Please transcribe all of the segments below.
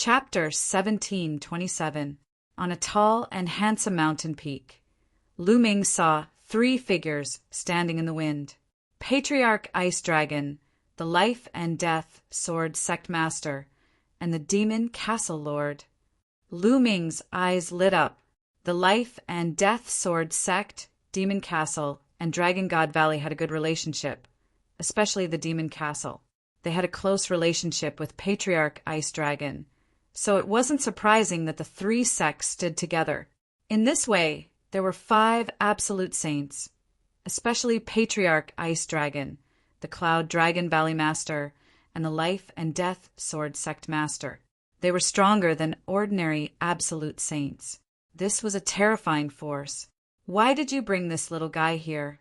Chapter 1727. On a tall and handsome mountain peak, Lu Ming saw 3 figures standing in the wind. Patriarch Ice Dragon, the Life and Death Sword Sect Master, and the Demon Castle Lord. Lu Ming's eyes lit up. The Life and Death Sword Sect, Demon Castle, and Dragon God Valley had a good relationship, especially the Demon Castle. They had a close relationship with Patriarch Ice Dragon, so it wasn't surprising that the 3 sects stood together. In this way, there were 5 absolute saints, especially Patriarch Ice Dragon, the Cloud Dragon Valley Master, and the Life and Death Sword Sect Master. They were stronger than ordinary absolute saints. This was a terrifying force. Why did you bring this little guy here?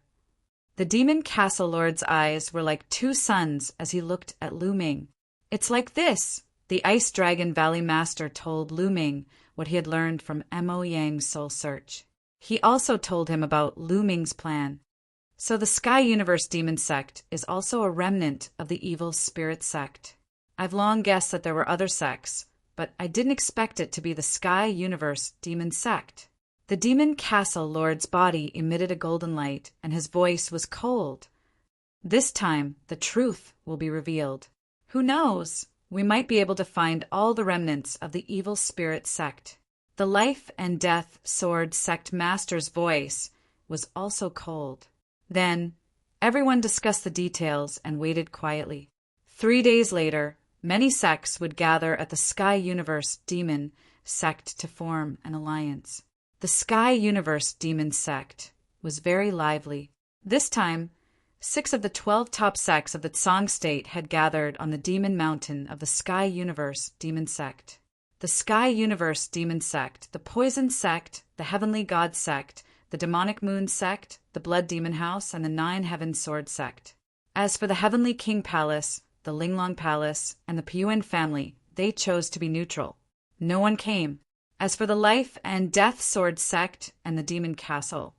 The Demon Castle Lord's eyes were like 2 suns as he looked at Lu Ming. It's like this, the Ice Dragon Valley Master told Lu Ming what he had learned from Mo Yang's soul search. He also told him about Lu Ming's plan. So the Sky Universe Demon Sect is also a remnant of the evil spirit sect. I've long guessed that there were other sects, but I didn't expect it to be the Sky Universe Demon Sect. The Demon Castle Lord's body emitted a golden light, and his voice was cold. This time, the truth will be revealed. Who knows? We might be able to find all the remnants of the evil spirit sect. The Life and Death Sword Sect Master's voice was also cold. Then, everyone discussed the details and waited quietly. 3 days later, many sects would gather at the Sky Universe Demon Sect to form an alliance. The Sky Universe Demon Sect was very lively. This time, 6 of the 12 top sects of the Tsang State had gathered on the Demon Mountain of the Sky Universe Demon Sect. The Sky Universe Demon Sect, the Poison Sect, the Heavenly God Sect, the Demonic Moon Sect, the Blood Demon House, and the 9 Heaven Sword Sect. As for the Heavenly King Palace, the Linglong Palace, and the Piyuan family, they chose to be neutral. No one came. As for the Life and Death Sword Sect and the Demon Castle,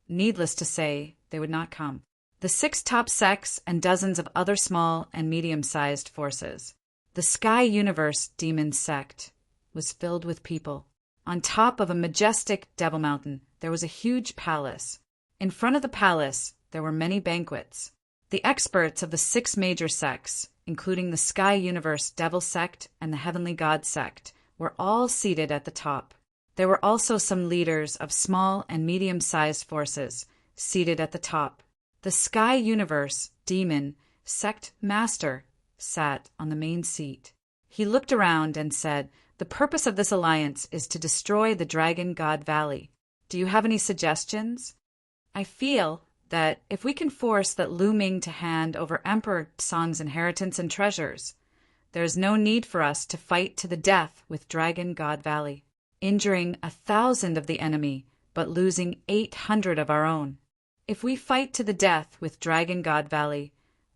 needless to say, they would not come. The 6 top sects and dozens of other small and medium-sized forces. The Sky Universe Demon Sect was filled with people. On top of a majestic Devil Mountain, there was a huge palace. In front of the palace, there were many banquets. The experts of the 6 major sects, including the Sky Universe Devil Sect and the Heavenly God Sect, were all seated at the top. There were also some leaders of small and medium-sized forces seated at the top. The Sky Universe Demon Sect Master sat on the main seat. He looked around and said, "The purpose of this alliance is to destroy the Dragon God Valley. Do you have any suggestions? I feel that if we can force that Lu Ming to hand over Emperor Song's inheritance and treasures, there is no need for us to fight to the death with Dragon God Valley, injuring 1,000 of the enemy, but losing 800 of our own. If we fight to the death with Dragon God Valley,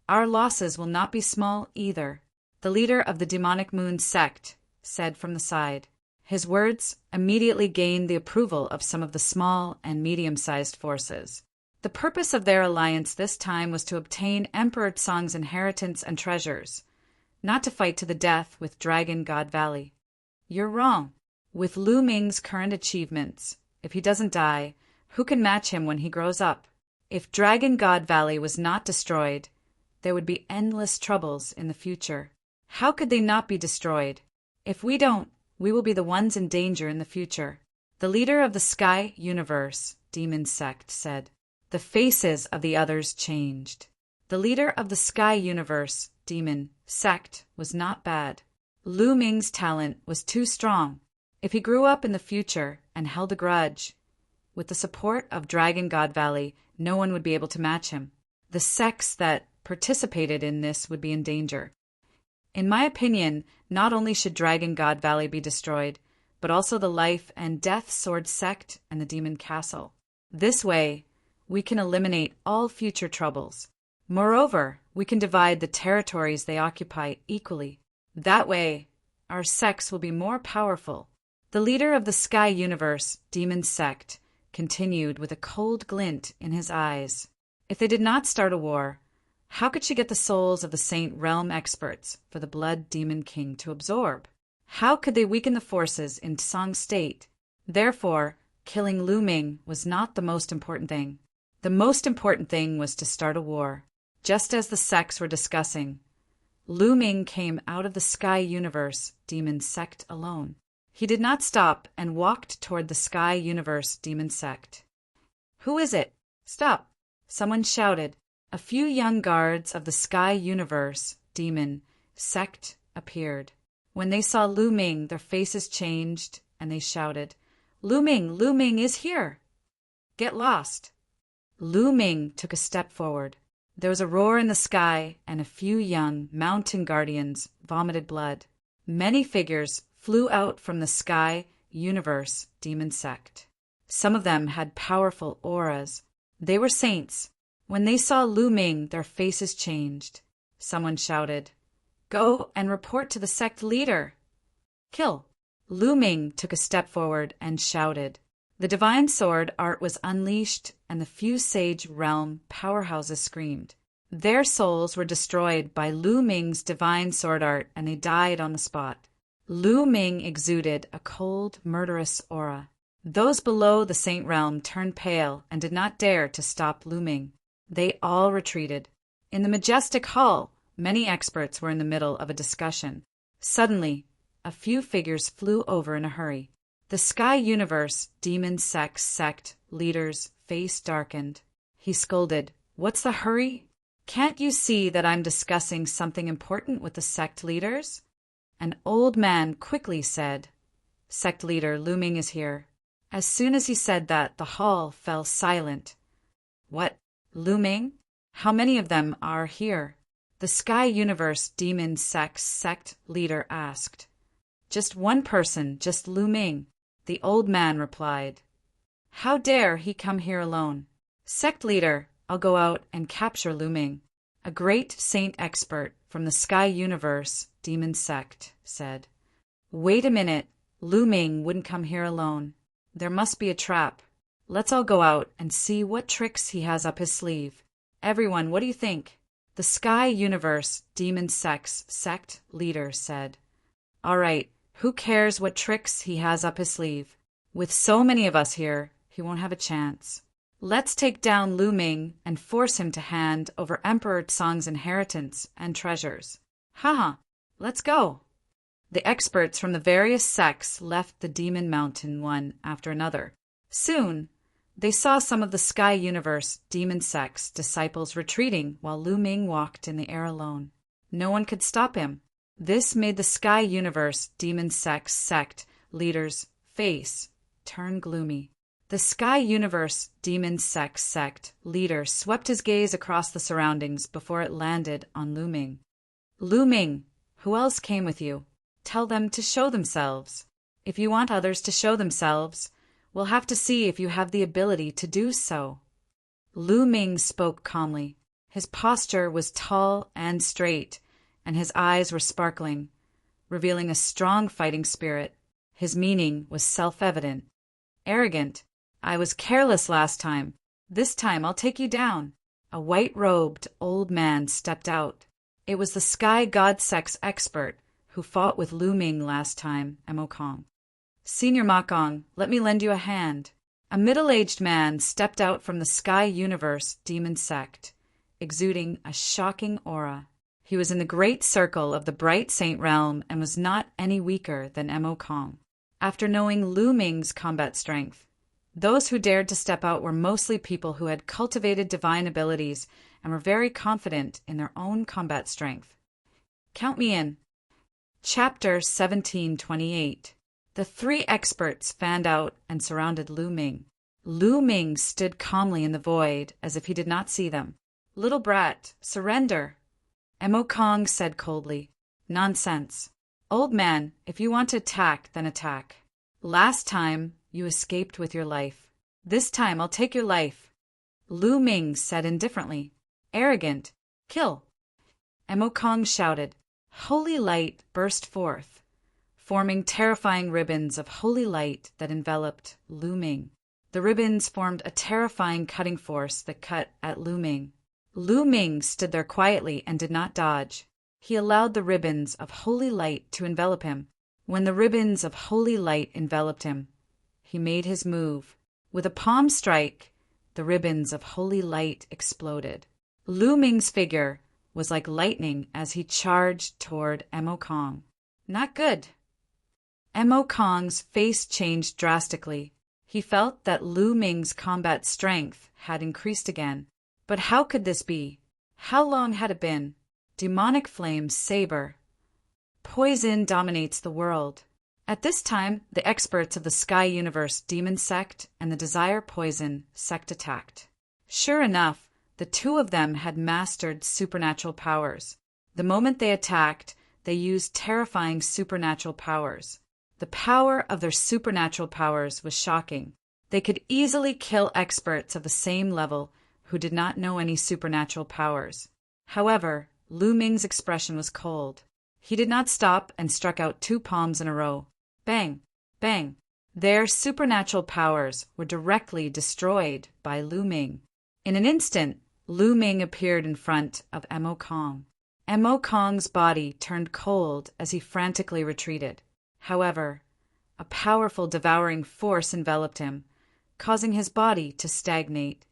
our losses will not be small either." The leader of the Demonic Moon Sect said from the side. His words immediately gained the approval of some of the small and medium-sized forces. The purpose of their alliance this time was to obtain Emperor Tsong's inheritance and treasures, not to fight to the death with Dragon God Valley. You're wrong. With Lu Ming's current achievements, if he doesn't die, who can match him when he grows up? If Dragon God Valley was not destroyed, there would be endless troubles in the future. How could they not be destroyed? If we don't, we will be the ones in danger in the future. The leader of the Sky Universe Demon Sect said. The faces of the others changed. The leader of the Sky Universe Demon Sect was not bad. Lu Ming's talent was too strong. If he grew up in the future and held a grudge, with the support of Dragon God Valley, no one would be able to match him. The sects that participated in this would be in danger. In my opinion, not only should Dragon God Valley be destroyed, but also the Life and Death Sword Sect and the Demon Castle. This way, we can eliminate all future troubles. Moreover, we can divide the territories they occupy equally. That way, our sects will be more powerful. The leader of the Sky Universe Demon Sect continued with a cold glint in his eyes. If they did not start a war, how could she get the souls of the Saint Realm experts for the Blood Demon King to absorb? How could they weaken the forces in Tsang's state? Therefore, killing Lu Ming was not the most important thing. The most important thing was to start a war. Just as the sects were discussing, Lu Ming came out of the Sky Universe Demon Sect alone. He did not stop and walked toward the Sky Universe Demon Sect. "Who is it? Stop!" someone shouted. A few young guards of the Sky Universe Demon Sect appeared. When they saw Lu Ming, their faces changed, and they shouted, Lu Ming is here! Get lost!" Lu Ming took a step forward. There was a roar in the sky, and a few young mountain guardians vomited blood. Many figures flew out from the Sky Universe Demon Sect. Some of them had powerful auras. They were saints. When they saw Lu Ming, their faces changed. Someone shouted, "Go and report to the sect leader." "Kill!" Lu Ming took a step forward and shouted. The divine sword art was unleashed, and the few sage realm powerhouses screamed. Their souls were destroyed by Lu Ming's divine sword art, and they died on the spot. Lu Ming exuded a cold, murderous aura. Those below the saint realm turned pale and did not dare to stop Lu Ming. They all retreated. In the majestic hall, many experts were in the middle of a discussion. Suddenly, a few figures flew over in a hurry. The Sky Universe Demon Sect leader's face darkened. He scolded, "What's the hurry? Can't you see that I'm discussing something important with the sect leaders?" An old man quickly said, "Sect leader, Lu Ming is here." As soon as he said that, the hall fell silent. "What? Lu Ming? How many of them are here?" The Sky Universe Demon Sect leader asked. "Just one person, just Lu Ming," the old man replied. "How dare he come here alone?" "Sect leader, I'll go out and capture Lu Ming," a great saint expert from the Sky Universe Demon Sect said. "Wait a minute, Lu Ming wouldn't come here alone. There must be a trap. Let's all go out and see what tricks he has up his sleeve. Everyone, what do you think?" The Sky Universe Demon Sect leader said. "All right, who cares what tricks he has up his sleeve? With so many of us here, he won't have a chance. Let's take down Lu Ming and force him to hand over Emperor Tsang's inheritance and treasures. Haha, let's go." The experts from the various sects left the Demon Mountain one after another. Soon, they saw some of the Sky Universe Demon Sect's disciples retreating while Lu Ming walked in the air alone. No one could stop him. This made the Sky Universe Demon Sect leader's face turn gloomy. The Sky Universe Demon Sect leader swept his gaze across the surroundings before it landed on Lu Ming. "Lu Ming, who else came with you? Tell them to show themselves. If you want others to show themselves, we'll have to see if you have the ability to do so." Lu Ming spoke calmly. His posture was tall and straight, and his eyes were sparkling, revealing a strong fighting spirit. His meaning was self-evident. "Arrogant. I was careless last time. This time I'll take you down." A white-robed old man stepped out. It was the Sky God Sect's expert who fought with Lu Ming last time, Emokong. "Senior Makong, let me lend you a hand." A middle-aged man stepped out from the Sky Universe Demon Sect, exuding a shocking aura. He was in the great circle of the bright saint realm and was not any weaker than Emokong. After knowing Lu Ming's combat strength, those who dared to step out were mostly people who had cultivated divine abilities and were very confident in their own combat strength. Count me in. Chapter 1728. The three experts fanned out and surrounded Lu Ming. Lu Ming stood calmly in the void as if he did not see them. "Little brat, surrender." Emokong said coldly, "Nonsense. Old man, if you want to attack, then attack. Last time, you escaped with your life. This time I'll take your life." Lu Ming said indifferently, "Arrogant. Kill." Emokong shouted. Holy light burst forth, forming terrifying ribbons of holy light that enveloped Lu Ming. The ribbons formed a terrifying cutting force that cut at Lu Ming. Lu Ming stood there quietly and did not dodge. He allowed the ribbons of holy light to envelop him. When the ribbons of holy light enveloped him, he made his move. With a palm strike, the ribbons of holy light exploded. Lu Ming's figure was like lightning as he charged toward Emo Kong. Not good. Emo Kong's face changed drastically. He felt that Lu Ming's combat strength had increased again. But how could this be? How long had it been? Demonic flame saber. Poison dominates the world. At this time, the experts of the Sky Universe Demon Sect and the Desire Poison Sect attacked. Sure enough, the two of them had mastered supernatural powers. The moment they attacked, they used terrifying supernatural powers. The power of their supernatural powers was shocking. They could easily kill experts of the same level who did not know any supernatural powers. However, Lu Ming's expression was cold. He did not stop and struck out 2 palms in a row. Bang! Bang! Their supernatural powers were directly destroyed by Lu Ming. In an instant, Lu Ming appeared in front of Emo Kong. Emo Kong's body turned cold as he frantically retreated. However, a powerful devouring force enveloped him, causing his body to stagnate.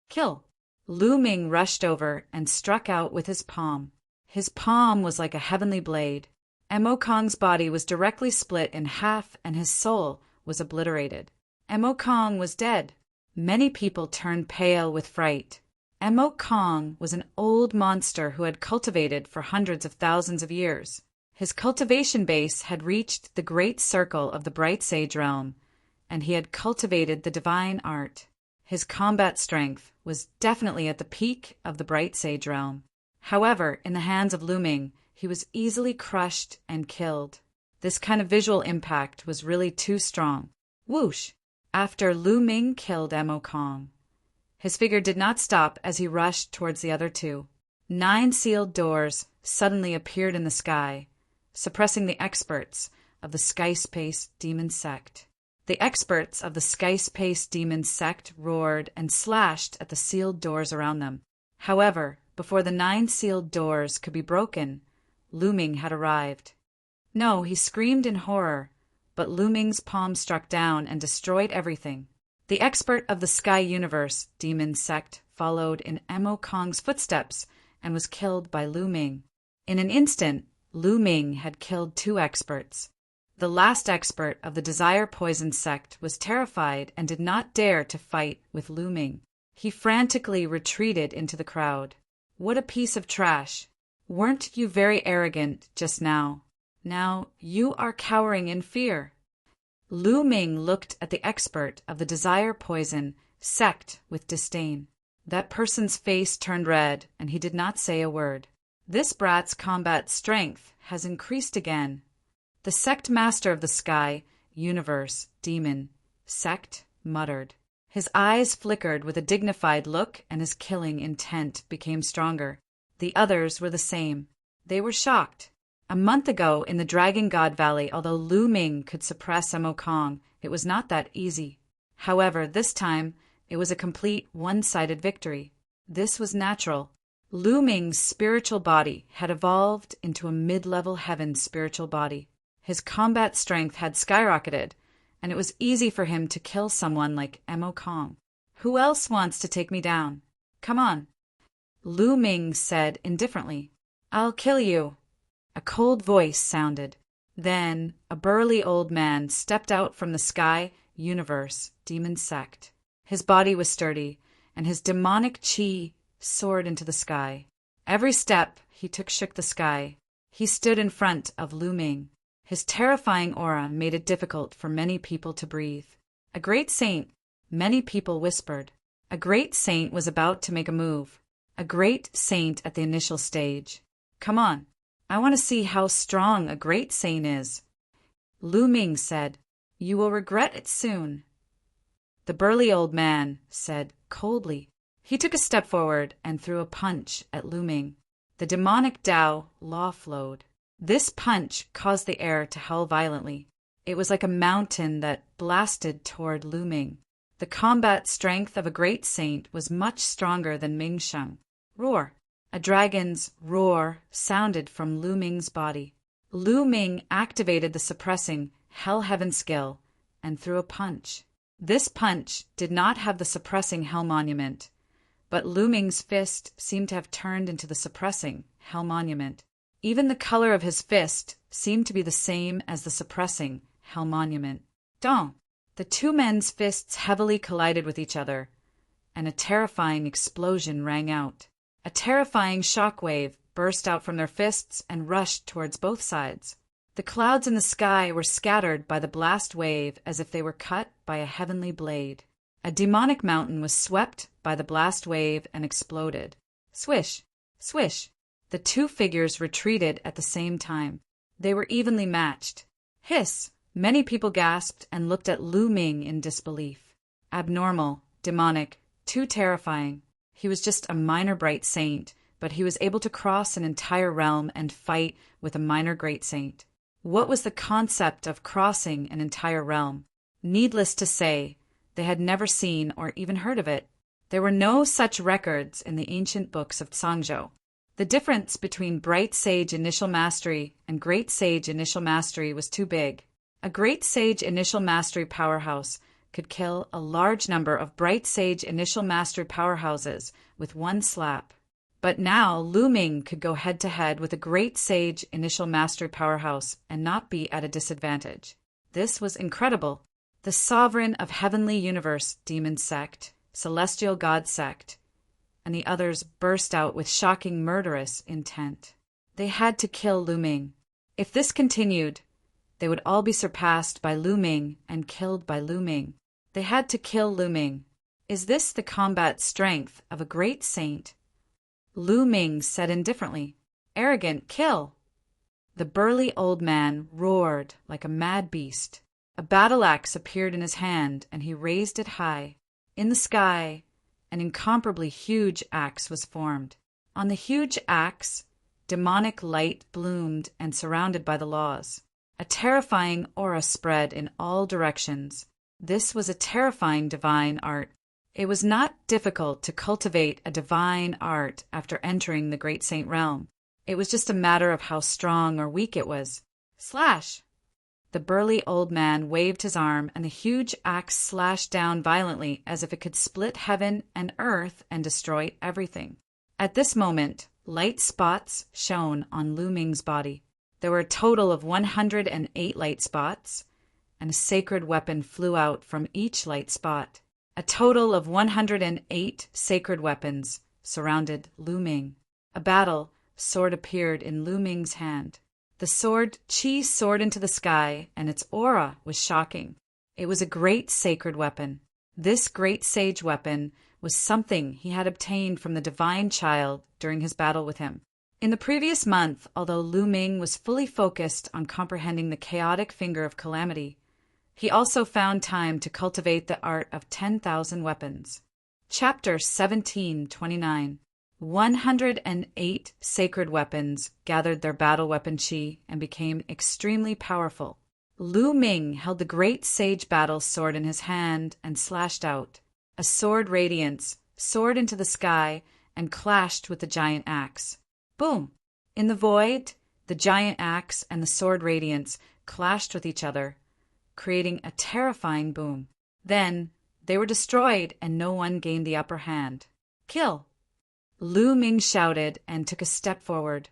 Kill! Lu Ming rushed over and struck out with his palm. His palm was like a heavenly blade. Emo Kong's body was directly split in half and his soul was obliterated. Emo Kong was dead. Many people turned pale with fright. Emo Kong was an old monster who had cultivated for hundreds of thousands of years. His cultivation base had reached the great circle of the Bright Sage realm, and he had cultivated the divine art. His combat strength was definitely at the peak of the Bright Sage realm. However, in the hands of Lu Ming, he was easily crushed and killed. This kind of visual impact was really too strong. Whoosh! After Lu Ming killed Emo Kong, his figure did not stop as he rushed towards the other two. 9 sealed doors suddenly appeared in the sky, suppressing the experts of the Sky Space Demon Sect. The experts of the Sky Space Demon Sect roared and slashed at the sealed doors around them. However, before the 9 sealed doors could be broken, Lu Ming had arrived. No, he screamed in horror, but Lu Ming's palm struck down and destroyed everything. The expert of the Sky Universe Demon Sect followed in Emo Kong's footsteps and was killed by Lu Ming. In an instant, Lu Ming had killed 2 experts. The last expert of the Desire Poison Sect was terrified and did not dare to fight with Lu Ming. He frantically retreated into the crowd. What a piece of trash! Weren't you very arrogant just now? Now you are cowering in fear. Lu Ming looked at the expert of the Desire Poison Sect with disdain. That person's face turned red, and he did not say a word. This brat's combat strength has increased again. The sect master of the Sky Universe Demon Sect muttered. His eyes flickered with a dignified look, and his killing intent became stronger. The others were the same. They were shocked. A month ago in the Dragon God Valley, although Lu Ming could suppress Emo Kong, it was not that easy. However, this time, it was a complete one-sided victory. This was natural. Lu Ming's spiritual body had evolved into a mid-level heaven spiritual body. His combat strength had skyrocketed, and it was easy for him to kill someone like Emo Kong. Who else wants to take me down? Come on. Lu Ming said indifferently. I'll kill you. A cold voice sounded. Then a burly old man stepped out from the Sky Universe Demon Sect. His body was sturdy, and his demonic chi soared into the sky. Every step he took shook the sky. He stood in front of Lu Ming. His terrifying aura made it difficult for many people to breathe. A great saint, many people whispered. A great saint was about to make a move. A great saint at the initial stage. Come on. I want to see how strong a great saint is. Lu Ming said, You will regret it soon. The burly old man said coldly. He took a step forward and threw a punch at Lu Ming. The demonic Tao law flowed. This punch caused the air to howl violently. It was like a mountain that blasted toward Lu Ming. The combat strength of a great saint was much stronger than Ming Sheng. Roar! A dragon's roar sounded from Lu Ming's body. Lu Ming activated the suppressing Hell Heaven skill and threw a punch. This punch did not have the suppressing Hell Monument, but Lu Ming's fist seemed to have turned into the suppressing Hell Monument. Even the color of his fist seemed to be the same as the suppressing Hell Monument. Dong! The two men's fists heavily collided with each other, and a terrifying explosion rang out. A terrifying shockwave burst out from their fists and rushed towards both sides. The clouds in the sky were scattered by the blast wave as if they were cut by a heavenly blade. A demonic mountain was swept by the blast wave and exploded. Swish! Swish! The two figures retreated at the same time. They were evenly matched. Hiss! Many people gasped and looked at Lu Ming in disbelief. Abnormal, demonic, too terrifying. He was just a minor bright saint, but he was able to cross an entire realm and fight with a minor great saint. What was the concept of crossing an entire realm? Needless to say, they had never seen or even heard of it. There were no such records in the ancient books of Zhangzhou. The difference between Bright Sage Initial Mastery and Great Sage Initial Mastery was too big. A Great Sage Initial Mastery powerhouse could kill a large number of Bright Sage Initial Mastery powerhouses with one slap. But now Lu Ming could go head-to-head with a Great Sage Initial Mastery powerhouse and not be at a disadvantage. This was incredible. The Sovereign of Heavenly Universe Demon Sect, Celestial God Sect, and the others burst out with shocking murderous intent. They had to kill Lu Ming. If this continued, they would all be surpassed by Lu Ming and killed by Lu Ming. They had to kill Lu Ming. Is this the combat strength of a great saint? Lu Ming said indifferently, "Arrogant, kill!" The burly old man roared like a mad beast. A battle axe appeared in his hand, and he raised it high. In the sky, an incomparably huge axe was formed. On the huge axe, demonic light bloomed and surrounded by the laws. A terrifying aura spread in all directions. This was a terrifying divine art. It was not difficult to cultivate a divine art after entering the Great Saint realm. It was just a matter of how strong or weak it was. Slash! The burly old man waved his arm, and the huge axe slashed down violently as if it could split heaven and earth and destroy everything. At this moment, light spots shone on Lu Ming's body. There were a total of 108 light spots, and a sacred weapon flew out from each light spot. A total of 108 sacred weapons surrounded Lu Ming. A battle sword appeared in Lu Ming's hand. The sword Qi soared into the sky, and its aura was shocking. It was a great sacred weapon. This great sage weapon was something he had obtained from the divine child during his battle with him. In the previous month, although Lu Ming was fully focused on comprehending the chaotic finger of calamity, he also found time to cultivate the art of 10,000 weapons. Chapter 1729. 108 sacred weapons gathered their battle weapon Qi and became extremely powerful. Lu Ming held the great sage battle sword in his hand and slashed out. A sword radiance soared into the sky and clashed with the giant axe. Boom! In the void, the giant axe and the sword radiance clashed with each other, creating a terrifying boom. Then, they were destroyed and no one gained the upper hand. Kill! Lu Ming shouted and took a step forward,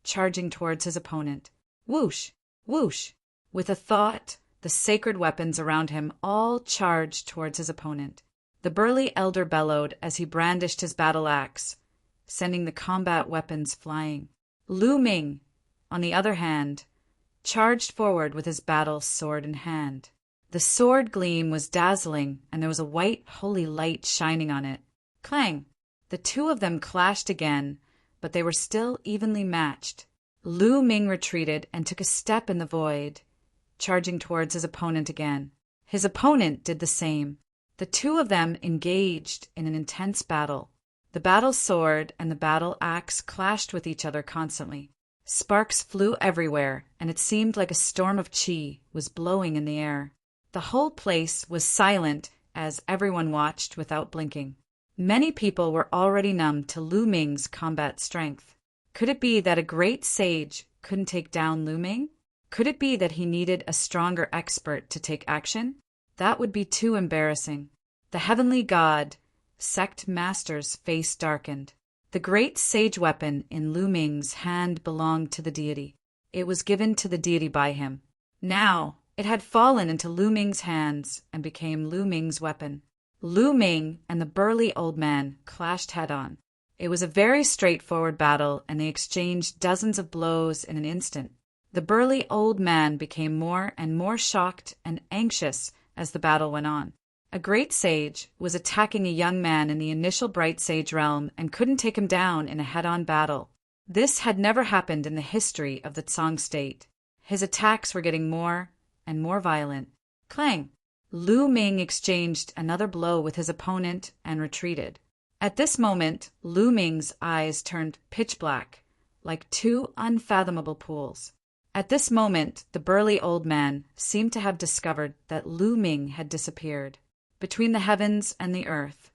charging towards his opponent. Whoosh! Whoosh! With a thought, the sacred weapons around him all charged towards his opponent. The burly elder bellowed as he brandished his battle axe, sending the combat weapons flying. Lu Ming, on the other hand, charged forward with his battle sword in hand. The sword gleam was dazzling, and there was a white holy light shining on it. Clang! The two of them clashed again, but they were still evenly matched. Lu Ming retreated and took a step in the void, charging towards his opponent again. His opponent did the same. The two of them engaged in an intense battle. The battle sword and the battle axe clashed with each other constantly. Sparks flew everywhere, and it seemed like a storm of qi was blowing in the air. The whole place was silent as everyone watched without blinking. Many people were already numb to Lu Ming's combat strength. Could it be that a great sage couldn't take down Lu Ming? Could it be that he needed a stronger expert to take action? That would be too embarrassing. The heavenly god, sect master's face darkened. The great sage weapon in Lu Ming's hand belonged to the deity. It was given to the deity by him. Now, it had fallen into Lu Ming's hands and became Lu Ming's weapon. Lu Ming and the burly old man clashed head-on. It was a very straightforward battle, and they exchanged dozens of blows in an instant. The burly old man became more and more shocked and anxious as the battle went on. A great sage was attacking a young man in the initial bright sage realm and couldn't take him down in a head-on battle. This had never happened in the history of the Tsang state. His attacks were getting more and more violent. Clang! Lu Ming exchanged another blow with his opponent and retreated. At this moment, Lu Ming's eyes turned pitch black, like two unfathomable pools. At this moment, the burly old man seemed to have discovered that Lu Ming had disappeared. Between the heavens and the earth,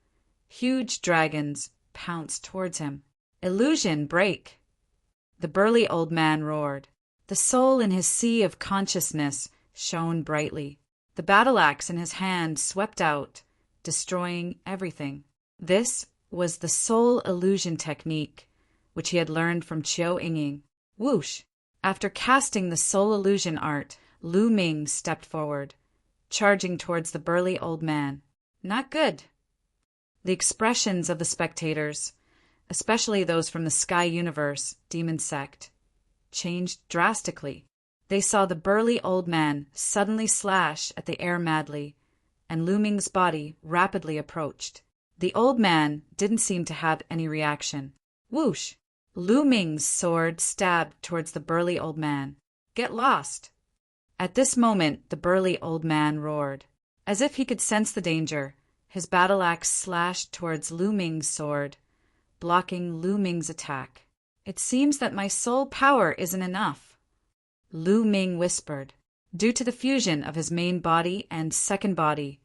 huge dragons pounced towards him. Illusion break! The burly old man roared. The soul in his sea of consciousness shone brightly. The battle axe in his hand swept out, destroying everything. This was the soul illusion technique, which he had learned from Chiao Yingying. Whoosh! After casting the soul illusion art, Lu Ming stepped forward, charging towards the burly old man. Not good. The expressions of the spectators, especially those from the Sky Universe demon sect, changed drastically. They saw the burly old man suddenly slash at the air madly, and Lu Ming's body rapidly approached. The old man didn't seem to have any reaction. Whoosh! Lu Ming's sword stabbed towards the burly old man. Get lost! At this moment, the burly old man roared. As if he could sense the danger, his battle axe slashed towards Lu Ming's sword, blocking Lu Ming's attack. It seems that my soul power isn't enough, Lu Ming whispered. Due to the fusion of his main body and second body,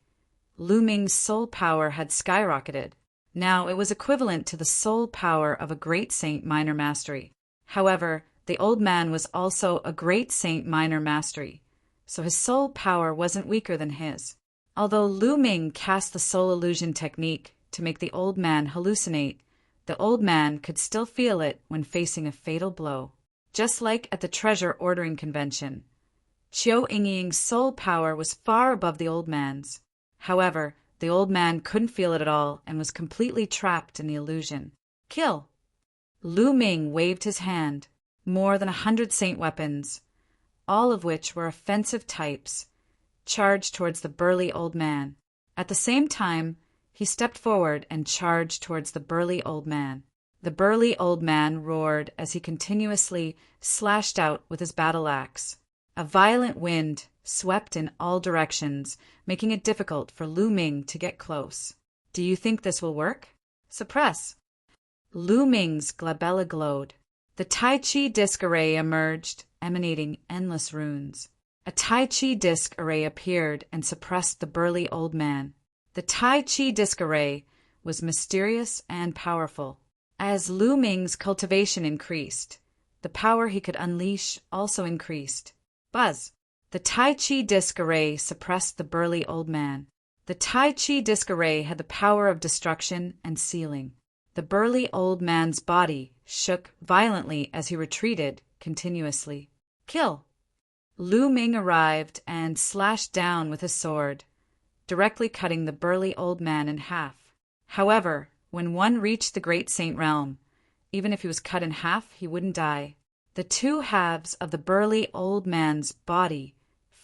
Lu Ming's soul power had skyrocketed. Now it was equivalent to the soul power of a great saint minor mastery. However, the old man was also a great saint minor mastery, so his soul power wasn't weaker than his. Although Lu Ming cast the soul illusion technique to make the old man hallucinate, the old man could still feel it when facing a fatal blow. Just like at the treasure ordering convention, Chiao Yingying's soul power was far above the old man's. However, the old man couldn't feel it at all and was completely trapped in the illusion. Kill! Lu Ming waved his hand. More than 100 saint weapons, all of which were offensive types, charged towards the burly old man. At the same time, he stepped forward and charged towards the burly old man. The burly old man roared as he continuously slashed out with his battle axe. A violent wind swept in all directions, making it difficult for Lu Ming to get close. Do you think this will work? Suppress! Lu Ming's glabella glowed. The Tai Chi disc array emerged, emanating endless runes. A Tai Chi disc array appeared and suppressed the burly old man. The Tai Chi disc array was mysterious and powerful. As Lu Ming's cultivation increased, the power he could unleash also increased. Buzz! The Tai Chi disc array suppressed the burly old man. The Tai Chi disc array had the power of destruction and sealing. The burly old man's body shook violently as he retreated continuously. Kill! Lu Ming arrived and slashed down with his sword, directly cutting the burly old man in half. However, when one reached the Great Saint realm, even if he was cut in half, he wouldn't die. The two halves of the burly old man's body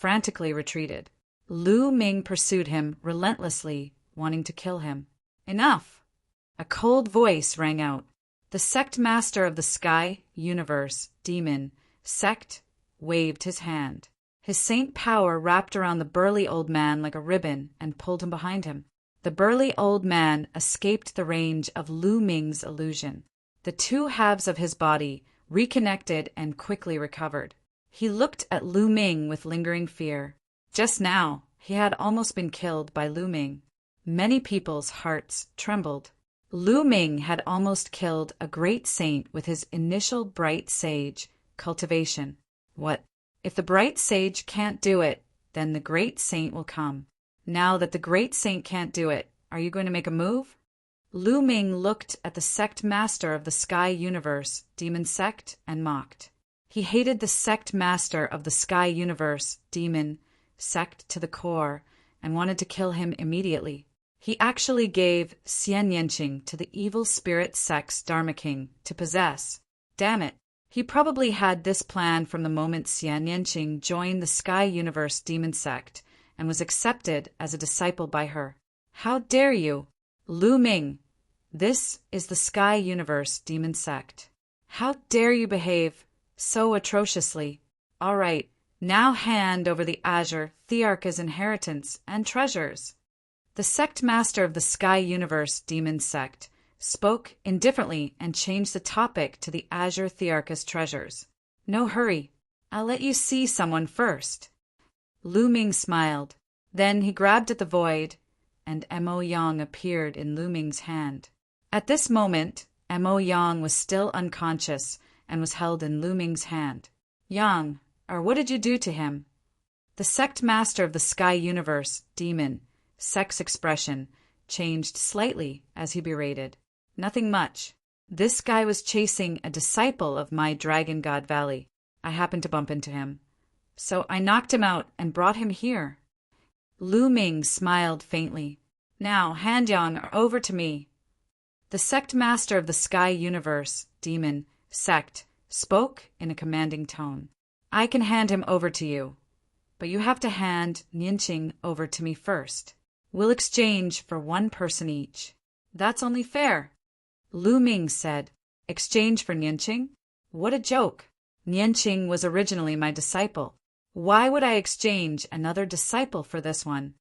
frantically retreated. Lu Ming pursued him relentlessly, wanting to kill him. Enough! A cold voice rang out. The sect master of the Sky Universe demon sect waved his hand. His saint power wrapped around the burly old man like a ribbon and pulled him behind him. The burly old man escaped the range of Lu Ming's illusion. The two halves of his body reconnected and quickly recovered. He looked at Lu Ming with lingering fear. Just now, he had almost been killed by Lu Ming. Many people's hearts trembled. Lu Ming had almost killed a great saint with his initial bright sage cultivation. What If the bright sage can't do it, then the great saint will come. Now that the great saint can't do it, are you going to make a move? Lu Ming looked at the sect master of the Sky Universe, Demon Sect, and mocked. He hated the sect master of the Sky Universe, Demon Sect, to the core, and wanted to kill him immediately. He actually gave Xian Yanqing to the evil spirit sect's Dharma King to possess. Damn it. He probably had this plan from the moment Xian Yanqing joined the Sky Universe Demon Sect and was accepted as a disciple by her. How dare you? Lu Ming, this is the Sky Universe Demon Sect. How dare you behave so atrociously? All right, now hand over the Azure Thearcha's inheritance and treasures. The sect master of the Sky Universe Demon Sect spoke indifferently and changed the topic to the Azure Thearcha's treasures. No hurry. I'll let you see someone first. Lu Ming smiled. Then he grabbed at the void, and Mo Yang appeared in Lu Ming's hand. At this moment, Mo Yang was still unconscious and was held in Lu Ming's hand. Yang, or what did you do to him? The sect master of the Sky Universe, Demon Sect's expression changed slightly as he berated. Nothing much. This guy was chasing a disciple of my Dragon God Valley. I happened to bump into him. So I knocked him out and brought him here. Lu Ming smiled faintly. Now, hand Yang over to me. The sect master of the Sky Universe, Demon Sect, spoke in a commanding tone. I can hand him over to you, but you have to hand Nianqing over to me first. We'll exchange for one person each. That's only fair. Lu Ming said. Exchange for Nianqing? What a joke. Nianqing was originally my disciple. Why would I exchange another disciple for this one?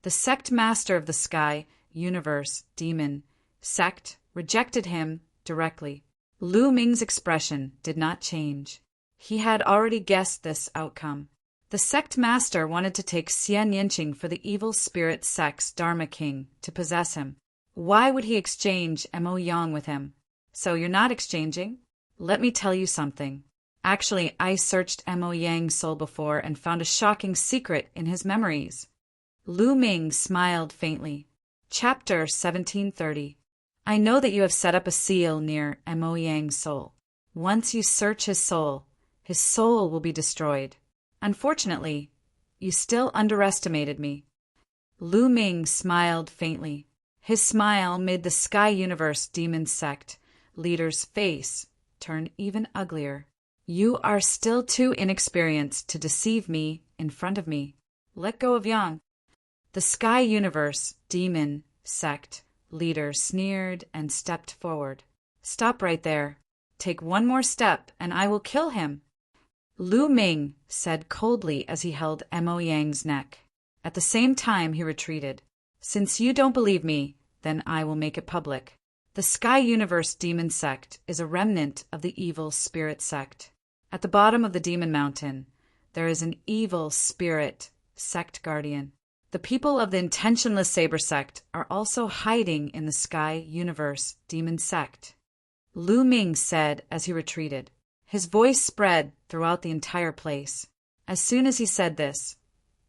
The sect master of the Sky Universe Demon Sect rejected him directly. Lu Ming's expression did not change. He had already guessed this outcome. The sect master wanted to take Xian Yanqing for the evil spirit sect's Dharma King to possess him. Why would he exchange Mo Yang with him? So you're not exchanging? Let me tell you something. Actually, I searched Mo Yang's soul before and found a shocking secret in his memories. Lu Ming smiled faintly. Chapter 1730. I know that you have set up a seal near Mo Yang's soul. Once you search his soul will be destroyed. Unfortunately, you still underestimated me. Lu Ming smiled faintly. His smile made the Sky Universe Demon Sect leader's face turn even uglier. You are still too inexperienced to deceive me in front of me. Let go of Yang. The Sky Universe Demon Sect leader sneered and stepped forward. Stop right there. Take one more step and I will kill him. Lu Ming said coldly as he held Mo Yang's neck. At the same time he retreated. Since you don't believe me, then I will make it public. The Sky Universe Demon Sect is a remnant of the evil spirit sect. At the bottom of the Demon Mountain, there is an evil spirit sect guardian. The people of the Intentionless Saber sect are also hiding in the Sky Universe Demon Sect. Lu Ming said as he retreated. His voice spread throughout the entire place. As soon as he said this,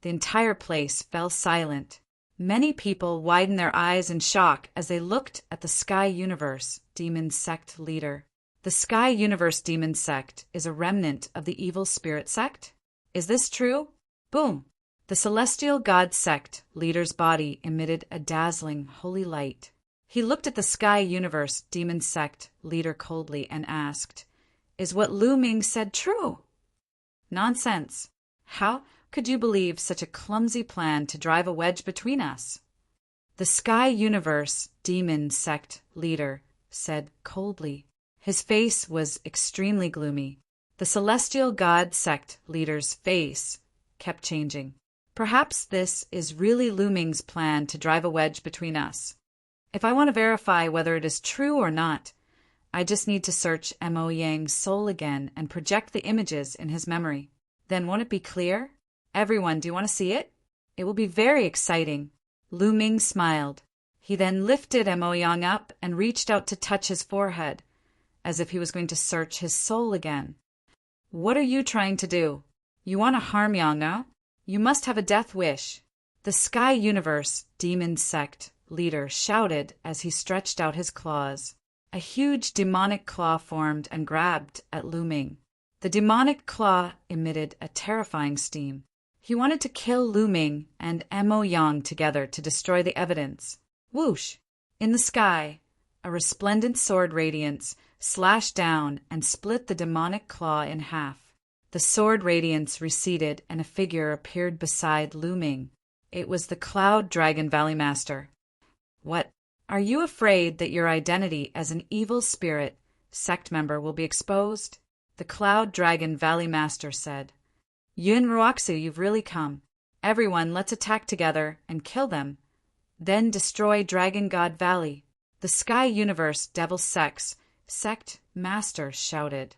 the entire place fell silent. Many people widened their eyes in shock as they looked at the Sky Universe Demon Sect leader. The Sky Universe Demon Sect is a remnant of the evil spirit sect? Is this true? Boom! The Celestial God Sect leader's body emitted a dazzling holy light. He looked at the Sky Universe Demon Sect leader coldly and asked, Is what Lu Ming said true? Nonsense. How could you believe such a clumsy plan to drive a wedge between us? The Sky Universe Demon Sect leader said coldly. His face was extremely gloomy. The Celestial God Sect leader's face kept changing. Perhaps this is really Lu Ming's plan to drive a wedge between us. If I want to verify whether it is true or not, I just need to search Mo Yang's soul again and project the images in his memory. Then won't it be clear? Everyone, do you want to see it? It will be very exciting. Lu Ming smiled. He then lifted Mo Yang up and reached out to touch his forehead, as if he was going to search his soul again. What are you trying to do? You want to harm Yang now? You must have a death wish. The Sky Universe Demon Sect leader shouted as he stretched out his claws. A huge demonic claw formed and grabbed at Lu Ming. The demonic claw emitted a terrifying steam. He wanted to kill Lu Ming and Mo Yang together to destroy the evidence. Whoosh! In the sky, a resplendent sword radiance slashed down and split the demonic claw in half. The sword radiance receded and a figure appeared beside Lu Ming. It was the Cloud Dragon Valley Master. What? Are you afraid that your identity as an evil spirit sect member will be exposed? The Cloud Dragon Valley Master said. Yun Ruoxu, you've really come. Everyone, let's attack together and kill them. Then destroy Dragon God Valley. The Sky Universe Devil Sect Master shouted.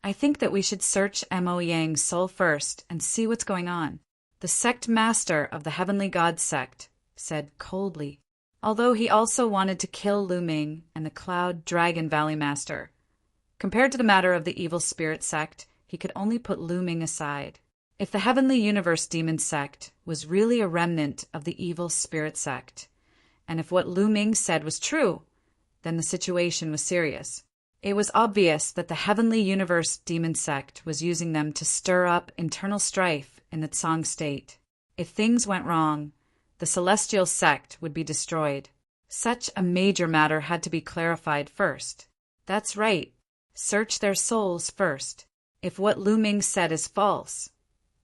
I think that we should search Mo Yang's soul first and see what's going on. The Sect Master of the Heavenly God Sect said coldly, although he also wanted to kill Lu Ming and the Cloud Dragon Valley Master. Compared to the matter of the Evil Spirit Sect, he could only put Lu Ming aside. If the Heavenly Universe Demon Sect was really a remnant of the Evil Spirit Sect, and if what Lu Ming said was true, then the situation was serious. It was obvious that the Heavenly Universe Demon Sect was using them to stir up internal strife in the Tsang state. If things went wrong, the Celestial Sect would be destroyed. Such a major matter had to be clarified first. That's right. Search their souls first. If what Lu Ming said is false,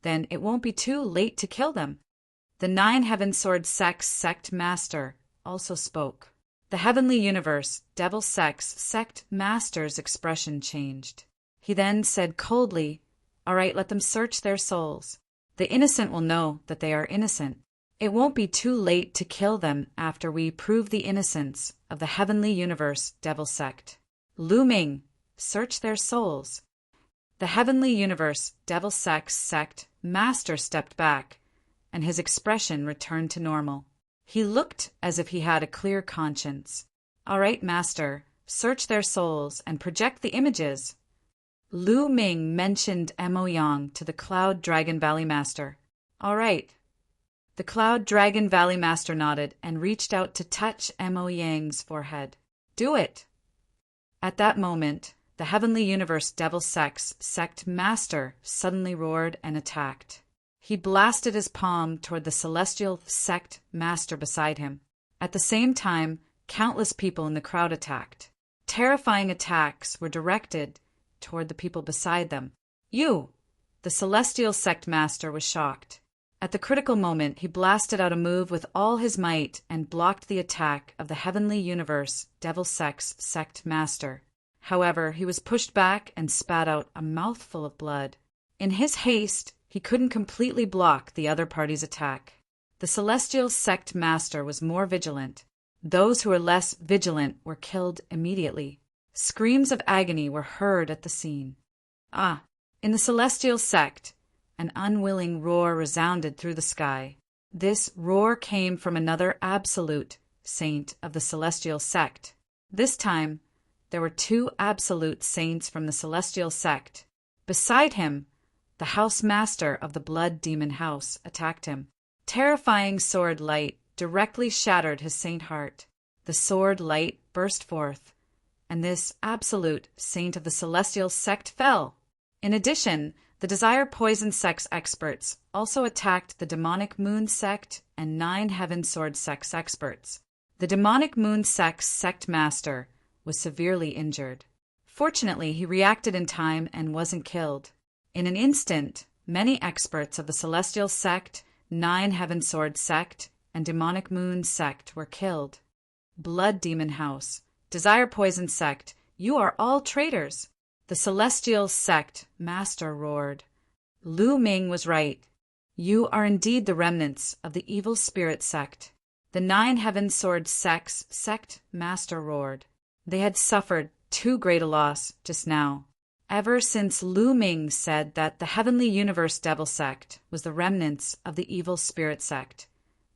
then it won't be too late to kill them. The Nine Heaven Sword Sect Master also spoke. The Heavenly Universe Devil Sect Master's expression changed. He then said coldly, "All right, let them search their souls. The innocent will know that they are innocent. It won't be too late to kill them after we prove the innocence of the Heavenly Universe Devil Sect. Lu Ming, search their souls." The Heavenly Universe Devil Sect Master stepped back, and his expression returned to normal. He looked as if he had a clear conscience. "All right, Master, search their souls and project the images." Lu Ming mentioned Mo Yang to the Cloud Dragon Valley Master. "All right." The Cloud Dragon Valley Master nodded and reached out to touch Mo Yang's forehead. "Do it." At that moment, the Heavenly Universe Devil Sect Master suddenly roared and attacked. He blasted his palm toward the Celestial Sect Master beside him. At the same time, countless people in the crowd attacked. Terrifying attacks were directed toward the people beside them. "You!" The Celestial Sect Master was shocked. At the critical moment, he blasted out a move with all his might and blocked the attack of the Heavenly Universe Devil Sect Master. However, he was pushed back and spat out a mouthful of blood. In his haste, he couldn't completely block the other party's attack. The Celestial Sect Master was more vigilant. Those who were less vigilant were killed immediately. Screams of agony were heard at the scene. In the Celestial Sect, an unwilling roar resounded through the sky. This roar came from another absolute saint of the Celestial Sect. This time, there were two absolute saints from the Celestial Sect. Beside him, the House Master of the Blood Demon House attacked him. Terrifying sword light directly shattered his saint heart. The sword light burst forth, and this absolute saint of the Celestial Sect fell. In addition, the Desire Poison Sect's experts also attacked the Demonic Moon Sect and Nine Heaven Sword Sect's experts. The Demonic Moon Sect's Sect Master was severely injured. Fortunately, he reacted in time and wasn't killed. In an instant, many experts of the Celestial Sect, Nine Heaven Sword Sect, and Demonic Moon Sect were killed. Blood Demon House, Desire Poison Sect, you are all traitors. The Celestial Sect Master roared. Lu Ming was right. You are indeed the remnants of the Evil Spirit Sect. The Nine Heaven Sword Sect Master roared. They had suffered too great a loss just now. Ever since Lu Ming said that the Heavenly Universe Devil Sect was the remnants of the Evil Spirit Sect,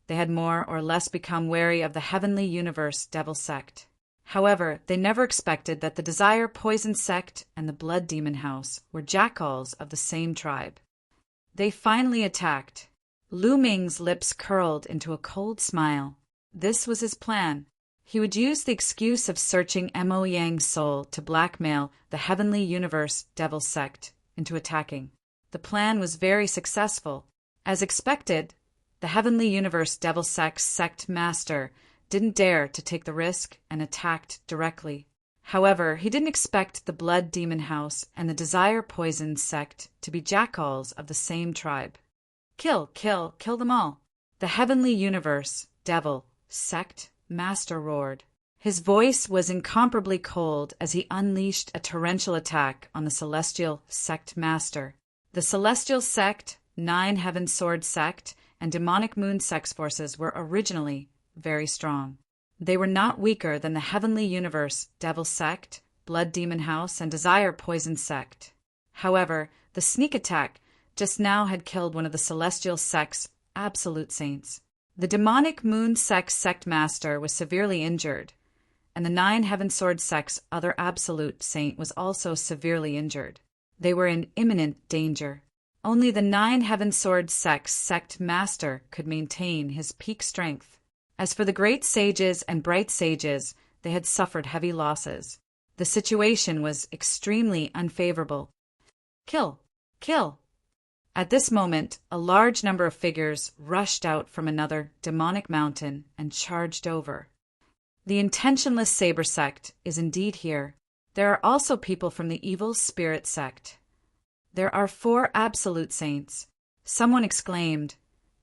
they had more or less become wary of the Heavenly Universe Devil Sect. However, they never expected that the Desire Poison Sect and the Blood Demon House were jackals of the same tribe. They finally attacked. Lu Ming's lips curled into a cold smile. This was his plan. He would use the excuse of searching Mo Yang's soul to blackmail the Heavenly Universe Devil Sect into attacking. The plan was very successful. As expected, the Heavenly Universe Devil Sect master didn't dare to take the risk and attacked directly. However, he didn't expect the Blood Demon House and the Desire Poison Sect to be jackals of the same tribe. Kill them all. The Heavenly Universe Devil Sect master roared. His voice was incomparably cold as he unleashed a torrential attack on the Celestial Sect master. The Celestial Sect, 9 Heaven Sword Sect, and Demonic Moon Sect forces were originally very strong. They were not weaker than the Heavenly Universe Devil Sect, Blood Demon House, and Desire Poison Sect. However, the sneak attack just now had killed one of the Celestial Sect's absolute saints. The Demonic Moon Sect master was severely injured, and the 9 Heaven Sword Sect's other absolute saint was also severely injured. They were in imminent danger. Only the 9 Heaven Sword Sect master could maintain his peak strength. As for the great sages and bright sages, they had suffered heavy losses. The situation was extremely unfavorable. Kill! At this moment, a large number of figures rushed out from another demonic mountain and charged over. The Intentionless Saber Sect is indeed here. There are also people from the Evil Spirit Sect. There are 4 absolute saints. Someone exclaimed,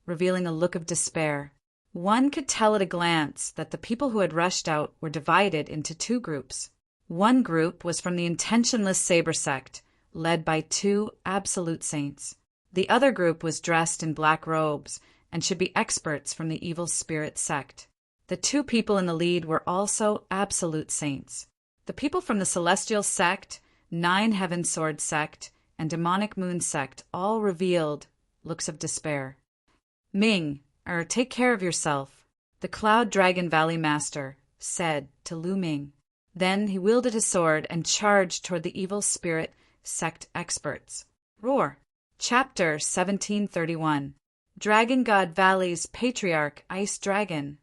revealing a look of despair. One could tell at a glance that the people who had rushed out were divided into 2 groups. One group was from the Intentionless Saber Sect, led by 2 absolute saints. The other group was dressed in black robes and should be experts from the Evil Spirit Sect. The 2 people in the lead were also absolute saints. The people from the Celestial Sect, 9 Heaven Sword Sect, and Demonic Moon Sect all revealed looks of despair. Ming, take care of yourself, the Cloud Dragon Valley Master said to Lu Ming. Then he wielded his sword and charged toward the Evil Spirit Sect experts. Roar! Chapter 1731. Dragon God Valley's Patriarch Ice Dragon.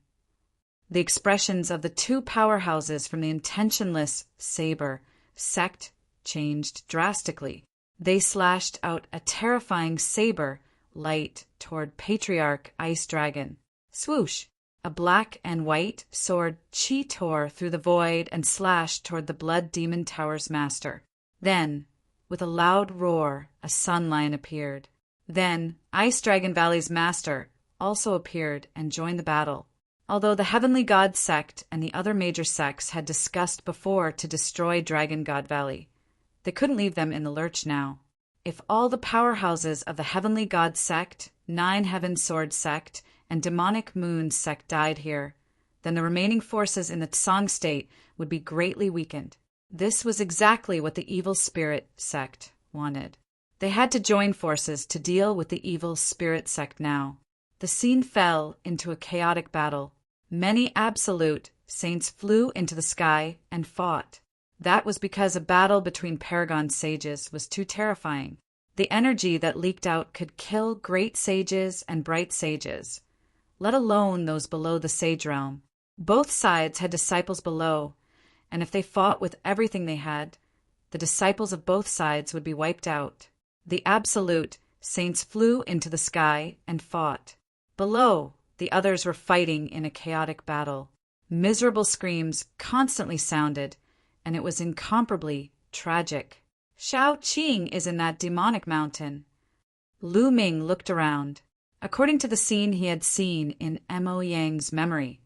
The expressions of the 2 powerhouses from the Intentionless Saber Sect changed drastically. They slashed out a terrifying saber light toward Patriarch Ice Dragon. Swoosh! A black and white sword tore through the void and slashed toward the Blood Demon Tower's master. Then, with a loud roar, a sun lion appeared. Then, Ice Dragon Valley's master also appeared and joined the battle. Although the Heavenly God Sect and the other major sects had discussed before to destroy Dragon God Valley, they couldn't leave them in the lurch now. If all the powerhouses of the Heavenly God Sect, 9 Heaven Sword Sect, and Demonic Moon Sect died here, then the remaining forces in the Tsang State would be greatly weakened. This was exactly what the Evil Spirit Sect wanted. They had to join forces to deal with the Evil Spirit Sect now. The scene fell into a chaotic battle. Many absolute saints flew into the sky and fought. That was because a battle between Paragon sages was too terrifying. The energy that leaked out could kill great sages and bright sages, let alone those below the sage realm. Both sides had disciples below, and if they fought with everything they had, the disciples of both sides would be wiped out. The absolute saints flew into the sky and fought. Below, the others were fighting in a chaotic battle. Miserable screams constantly sounded, and it was incomparably tragic. Shao Qing is in that demonic mountain. Lu Ming looked around. According to the scene he had seen in Mo Yang's memory,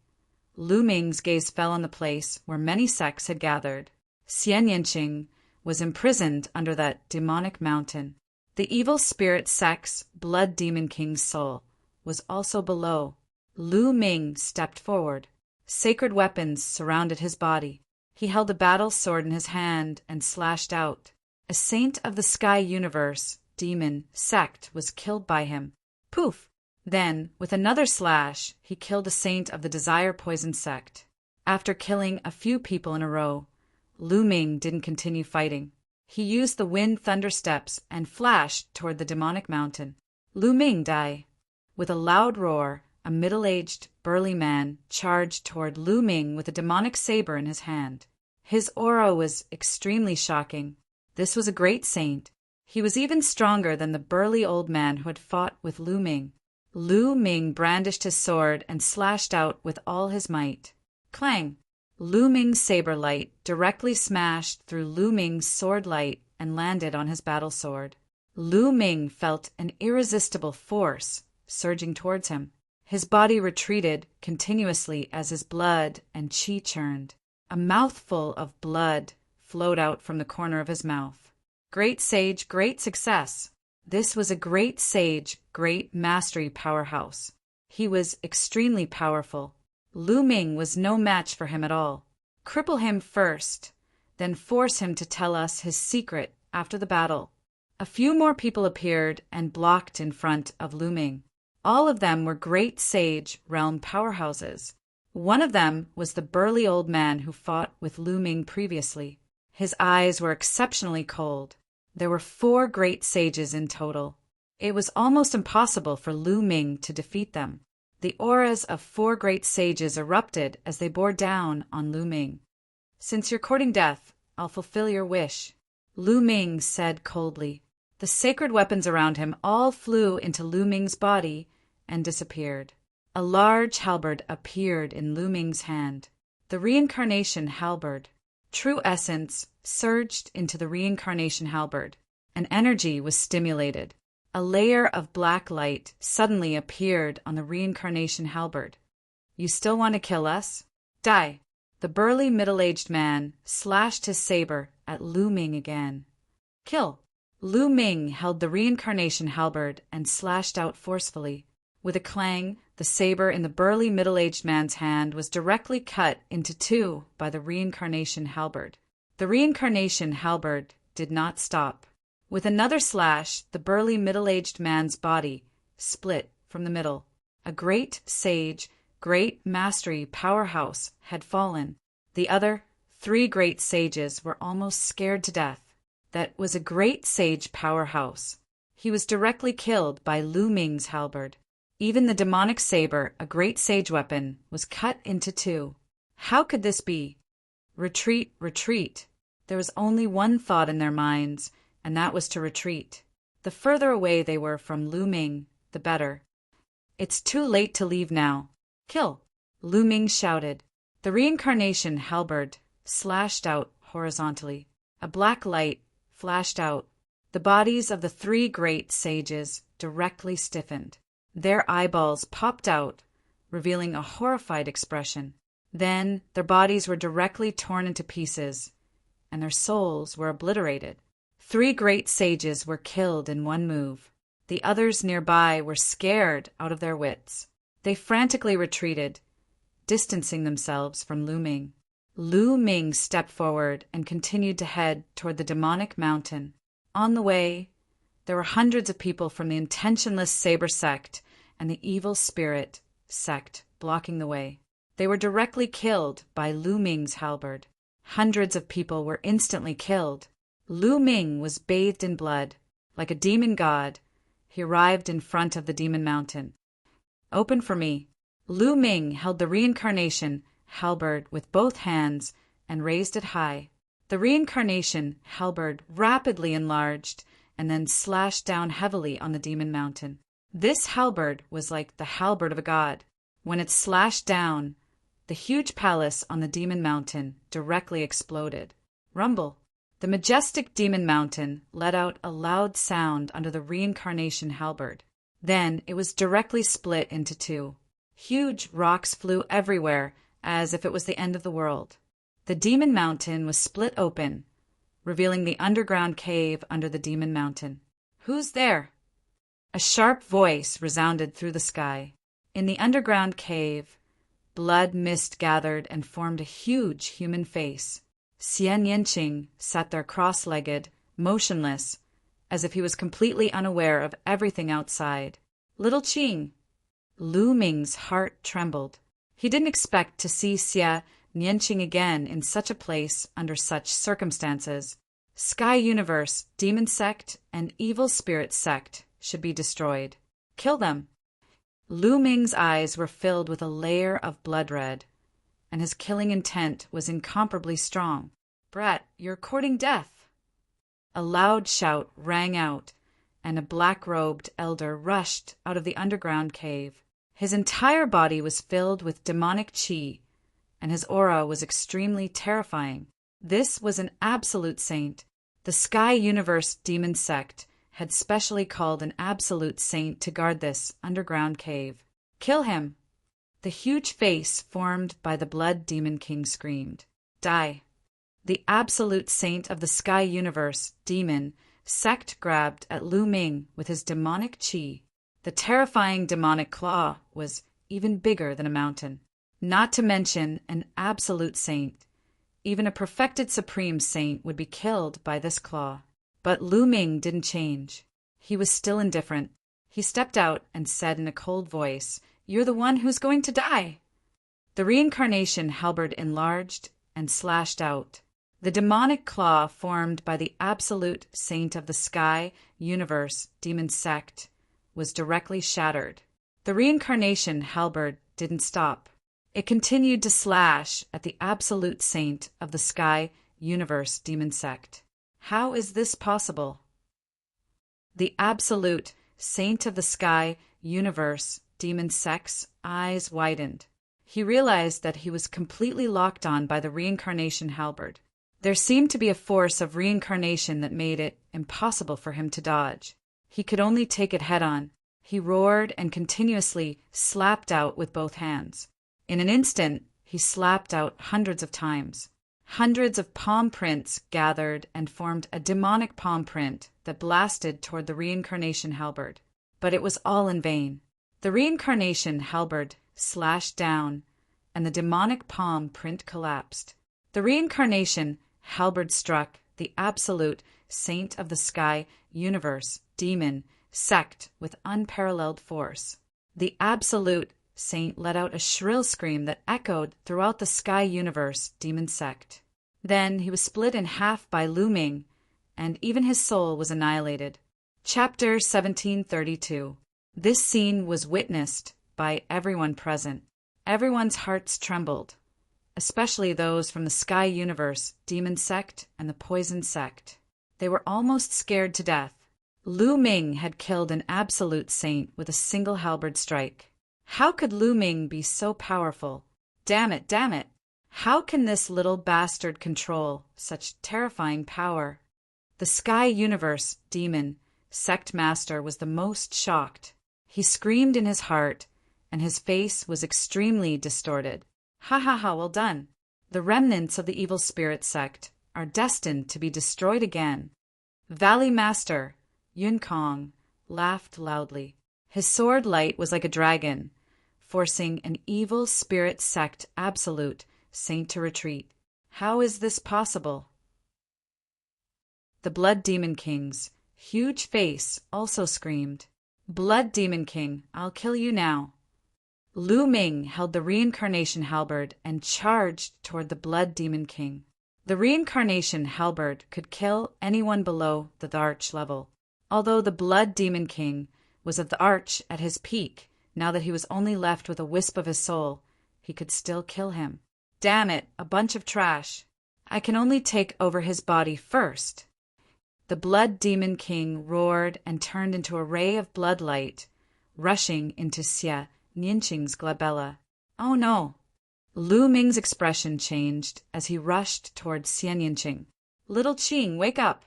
Lu Ming's gaze fell on the place where many sects had gathered. Xian Yanqing was imprisoned under that demonic mountain. The Evil Spirit Sect's Blood Demon King's soul was also below. Lu Ming stepped forward. Sacred weapons surrounded his body. He held a battle sword in his hand and slashed out. A saint of the Sky Universe Demon Sect was killed by him. Poof! Then, with another slash, he killed a saint of the Desire Poison Sect. After killing a few people in a row, Lu Ming didn't continue fighting. He used the Wind Thunder Steps and flashed toward the demonic mountain. Lu Ming die. With a loud roar, a middle-aged, burly man charged toward Lu Ming with a demonic saber in his hand. His aura was extremely shocking. This was a great saint. He was even stronger than the burly old man who had fought with Lu Ming. Lu Ming brandished his sword and slashed out with all his might. Clang! Lu Ming's saber light directly smashed through Lu Ming's sword light and landed on his battle sword. Lu Ming felt an irresistible force surging towards him. His body retreated continuously as his blood and qi churned. A mouthful of blood flowed out from the corner of his mouth. Great sage, great success. This was a great sage, great mastery powerhouse. He was extremely powerful. Lu Ming was no match for him at all. Cripple him first, then force him to tell us his secret after the battle. A few more people appeared and blocked in front of Lu Ming. All of them were great sage realm powerhouses. One of them was the burly old man who fought with Lu Ming previously. His eyes were exceptionally cold. There were 4 great sages in total. It was almost impossible for Lu Ming to defeat them. The auras of 4 great sages erupted as they bore down on Lu Ming. "Since you're courting death, I'll fulfill your wish," Lu Ming said coldly. The sacred weapons around him all flew into Lu Ming's body and disappeared. A large halberd appeared in Lu Ming's hand. The reincarnation halberd. True essence surged into the reincarnation halberd. An energy was stimulated. A layer of black light suddenly appeared on the reincarnation halberd. "You still want to kill us? Die!" The burly middle-aged man slashed his saber at Lu Ming again. "Kill!" Lu Ming held the reincarnation halberd and slashed out forcefully. With a clang, the saber in the burly middle-aged man's hand was directly cut into 2 by the reincarnation halberd. The reincarnation halberd did not stop. With another slash, the burly middle-aged man's body split from the middle. A great sage, great mastery powerhouse had fallen. The other 3 great sages were almost scared to death. That was a great sage powerhouse. He was directly killed by Lu Ming's halberd. Even the demonic saber, a great sage weapon, was cut into 2. How could this be? Retreat, retreat. There was only one thought in their minds, and that was to retreat. The further away they were from Lu Ming, the better. "It's too late to leave now. Kill!" Lu Ming shouted. The reincarnation halberd slashed out horizontally. A black light flashed out. The bodies of the 3 great sages directly stiffened. Their eyeballs popped out, revealing a horrified expression. Then their bodies were directly torn into pieces, and their souls were obliterated. 3 great sages were killed in one move. The others nearby were scared out of their wits. They frantically retreated, distancing themselves from Lu Ming. Lu Ming stepped forward and continued to head toward the demonic mountain. On the way, there were hundreds of people from the intentionless saber sect and the evil spirit sect blocking the way. They were directly killed by Lu Ming's halberd. Hundreds of people were instantly killed. Lu Ming was bathed in blood. Like a demon god, he arrived in front of the demon mountain. "Open for me." Lu Ming held the reincarnation halberd with both hands and raised it high. The reincarnation halberd rapidly enlarged and then slashed down heavily on the demon mountain. This halberd was like the halberd of a god. When it slashed down, the huge palace on the demon mountain directly exploded. Rumble. The majestic demon mountain let out a loud sound under the reincarnation halberd. Then it was directly split into 2. Huge rocks flew everywhere, as if it was the end of the world. The demon mountain was split open, revealing the underground cave under the demon mountain. "Who's there?" A sharp voice resounded through the sky. In the underground cave, blood mist gathered and formed a huge human face. Xian Yanqing sat there cross-legged, motionless, as if he was completely unaware of everything outside. "Little Qing." Lu Ming's heart trembled. He didn't expect to see Xia Nianqing again in such a place under such circumstances. Sky Universe, Demon Sect, and Evil Spirit Sect should be destroyed. Kill them. Lu Ming's eyes were filled with a layer of blood red, and his killing intent was incomparably strong. Brat, you're courting death. A loud shout rang out, and a black-robed elder rushed out of the underground cave. His entire body was filled with demonic qi, and his aura was extremely terrifying. This was an absolute saint. The Sky Universe Demon Sect had specially called an absolute saint to guard this underground cave. Kill him! The huge face formed by the Blood Demon King screamed. Die! The absolute saint of the Sky Universe Demon Sect grabbed at Lu Ming with his demonic qi. The terrifying demonic claw was even bigger than a mountain. Not to mention an absolute saint. Even a perfected supreme saint would be killed by this claw. But Lu Ming didn't change. He was still indifferent. He stepped out and said in a cold voice, "You're the one who's going to die." The reincarnation halberd enlarged and slashed out. The demonic claw formed by the absolute saint of the Sky Universe Demon Sect was directly shattered. The reincarnation halberd didn't stop. It continued to slash at the absolute saint of the Sky Universe Demon Sect. How is this possible? The absolute saint of the Sky Universe Demon Sect's eyes widened. He realized that he was completely locked on by the reincarnation halberd. There seemed to be a force of reincarnation that made it impossible for him to dodge. He could only take it head-on. He roared and continuously slapped out with both hands. In an instant, he slapped out hundreds of times. Hundreds of palm prints gathered and formed a demonic palm print that blasted toward the reincarnation halberd. But it was all in vain. The reincarnation halberd slashed down, and the demonic palm print collapsed. The reincarnation halberd struck the absolute saint of the Sky Universe Demon Sect with unparalleled force. The absolute saint let out a shrill scream that echoed throughout the Sky Universe Demon Sect. Then he was split in half by Lu Ming, and even his soul was annihilated. Chapter 1732. This scene was witnessed by everyone present. Everyone's hearts trembled, especially those from the Sky Universe Demon Sect and the Poison Sect. They were almost scared to death. Lu Ming had killed an absolute saint with a single halberd strike. How could Lu Ming be so powerful? Damn it, damn it! How can this little bastard control such terrifying power? The Sky Universe Demon Sect Master was the most shocked. He screamed in his heart, and his face was extremely distorted. Ha ha ha, well done. The remnants of the evil spirit sect are destined to be destroyed again. Valley Master Yun Kong laughed loudly. His sword light was like a dragon, forcing an evil spirit sect absolute saint to retreat. How is this possible? The Blood Demon King's huge face also screamed, "Blood Demon King, I'll kill you now." Lu Ming held the reincarnation halberd and charged toward the Blood Demon King. The reincarnation halberd could kill anyone below the arch level. Although the Blood Demon King was at the arch at his peak, now that he was only left with a wisp of his soul, he could still kill him. Damn it, a bunch of trash. I can only take over his body first. The Blood Demon King roared and turned into a ray of blood light, rushing into Xie Nianqing's glabella. Oh no! Lu Ming's expression changed as he rushed toward Xie Nianqing. "Little Qing, wake up!"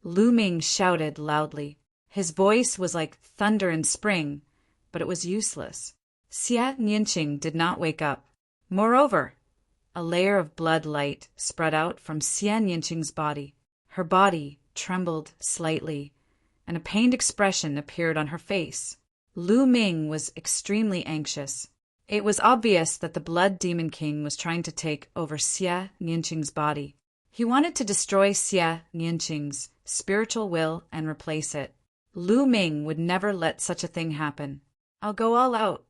Lu Ming shouted loudly. His voice was like thunder in spring, but it was useless. Xie Nianqing did not wake up. Moreover, a layer of blood light spread out from Xie Nianqing's body. Her body trembled slightly, and a pained expression appeared on her face. Lu Ming was extremely anxious. It was obvious that the Blood Demon King was trying to take over Xie Nianqing's body. He wanted to destroy Xie Nianqing's spiritual will and replace it. Lu Ming would never let such a thing happen. "I'll go all out."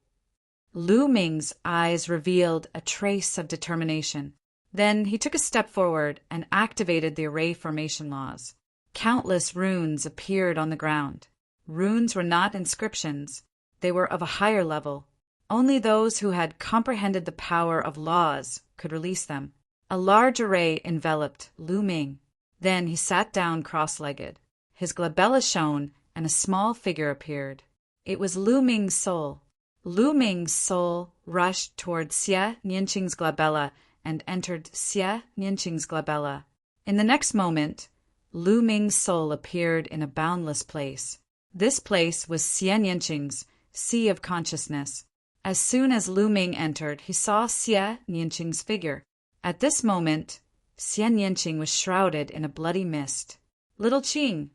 Lu Ming's eyes revealed a trace of determination. Then he took a step forward and activated the array formation laws. Countless runes appeared on the ground. Runes were not inscriptions. They were of a higher level. Only those who had comprehended the power of laws could release them. A large array enveloped Lu Ming. Then he sat down cross-legged. His glabella shone, and a small figure appeared. It was Lu Ming's soul. Lu Ming's soul rushed toward Xie Nianqing's glabella and entered Xie Nianqing's glabella. In the next moment, Lu Ming's soul appeared in a boundless place. This place was Xie Nianqing's sea of consciousness. As soon as Lu Ming entered, he saw Xie Nianqing's figure. At this moment, Xie Nianqing was shrouded in a bloody mist. "Little Qing!"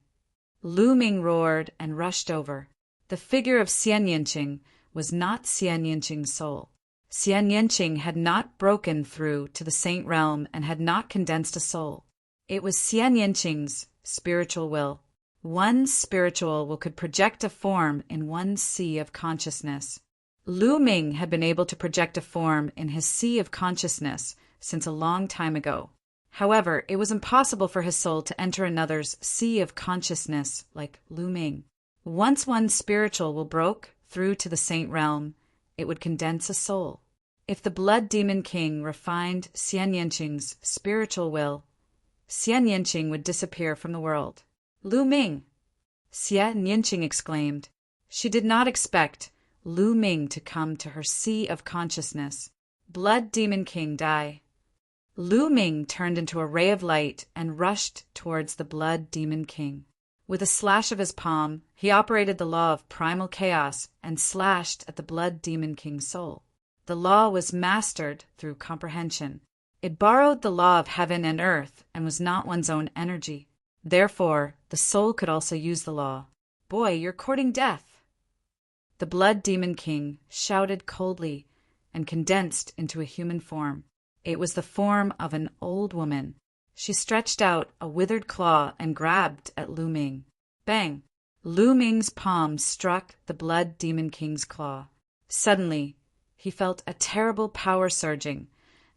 Lu Ming roared and rushed over. The figure of Xie Nianqing was not Xie Nianqing's soul. Xie Nianqing had not broken through to the saint realm and had not condensed a soul. It was Xie Nianqing's spiritual will. One spiritual will could project a form in one sea of consciousness. Lu Ming had been able to project a form in his sea of consciousness since a long time ago. However, it was impossible for his soul to enter another's sea of consciousness like Lu Ming. Once one spiritual will broke through to the saint realm, it would condense a soul. If the Blood Demon King refined Xie Nianqing's spiritual will, Xie Nianqing would disappear from the world. "Lu Ming!" Xie Nianqing exclaimed. She did not expect Lu Ming to come to her sea of consciousness. "Blood Demon King, die!" Lu Ming turned into a ray of light and rushed towards the Blood Demon King. With a slash of his palm, he operated the law of primal chaos and slashed at the Blood Demon King's soul. The law was mastered through comprehension. It borrowed the law of heaven and earth and was not one's own energy. Therefore, the soul could also use the law. "Boy, you're courting death!" The Blood Demon King shouted coldly and condensed into a human form. It was the form of an old woman. She stretched out a withered claw and grabbed at Lu Ming. Bang! Lu Ming's palm struck the Blood Demon King's claw. Suddenly, he felt a terrible power surging,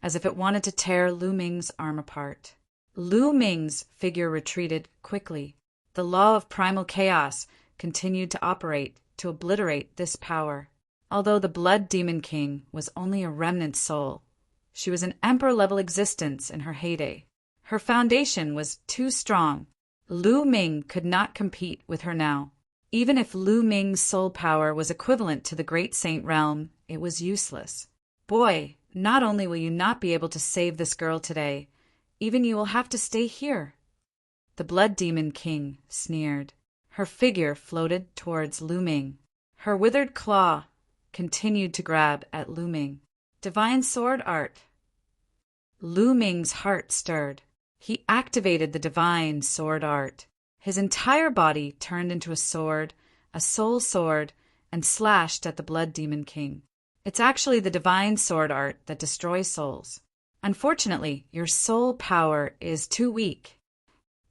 as if it wanted to tear Lu Ming's arm apart. Lu Ming's figure retreated quickly. The law of primal chaos continued to operate to obliterate this power. Although the Blood Demon King was only a remnant soul, she was an emperor-level existence in her heyday. Her foundation was too strong. Lu Ming could not compete with her now. Even if Lu Ming's soul power was equivalent to the Great Saint Realm, it was useless. "Boy, not only will you not be able to save this girl today, even you will have to stay here." The Blood Demon King sneered. Her figure floated towards Lu Ming. Her withered claw continued to grab at Lu Ming. "Divine sword art." Lu Ming's heart stirred. He activated the divine sword art. His entire body turned into a sword, a soul sword, and slashed at the Blood Demon King. It's actually the divine sword art that destroys souls. Unfortunately, your soul power is too weak.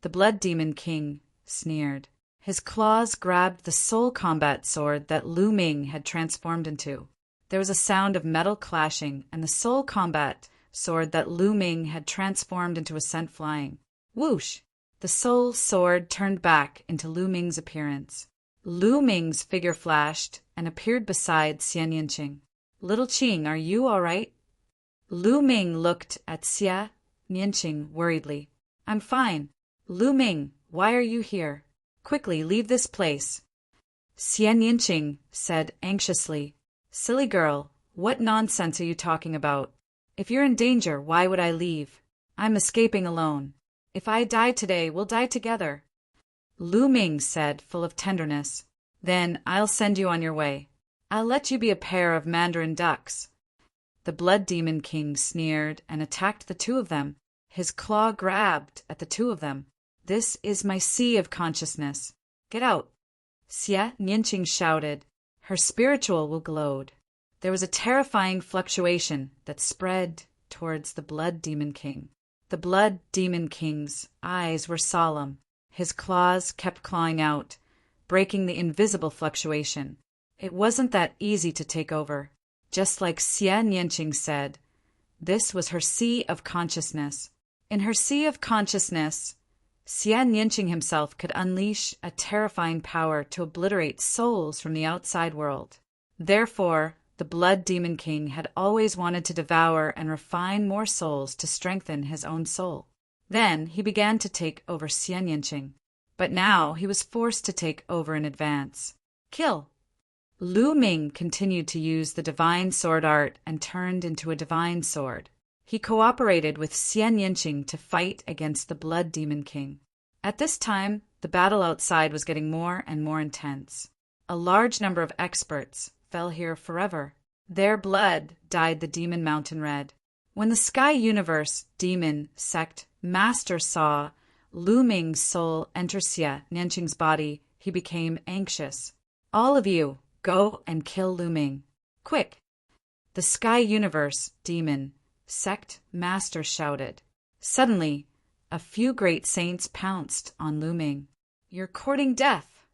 The Blood Demon King sneered. His claws grabbed the soul combat sword that Lu Ming had transformed into. There was a sound of metal clashing, and the soul combat sword that Lu Ming had transformed into sent flying. Whoosh! The soul sword turned back into Lu Ming's appearance. Lu Ming's figure flashed and appeared beside Xie Nianqing. "Little Qing, are you all right?" Lu Ming looked at Xie Nianqing worriedly. "I'm fine." "Lu Ming, why are you here? Quickly, leave this place." Xie Nianqing said anxiously, "Silly girl, what nonsense are you talking about? If you're in danger, why would I leave? I'm escaping alone. If I die today, we'll die together." Lu Ming said, full of tenderness, "Then I'll send you on your way. I'll let you be a pair of mandarin ducks." The Blood Demon King sneered and attacked the two of them. His claw grabbed at the two of them. "This is my sea of consciousness. Get out." Xie Nianqing shouted. Her spiritual will glowed. There was a terrifying fluctuation that spread towards the Blood Demon King. The Blood Demon King's eyes were solemn. His claws kept clawing out, breaking the invisible fluctuation. It wasn't that easy to take over. Just like Xie Nianqing said, this was her sea of consciousness. In her sea of consciousness, Xian Yinqing himself could unleash a terrifying power to obliterate souls from the outside world. Therefore, the Blood Demon King had always wanted to devour and refine more souls to strengthen his own soul. Then he began to take over Xian Yinqing. But now he was forced to take over in advance. Kill! Lu Ming continued to use the divine sword art and turned into a divine sword. He cooperated with Xian Yinqing to fight against the Blood Demon King. At this time, the battle outside was getting more and more intense. A large number of experts fell here forever. Their blood dyed the demon mountain red. When the Sky Universe demon sect master saw Lu Ming's soul enter Xian Yinqing's body, he became anxious. All of you, go and kill Lu Ming. Quick! The Sky Universe demon sect master shouted. Suddenly, a few great saints pounced on Lu Ming. You're courting death!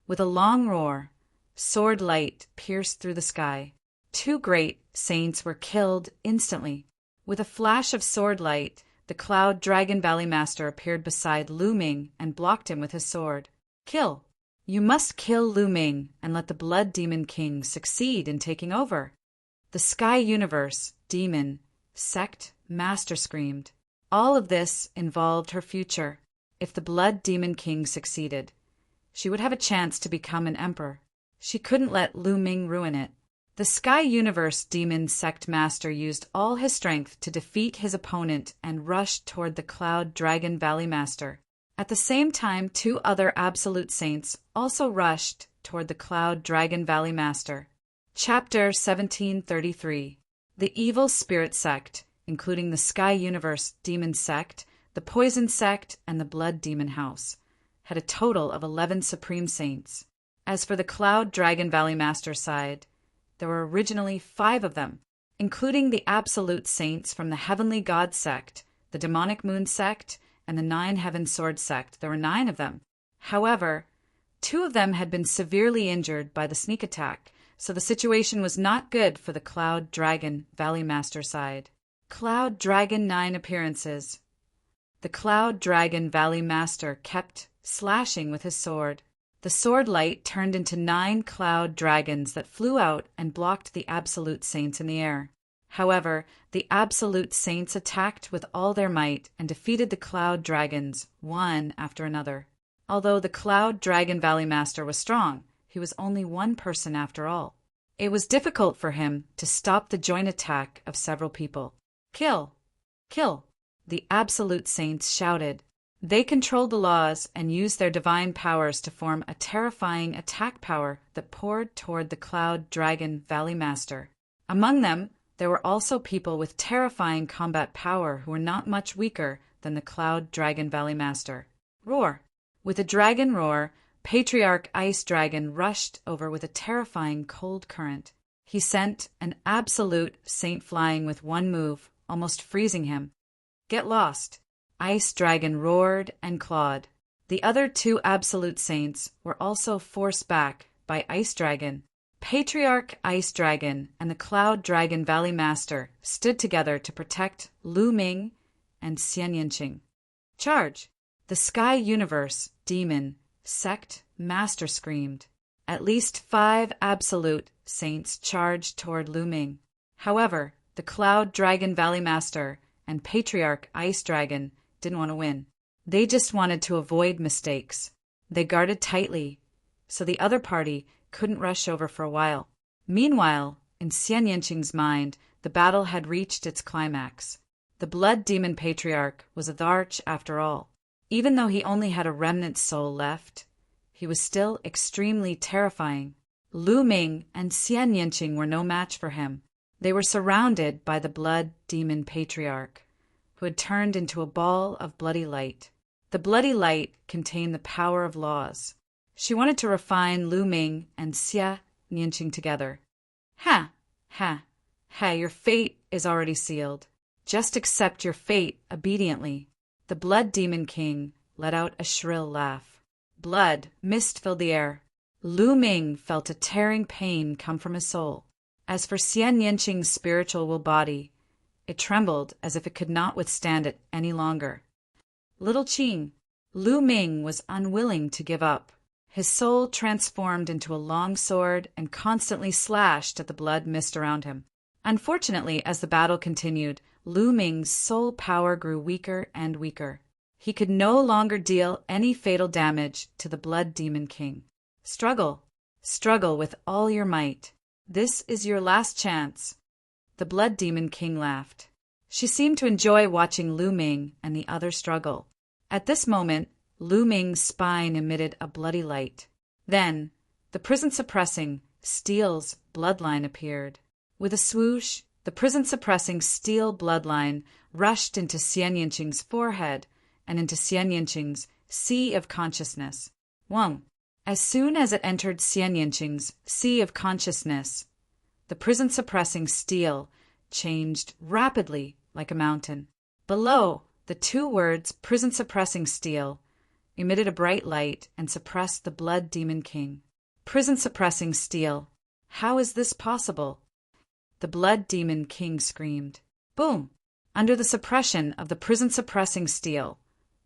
With a long roar, sword light pierced through the sky. 2 great saints were killed instantly. With a flash of sword light, the Cloud Dragon Valley Master appeared beside Lu Ming and blocked him with his sword. Kill! You must kill Lu Ming and let the Blood Demon King succeed in taking over. The Sky Universe demon sect master screamed. All of this involved her future. If the Blood Demon King succeeded, she would have a chance to become an emperor. She couldn't let Lu Ming ruin it. The Sky Universe demon sect master used all his strength to defeat his opponent and rushed toward the Cloud Dragon Valley Master. At the same time, 2 other absolute saints also rushed toward the Cloud Dragon Valley Master. Chapter 1733. The Evil Spirit Sect, including the Sky Universe Demon Sect, the Poison Sect, and the Blood Demon House, had a total of 11 Supreme Saints. As for the Cloud Dragon Valley Master side, there were originally 5 of them, including the Absolute Saints from the Heavenly God Sect, the Demonic Moon Sect, and the 9 Heaven Sword Sect. There were 9 of them. However, 2 of them had been severely injured by the sneak attack, so the situation was not good for the Cloud Dragon Valley Master side. Cloud Dragon 9 appearances. The Cloud Dragon Valley Master kept slashing with his sword. The sword light turned into 9 cloud dragons that flew out and blocked the Absolute Saints in the air. However, the Absolute Saints attacked with all their might and defeated the cloud dragons, one after another. Although the Cloud Dragon Valley Master was strong, he was only one person after all. It was difficult for him to stop the joint attack of several people. Kill! Kill! The Absolute Saints shouted. They controlled the laws and used their divine powers to form a terrifying attack power that poured toward the Cloud Dragon Valley Master. Among them, there were also people with terrifying combat power who were not much weaker than the Cloud Dragon Valley Master. Roar! With a dragon roar, Patriarch Ice Dragon rushed over with a terrifying cold current. He sent an Absolute Saint flying with one move, almost freezing him. Get lost! Ice Dragon roared and clawed. The other 2 Absolute Saints were also forced back by Ice Dragon. Patriarch Ice Dragon and the Cloud Dragon Valley Master stood together to protect Lu Ming and Xian Yinqing. Charge! The Sky Universe demon sect master screamed. At least 5 Absolute Saints charged toward Lu Ming. However, the Cloud Dragon Valley Master and Patriarch Ice Dragon didn't want to win. They just wanted to avoid mistakes. They guarded tightly, so the other party couldn't rush over for a while. Meanwhile, in Xian Yinqing's mind, the battle had reached its climax. The Blood Demon Patriarch was a Dharch after all. Even though he only had a remnant soul left, he was still extremely terrifying. Lu Ming and Xian Yinqing were no match for him. They were surrounded by the Blood Demon Patriarch, who had turned into a ball of bloody light. The bloody light contained the power of laws. She wanted to refine Lu Ming and Xian Yinqing together. Ha! Ha! Ha! Your fate is already sealed. Just accept your fate obediently. The Blood Demon King let out a shrill laugh. Blood, mist filled the air. Lu Ming felt a tearing pain come from his soul. As for Xian Yinqing's spiritual will body, it trembled as if it could not withstand it any longer. Little Qing. Lu Ming was unwilling to give up. His soul transformed into a long sword and constantly slashed at the blood mist around him. Unfortunately, as the battle continued, Lu Ming's soul power grew weaker and weaker. He could no longer deal any fatal damage to the Blood Demon King. Struggle. Struggle with all your might. This is your last chance. The Blood Demon King laughed. She seemed to enjoy watching Lu Ming and the other struggle. At this moment, Lu Ming's spine emitted a bloody light. Then, the prison-suppressing steel's bloodline appeared. With a swoosh, the prison-suppressing steel bloodline rushed into Xian Yinqing's forehead and into Xian Yinqing's sea of consciousness. Wang. As soon as it entered Xian Yinqing's sea of consciousness, the prison-suppressing steel changed rapidly like a mountain. Below, the two words prison-suppressing steel emitted a bright light and suppressed the Blood Demon King. Prison-suppressing steel. How is this possible? The Blood Demon King screamed. Boom! Under the suppression of the prison-suppressing steel,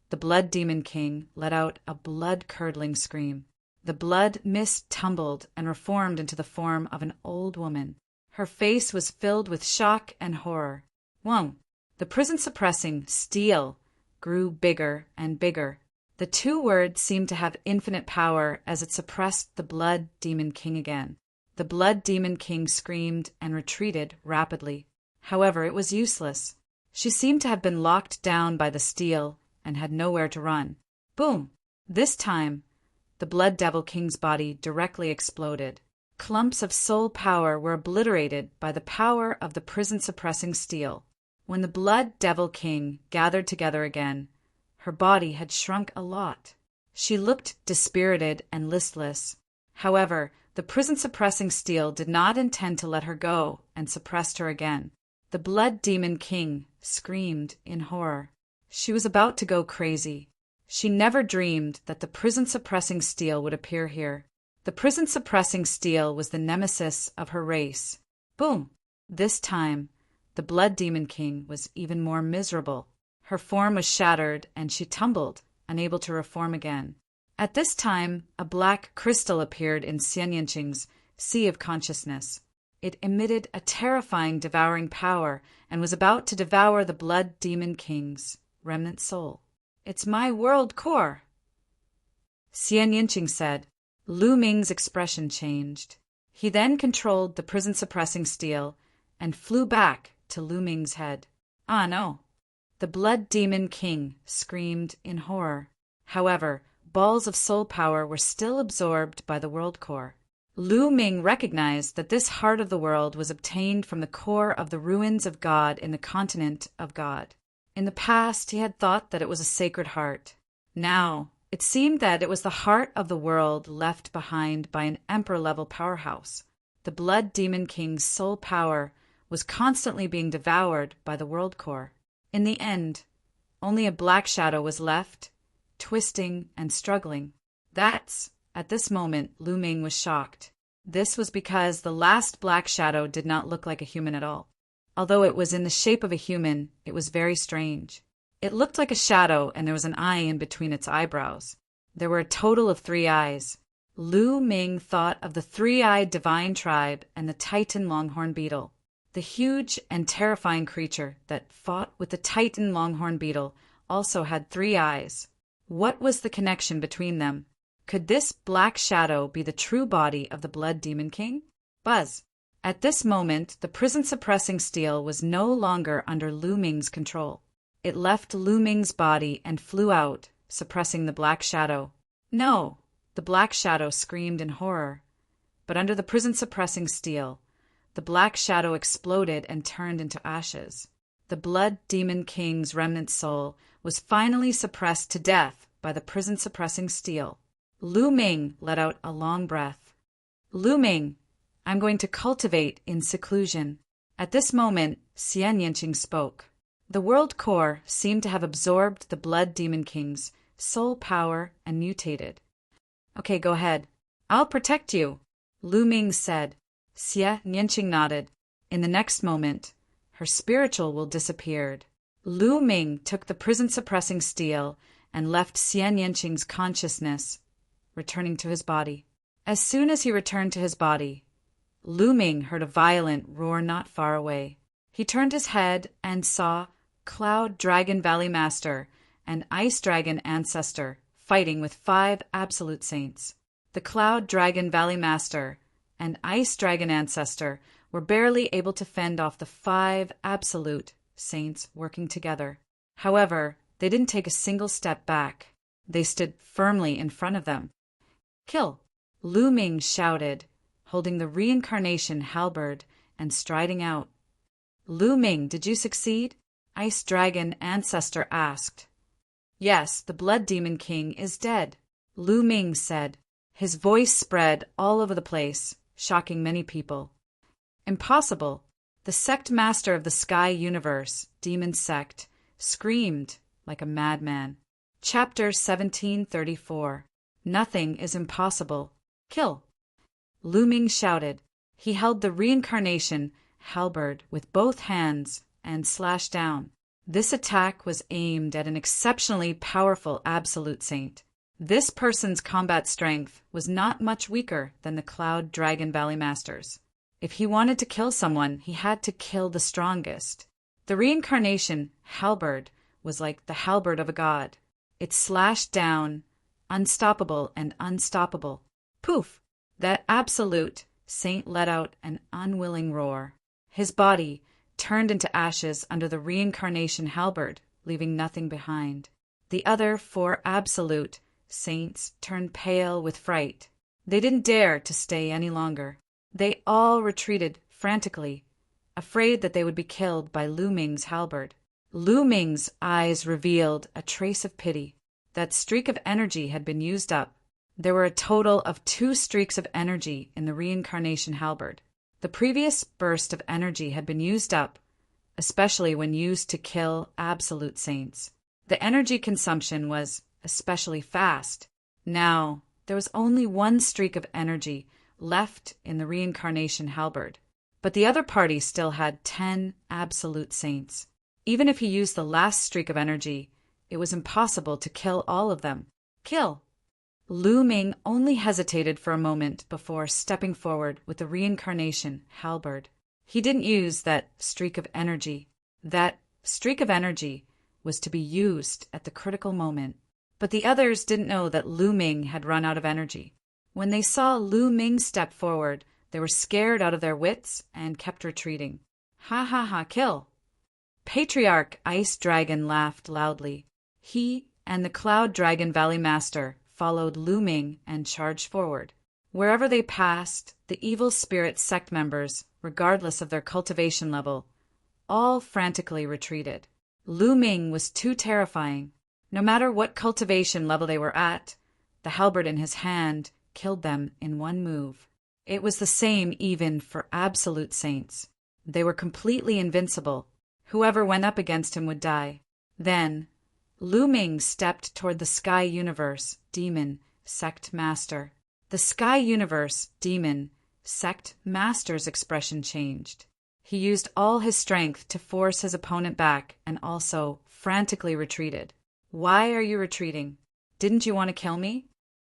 the Blood Demon King let out a blood-curdling scream. The blood mist tumbled and reformed into the form of an old woman. Her face was filled with shock and horror. Wang. The prison-suppressing steel grew bigger and bigger. The two words seemed to have infinite power as it suppressed the Blood Demon King again. The Blood Demon King screamed and retreated rapidly. However, it was useless. She seemed to have been locked down by the steel and had nowhere to run. Boom! This time, the Blood Devil King's body directly exploded. Clumps of soul power were obliterated by the power of the prison-suppressing steel. When the Blood Devil King gathered together again, her body had shrunk a lot. She looked dispirited and listless. However, the prison-suppressing steel did not intend to let her go and suppressed her again. The Blood Demon King screamed in horror. She was about to go crazy. She never dreamed that the prison-suppressing steel would appear here. The prison-suppressing steel was the nemesis of her race. Boom! This time, the Blood Demon King was even more miserable. Her form was shattered, and she tumbled, unable to reform again. At this time, a black crystal appeared in Xian Yinqing's sea of consciousness. It emitted a terrifying devouring power and was about to devour the Blood Demon King's remnant soul. It's my world core, Xian Yinqing said. Lu Ming's expression changed. He then controlled the prison-suppressing steel and flew back to Lu Ming's head. Ah, no. The Blood Demon King screamed in horror. However, balls of soul power were still absorbed by the world core. Lu Ming recognized that this heart of the world was obtained from the core of the ruins of God in the continent of God. In the past, he had thought that it was a sacred heart. Now, it seemed that it was the heart of the world left behind by an emperor-level powerhouse. The Blood Demon King's soul power was constantly being devoured by the world core. In the end, only a black shadow was left, twisting and struggling. At this moment, Lu Ming was shocked. This was because the last black shadow did not look like a human at all. Although it was in the shape of a human, it was very strange. It looked like a shadow, and there was an eye in between its eyebrows. There were a total of 3 eyes. Lu Ming thought of the 3-eyed divine tribe and the Titan longhorn beetle. The huge and terrifying creature that fought with the Titan longhorn beetle also had 3 eyes. What was the connection between them? Could this black shadow be the true body of the Blood Demon King? Buzz. At this moment, the prison-suppressing steel was no longer under Lu Ming's control. It left Lu Ming's body and flew out, suppressing the black shadow. No! The black shadow screamed in horror. But under the prison-suppressing steel, the black shadow exploded and turned into ashes. The Blood Demon King's remnant soul was finally suppressed to death by the prison-suppressing steel. Lu Ming let out a long breath. Lu Ming, I'm going to cultivate in seclusion. At this moment, Xian Yinqing spoke. The world core seemed to have absorbed the Blood Demon King's soul power and mutated. Okay, go ahead. I'll protect you, Lu Ming said. Xian Yinqing nodded. In the next moment, her spiritual will disappeared. Lu Ming took the prison-suppressing steel and left Xian Yanqing's consciousness, returning to his body. As soon as he returned to his body, Lu Ming heard a violent roar not far away. He turned his head and saw Cloud Dragon Valley Master and Ice Dragon Ancestor fighting with 5 Absolute Saints. The Cloud Dragon Valley Master and Ice Dragon Ancestor were barely able to fend off the 5 Absolute Saints working together. However, they didn't take a single step back. They stood firmly in front of them. "Kill!" Lu Ming shouted, holding the reincarnation halberd and striding out. "Lu Ming, did you succeed?" Ice Dragon Ancestor asked. "Yes, the Blood Demon King is dead," Lu Ming said. His voice spread all over the place, shocking many people. "Impossible!" The sect master of the Sky Universe, Demon Sect, screamed like a madman. Chapter 1734. Nothing is impossible. "Kill!" Lu Ming shouted. He held the reincarnation halberd with both hands and slashed down. This attack was aimed at an exceptionally powerful Absolute Saint. This person's combat strength was not much weaker than the Cloud Dragon Valley Master's. If he wanted to kill someone, he had to kill the strongest. The reincarnation halberd was like the halberd of a god. It slashed down, unstoppable and unstoppable. Poof! That Absolute Saint let out an unwilling roar. His body turned into ashes under the reincarnation halberd, leaving nothing behind. The other 4 Absolute Saints turned pale with fright. They didn't dare to stay any longer. They all retreated frantically, afraid that they would be killed by Lu Ming's halberd. Lu Ming's eyes revealed a trace of pity. That streak of energy had been used up. There were a total of 2 streaks of energy in the reincarnation halberd. The previous burst of energy had been used up, especially when used to kill Absolute Saints. The energy consumption was especially fast. Now, there was only 1 streak of energy left in the reincarnation halberd, but the other party still had 10 Absolute Saints. Even if he used the last streak of energy, it was impossible to kill all of them. "Kill!" Lu Ming only hesitated for a moment before stepping forward with the reincarnation halberd. He didn't use that streak of energy. That streak of energy was to be used at the critical moment. But the others didn't know that Lu Ming had run out of energy. When they saw Lu Ming step forward, they were scared out of their wits and kept retreating. "Ha ha ha, kill!" Patriarch Ice Dragon laughed loudly. He and the Cloud Dragon Valley Master followed Lu Ming and charged forward. Wherever they passed, the evil spirit sect members, regardless of their cultivation level, all frantically retreated. Lu Ming was too terrifying. No matter what cultivation level they were at, the halberd in his hand killed them in 1 move. It was the same even for Absolute Saints. They were completely invincible. Whoever went up against him would die. Then, Lu Ming stepped toward the Sky Universe Demon Sect Master. The Sky Universe Demon Sect Master's expression changed. He used all his strength to force his opponent back and also frantically retreated. "Why are you retreating? Didn't you want to kill me?"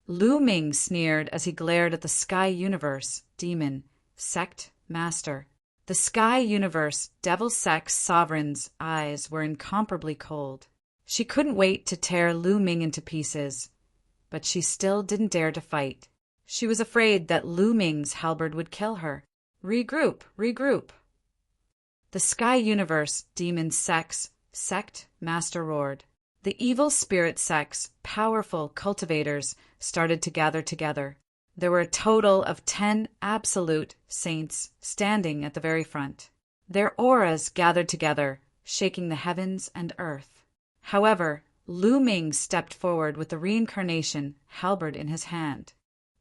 Lu Ming sneered as he glared at the Sky Universe Demon Sect Master. The Sky Universe Devil Sect Sovereign's eyes were incomparably cold. She couldn't wait to tear Lu Ming into pieces, but she still didn't dare to fight. She was afraid that Lu Ming's halberd would kill her. "Regroup, regroup." The Sky Universe Demon Sect Master roared. The evil spirit sect's powerful cultivators started to gather together. There were a total of 10 Absolute Saints standing at the very front. Their auras gathered together, shaking the heavens and earth. However, Lu Ming stepped forward with the reincarnation halberd in his hand.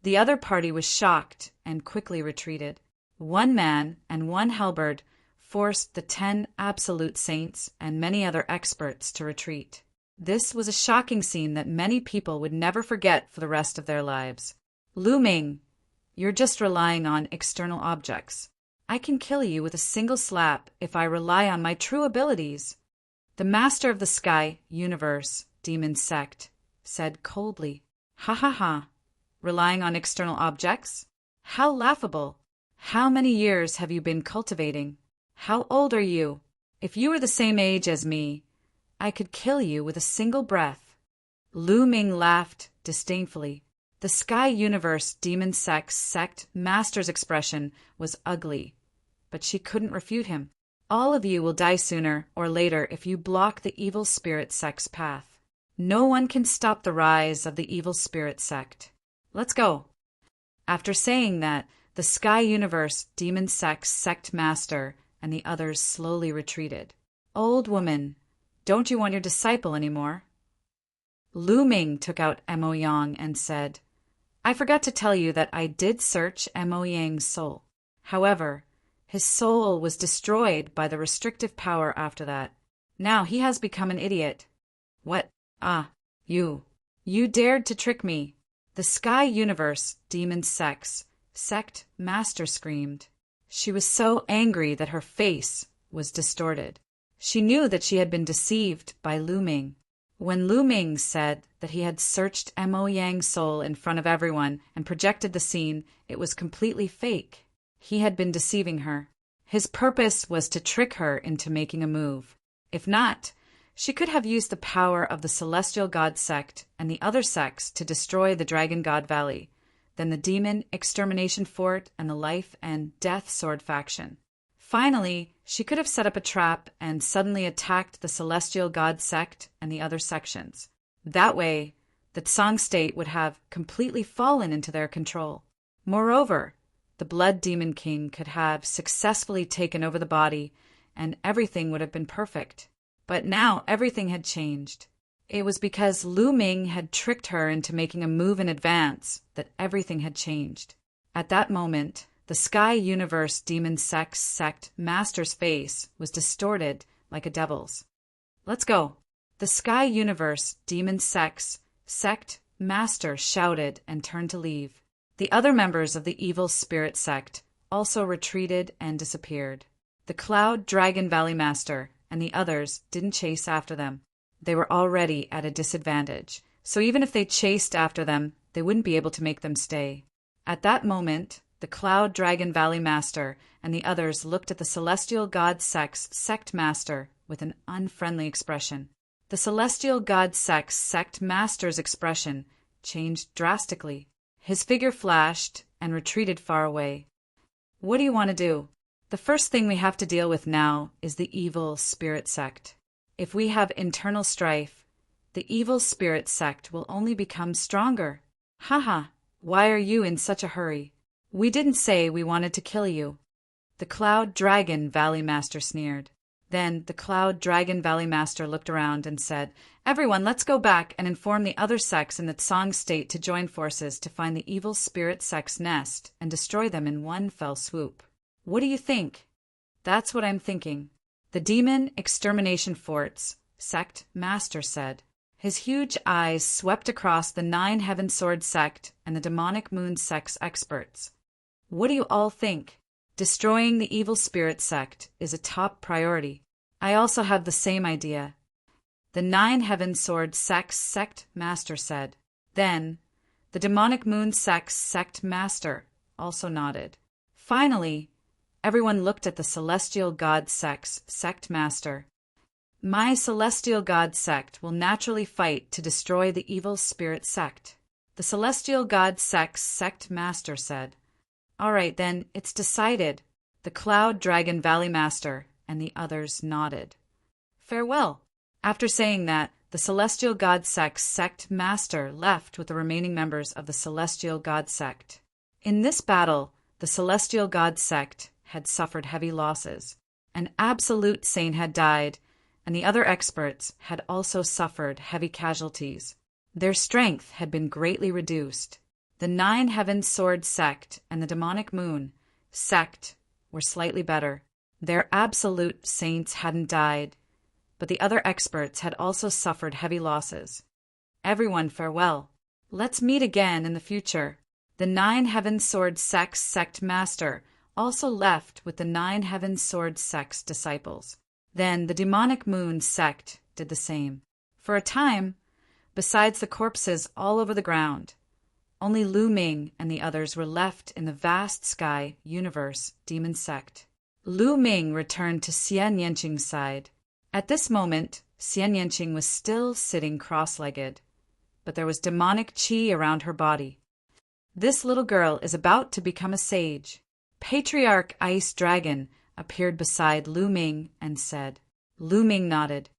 The other party was shocked and quickly retreated. 1 man and 1 halberd forced the 10 Absolute Saints and many other experts to retreat. This was a shocking scene that many people would never forget for the rest of their lives. "Lu Ming, you're just relying on external objects. I can kill you with a single slap if I rely on my true abilities." The master of the sky, universe, demon sect, said coldly, "Ha ha ha! Relying on external objects? How laughable! How many years have you been cultivating? How old are you? If you were the same age as me, I could kill you with a single breath." Lu Ming laughed disdainfully. The Sky Universe Demon Sect Master's expression was ugly, but she couldn't refute him. "All of you will die sooner or later if you block the evil spirit sect's path. No one can stop the rise of the evil spirit sect. Let's go." After saying that, the Sky Universe Demon Sect Master and the others slowly retreated. "Old woman, don't you want your disciple anymore?" Lu Ming took out Mo Yang and said, "I forgot to tell you that I did search Mo Yang's soul. However, his soul was destroyed by the restrictive power after that. Now he has become an idiot." "What? Ah, you dared to trick me!" The Sky Universe Demon Sect Master screamed. She was so angry that her face was distorted. She knew that she had been deceived by Lu Ming. When Lu Ming said that he had searched Mo Yang's soul in front of everyone and projected the scene, it was completely fake. He had been deceiving her. His purpose was to trick her into making a move. If not, she could have used the power of the Celestial God Sect and the other sects to destroy the Dragon God Valley, then the Demon Extermination Fort and the Life and Death Sword faction. Finally, she could have set up a trap and suddenly attacked the Celestial God Sect and the other sections. That way, the Tsang state would have completely fallen into their control. Moreover, the Blood Demon King could have successfully taken over the body, and everything would have been perfect. But now everything had changed. It was because Lu Ming had tricked her into making a move in advance that everything had changed. At that moment, the Sky Universe Demon Sect Master's face was distorted like a devil's. "Let's go." The Sky Universe Demon Sect Master shouted and turned to leave. The other members of the evil spirit sect also retreated and disappeared. The Cloud Dragon Valley Master and the others didn't chase after them. They were already at a disadvantage, so even if they chased after them, they wouldn't be able to make them stay. At that moment, the Cloud Dragon Valley Master and the others looked at the Celestial God Sect Master with an unfriendly expression. The Celestial God Sect Master's expression changed drastically. His figure flashed and retreated far away. "What do you want to do?" "The first thing we have to deal with now is the evil spirit sect. If we have internal strife, the evil spirit sect will only become stronger." "Haha, why are you in such a hurry? We didn't say we wanted to kill you." The Cloud Dragon Valley Master sneered. Then the Cloud Dragon Valley Master looked around and said, "Everyone, let's go back and inform the other sects in the Tsang state to join forces to find the evil spirit sect's nest and destroy them in one fell swoop." "What do you think?" "That's what I'm thinking," the Demon Extermination Fort's Sect Master said. His huge eyes swept across the 9 Heaven Sword Sect and the Demonic Moon Sect's experts. "What do you all think?" "Destroying the evil spirit sect is a top priority." "I also have the same idea," the 9 Heaven Sword Sect Master said. Then, the Demonic Moon Sect Master also nodded. Finally, everyone looked at the Celestial God Sect Master. "My Celestial God Sect will naturally fight to destroy the evil spirit sect," the Celestial God Sect Master said. "All right, then, it's decided," the Cloud Dragon Valley Master and the others nodded. "Farewell." After saying that, the Celestial God Sect Master left with the remaining members of the Celestial God Sect. In this battle, the Celestial God Sect had suffered heavy losses. An absolute saint had died, and the other experts had also suffered heavy casualties. Their strength had been greatly reduced. The 9 Heaven Sword Sect and the Demonic Moon Sect were slightly better. Their absolute saints hadn't died, but the other experts had also suffered heavy losses. "Everyone, farewell. Let's meet again in the future." The 9 Heaven Sword Sect Master also left with the 9 Heaven Sword Sect's disciples. Then the demonic moon sect did the same. For a time, besides the corpses all over the ground, only Lu Ming and the others were left in the vast sky universe demon sect. Lu Ming returned to Xian Yanqing's side. At this moment, Xian Yanqing was still sitting cross-legged, but there was demonic qi around her body. This little girl is about to become a sage. Patriarch Ice Dragon appeared beside Lu Ming and said. Lu Ming nodded.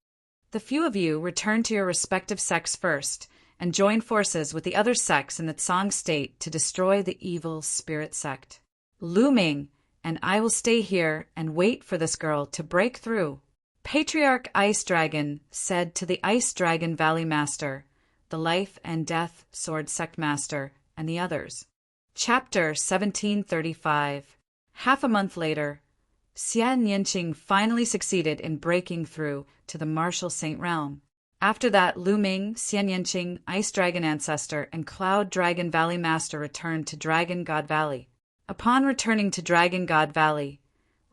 The few of you return to your respective sects first and join forces with the other sects in the Tsang state to destroy the evil spirit sect. Lu Ming and I will stay here and wait for this girl to break through. Patriarch Ice Dragon said to the Ice Dragon Valley Master, the Life and Death Sword Sect Master, and the others. Chapter 1735. Half a month later, Xian Yanqing finally succeeded in breaking through to the Martial Saint Realm. After that, Lu Ming, Xian Yanqing, Ice Dragon Ancestor, and Cloud Dragon Valley Master returned to Dragon God Valley. Upon returning to Dragon God Valley,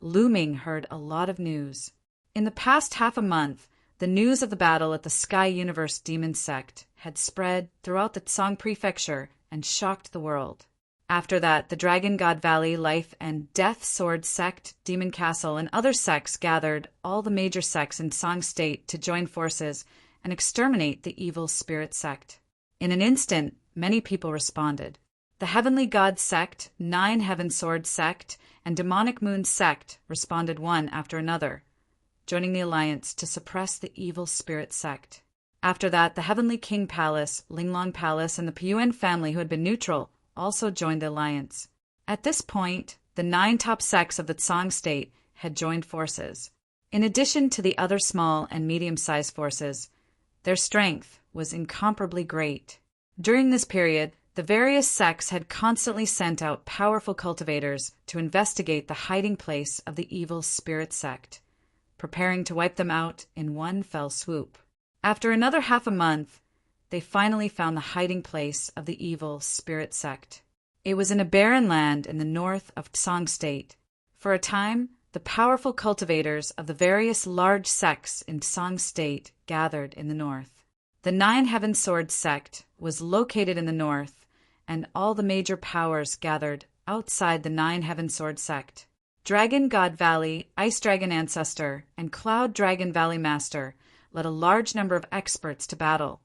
Lu Ming heard a lot of news. In the past half a month, the news of the battle at the Sky Universe Demon Sect had spread throughout the Tsang Prefecture and shocked the world. After that, the Dragon God Valley Life and Death Sword Sect, Demon Castle, and other sects gathered all the major sects in Tsang State to join forces and exterminate the evil spirit sect. In an instant, many people responded. The Heavenly God Sect, Nine Heaven Sword Sect, and Demonic Moon Sect responded one after another, joining the alliance to suppress the evil spirit sect. After that, the Heavenly King Palace, Linglong Palace, and the Piyuan family, who had been neutral, also joined the alliance. At this point, the 9 top sects of the Tsang state had joined forces. In addition to the other small and medium-sized forces, their strength was incomparably great. During this period, the various sects had constantly sent out powerful cultivators to investigate the hiding place of the evil spirit sect, preparing to wipe them out in one fell swoop. After another half a month, they finally found the hiding place of the evil spirit sect. It was in a barren land in the north of Tsang State. For a time, the powerful cultivators of the various large sects in Tsang State gathered in the north. The 9 Heaven Sword Sect was located in the north, and all the major powers gathered outside the 9 Heaven Sword Sect. Dragon God Valley, Ice Dragon Ancestor, and Cloud Dragon Valley Master led a large number of experts to battle,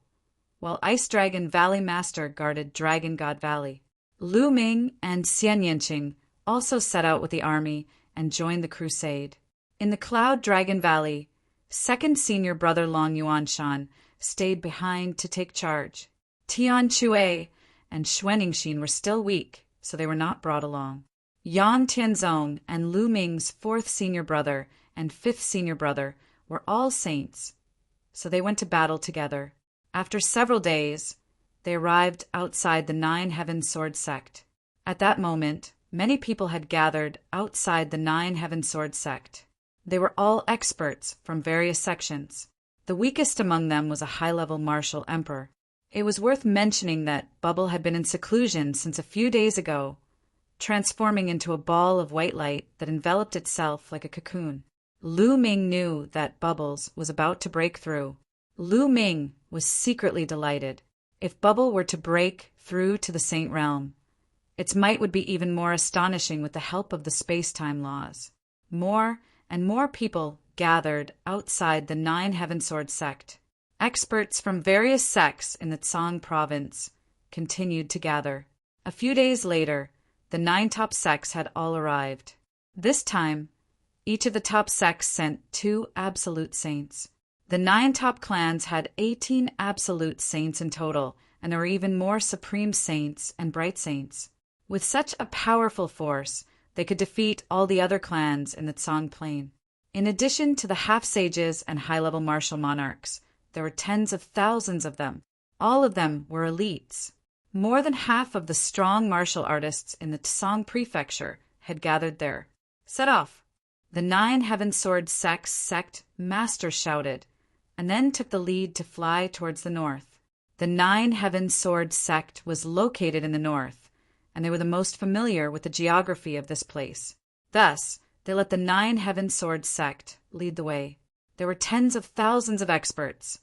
while Ice Dragon Valley Master guarded Dragon God Valley. Lu Ming and Xian Yanqing also set out with the army and joined the crusade. In the Cloud Dragon Valley, second senior brother Long Yuanshan stayed behind to take charge. Tian Chue and Xuaningxin were still weak, so they were not brought along. Yan Tianzong and Lu Ming's 4th senior brother and 5th senior brother were all saints, so they went to battle together. After several days, they arrived outside the 9 Heaven Sword Sect. At that moment, many people had gathered outside the 9 Heaven Sword Sect. They were all experts from various sections. The weakest among them was a high-level martial emperor. It was worth mentioning that Bubble had been in seclusion since a few days ago, transforming into a ball of white light that enveloped itself like a cocoon. Lu Ming knew that Bubbles was about to break through. Lu Ming was secretly delighted. If Bubble were to break through to the Saint Realm, its might would be even more astonishing with the help of the space-time laws. More and more people gathered outside the 9 Heaven Sword Sect. Experts from various sects in the Tsang province continued to gather. A few days later, the 9 top sects had all arrived. This time, each of the top sects sent 2 absolute saints. The 9 top clans had 18 absolute saints in total, and there were even more supreme saints and bright saints. With such a powerful force, they could defeat all the other clans in the Tsang Plain. In addition to the half-sages and high-level martial monarchs, there were tens of thousands of them. All of them were elites. More than half of the strong martial artists in the Tsang Prefecture had gathered there. Set off! The 9 Heaven Sword sect master shouted, and then took the lead to fly towards the north. The 9 Heaven Sword sect was located in the north, and they were the most familiar with the geography of this place. Thus, they let the 9 Heaven Sword sect lead the way. There were tens of thousands of experts,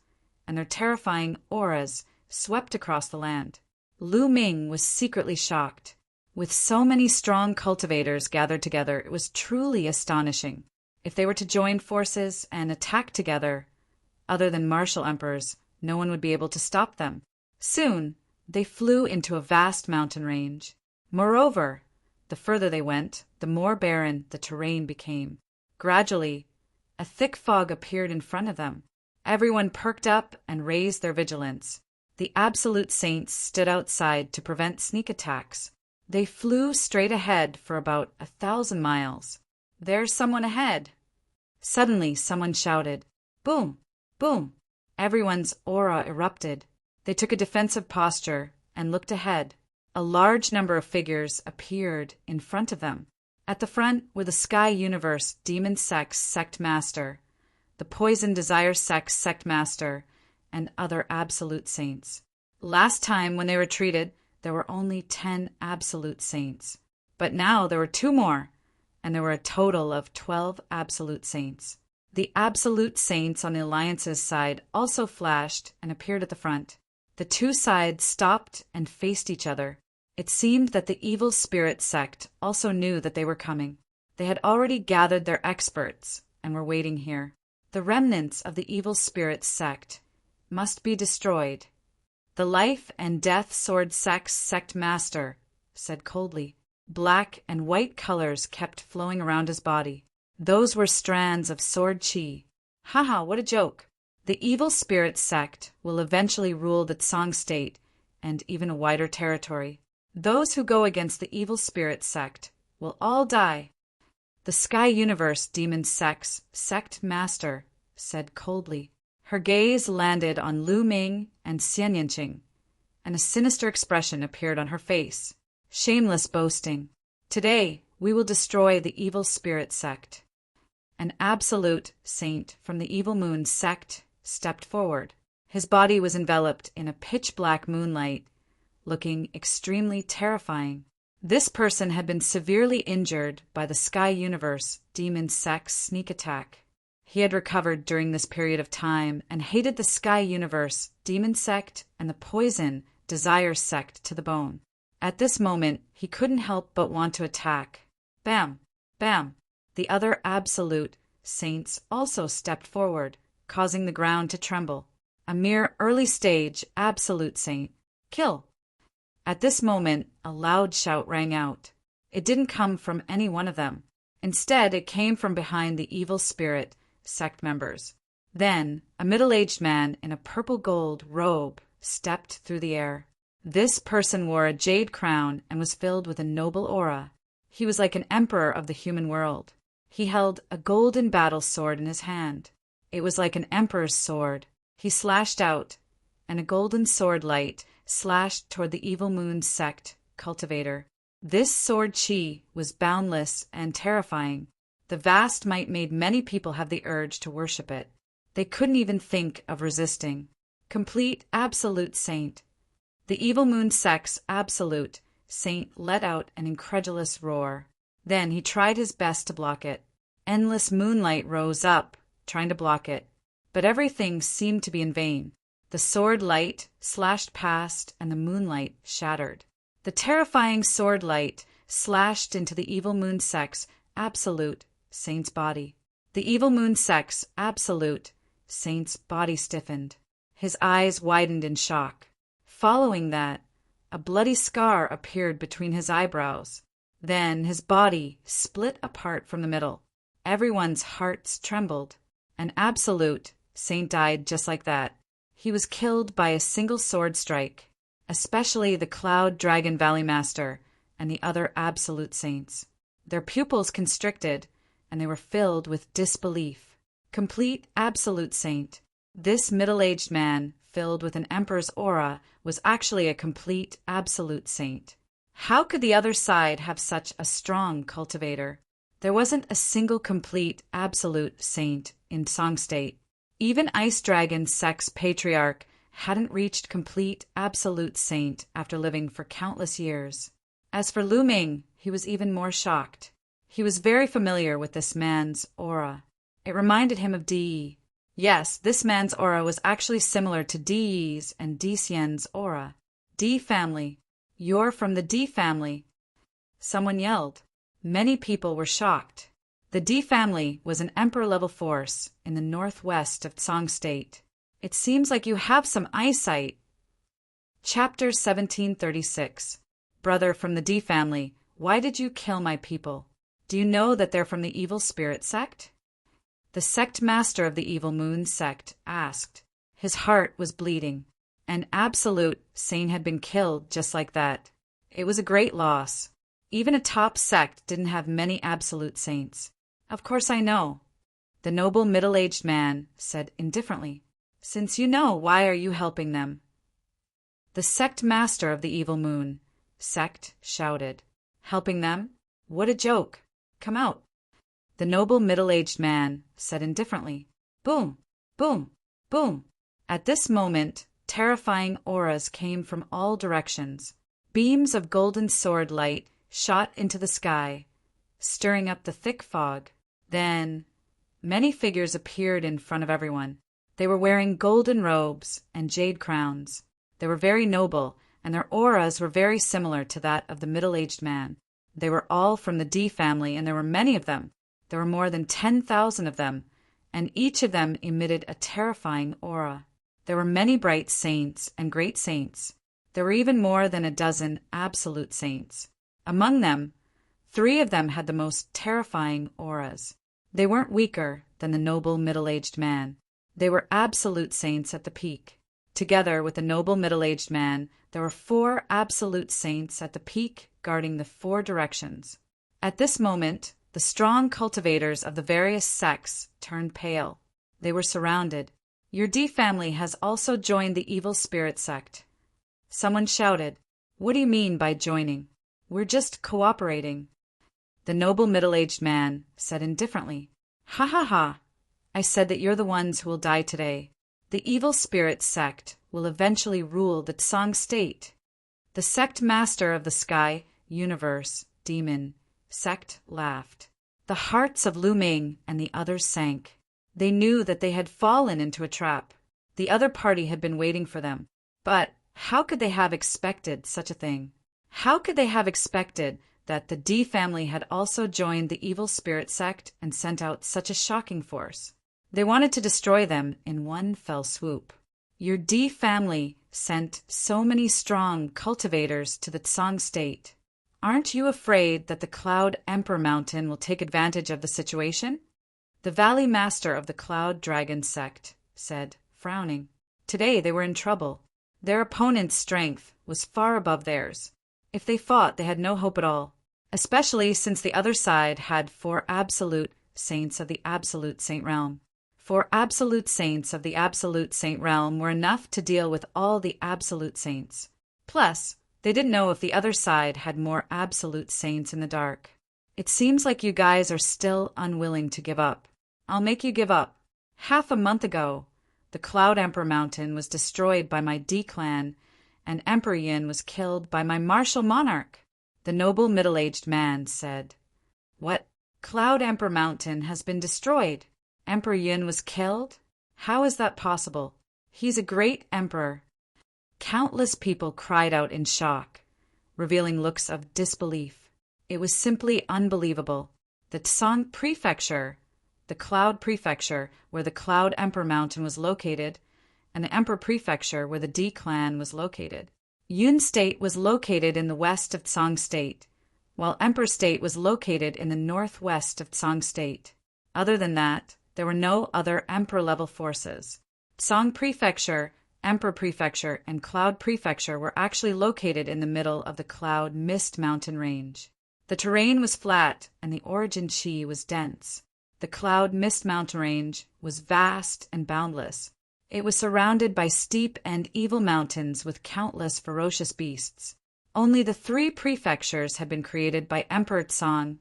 and their terrifying auras swept across the land. Lu Ming was secretly shocked. With so many strong cultivators gathered together, it was truly astonishing. If they were to join forces and attack together, other than martial emperors, no one would be able to stop them. Soon, they flew into a vast mountain range. Moreover, the further they went, the more barren the terrain became. Gradually, a thick fog appeared in front of them. Everyone perked up and raised their vigilance. The absolute saints stood outside to prevent sneak attacks. They flew straight ahead for about 1,000 miles. "There's someone ahead." Suddenly, someone shouted, "Boom! Boom!" Everyone's aura erupted. They took a defensive posture and looked ahead. A large number of figures appeared in front of them. At the front were the Sky Universe Demon Sex Sect Master, the Poison Desire Sex Sect Master, and other Absolute Saints. Last time when they retreated, there were only 10 Absolute Saints. But now there were 2 more, and there were a total of 12 Absolute Saints. The Absolute Saints on the Alliance's side also flashed and appeared at the front. The 2 sides stopped and faced each other. It seemed that the Evil Spirit Sect also knew that they were coming. They had already gathered their experts and were waiting here. The remnants of the Evil Spirit Sect must be destroyed. The Life and Death Sword Sex Sect Master said coldly. Black and white colors kept flowing around his body. Those were strands of sword chi. Haha, what a joke. The Evil Spirit Sect will eventually rule the Tsang State and even a wider territory. Those who go against the Evil Spirit Sect will all die. The Sky Universe Demon Sex Sect Master said coldly. Her gaze landed on Lu Ming and Xian Yanqing, and a sinister expression appeared on her face. Shameless boasting. Today, we will destroy the Evil Spirit Sect. An absolute saint from the Evil Moon Sect stepped forward. His body was enveloped in a pitch-black moonlight, looking extremely terrifying. This person had been severely injured by the Sky Universe Demon Sex sneak attack. He had recovered during this period of time and hated the Sky Universe Demon Sect and the Poison Desire Sect to the bone. At this moment, he couldn't help but want to attack. Bam! Bam! The other Absolute Saints also stepped forward, causing the ground to tremble. A mere early-stage Absolute Saint. Kill! At this moment, a loud shout rang out. It didn't come from any one of them. Instead, it came from behind the Evil Spirit Sect members. Then, a middle-aged man in a purple-gold robe stepped through the air. This person wore a jade crown and was filled with a noble aura. He was like an emperor of the human world. He held a golden battle sword in his hand. It was like an emperor's sword. He slashed out, and a golden sword light slashed toward the Evil Moon Sect cultivator. This sword chi was boundless and terrifying. The vast might made many people have the urge to worship it. They couldn't even think of resisting. Complete Absolute Saint. The Evil Moon Sect's Absolute Saint let out an incredulous roar. Then he tried his best to block it. Endless moonlight rose up, trying to block it. But everything seemed to be in vain. The sword light slashed past and the moonlight shattered. The terrifying sword light slashed into the Evil Moon Sect's Absolute Saint's body. The Evil Moon Sect's Absolute Saint's body stiffened. His eyes widened in shock. Following that, a bloody scar appeared between his eyebrows. Then his body split apart from the middle. Everyone's hearts trembled. An Absolute Saint died just like that. He was killed by a single sword strike, especially the Cloud Dragon Valley Master and the other Absolute Saints. Their pupils constricted, and they were filled with disbelief. Complete Absolute Saint. This middle-aged man, filled with an emperor's aura, was actually a complete Absolute Saint. How could the other side have such a strong cultivator? There wasn't a single complete Absolute Saint in Song State. Even Ice Dragon Sect's Patriarch hadn't reached complete Absolute Saint after living for countless years. As for Lu Ming, he was even more shocked. He was very familiar with this man's aura. It reminded him of Di, Yes, this man's aura was actually similar to Di's and Dicien's aura. D family. You're from the D family. Someone yelled. Many people were shocked. The D family was an emperor-level force in the northwest of Tsang State. It seems like you have some eyesight. Chapter 1736. Brother from the D family, why did you kill my people? Do you know that they're from the evil spirit sect? The sect master of the evil moon sect asked. His heart was bleeding. An absolute saint had been killed just like that. It was a great loss. Even a top sect didn't have many absolute saints. Of course I know. The noble middle-aged man said indifferently. Since you know, why are you helping them? The sect master of the evil moon sect shouted. Helping them? What a joke. Come out. The noble middle-aged man said indifferently. Boom, boom, boom. At this moment, terrifying auras came from all directions. Beams of golden sword light shot into the sky, stirring up the thick fog. Then, many figures appeared in front of everyone. They were wearing golden robes and jade crowns. They were very noble, and their auras were very similar to that of the middle-aged man. They were all from the D family, and there were many of them. There were more than 10,000 of them, and each of them emitted a terrifying aura. There were many bright saints and great saints. There were even more than a dozen absolute saints. Among them, 3 of them had the most terrifying auras. They weren't weaker than the noble middle-aged man. They were absolute saints at the peak. Together with the noble middle-aged man, there were 4 absolute saints at the peak guarding the 4 directions. At this moment, the strong cultivators of the various sects turned pale. They were surrounded. Your D family has also joined the evil spirit sect. Someone shouted, What do you mean by joining? We're just cooperating. The noble middle-aged man said indifferently, Ha ha ha. I said that you're the ones who will die today. The evil spirit sect will eventually rule the Tsang State. The sect master of the sky, universe, demon, sect laughed. The hearts of Lu Ming and the others sank. They knew that they had fallen into a trap. The other party had been waiting for them. But how could they have expected such a thing? How could they have expected that the D family had also joined the evil spirit sect and sent out such a shocking force? They wanted to destroy them in one fell swoop. Your D family sent so many strong cultivators to the Tsang State. Aren't you afraid that the Cloud Emperor Mountain will take advantage of the situation? The Valley Master of the Cloud Dragon sect said, frowning. Today they were in trouble. Their opponent's strength was far above theirs. If they fought, they had no hope at all, especially since the other side had 4 absolute saints of the Absolute Saint Realm. 4 absolute saints of the Absolute Saint Realm were enough to deal with all the absolute saints. Plus, they didn't know if the other side had more absolute saints in the dark. It seems like you guys are still unwilling to give up. I'll make you give up. Half a month ago, the Cloud Emperor Mountain was destroyed by my D-clan, and Emperor Yin was killed by my martial monarch. The noble middle-aged man said, What? Cloud Emperor Mountain has been destroyed. Emperor Yin was killed? How is that possible? He's a great emperor. Countless people cried out in shock, revealing looks of disbelief. It was simply unbelievable. The Tsang Prefecture, the Cloud Prefecture, where the Cloud Emperor Mountain was located, and the Emperor Prefecture, where the D clan was located. Yun State was located in the west of Tsang State, while Emperor State was located in the northwest of Tsang State. Other than that, there were no other Emperor-level forces. Tsang Prefecture, Emperor Prefecture, and Cloud Prefecture were actually located in the middle of the Cloud Mist Mountain Range. The terrain was flat, and the origin chi was dense. The Cloud Mist Mountain Range was vast and boundless. It was surrounded by steep and evil mountains with countless ferocious beasts. Only the 3 prefectures had been created by Emperor Tsang,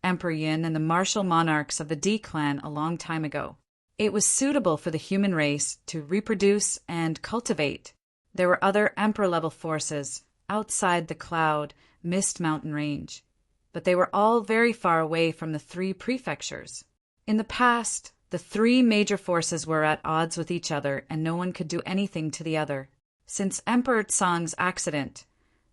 Emperor Yin, and the martial monarchs of the D clan a long time ago. It was suitable for the human race to reproduce and cultivate. There were other emperor-level forces outside the Cloud Mist Mountain Range, but they were all very far away from the 3 prefectures. In the past, The three major forces were at odds with each other, and no one could do anything to the other. Since Emperor Tsong's accident,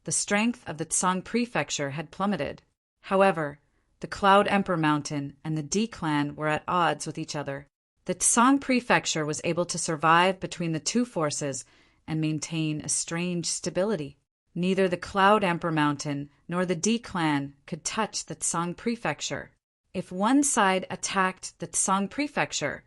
the strength of the Tsong prefecture had plummeted. However, the Cloud Emperor Mountain and the D clan were at odds with each other. The Tsong prefecture was able to survive between the two forces and maintain a strange stability. Neither the Cloud Emperor Mountain nor the D clan could touch the Tsong prefecture. If one side attacked the Tsong prefecture,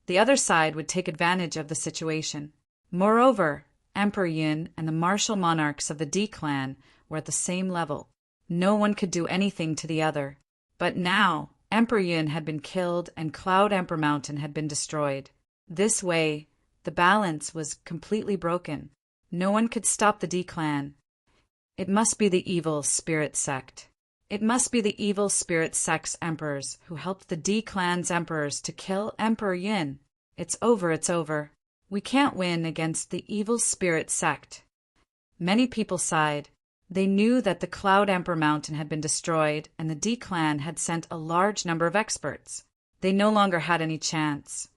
the other side would take advantage of the situation. Moreover, Emperor Yun and the martial monarchs of the D clan were at the same level. No one could do anything to the other. But now, Emperor Yun had been killed and Cloud Emperor Mountain had been destroyed. This way, the balance was completely broken. No one could stop the D clan. It must be the evil spirit sect. It must be the evil spirit sect's emperors who helped the D clan's emperors to kill Emperor Yin. It's over, it's over. We can't win against the evil spirit sect. Many people sighed. They knew that the Cloud Emperor Mountain had been destroyed and the D clan had sent a large number of experts. They no longer had any chance.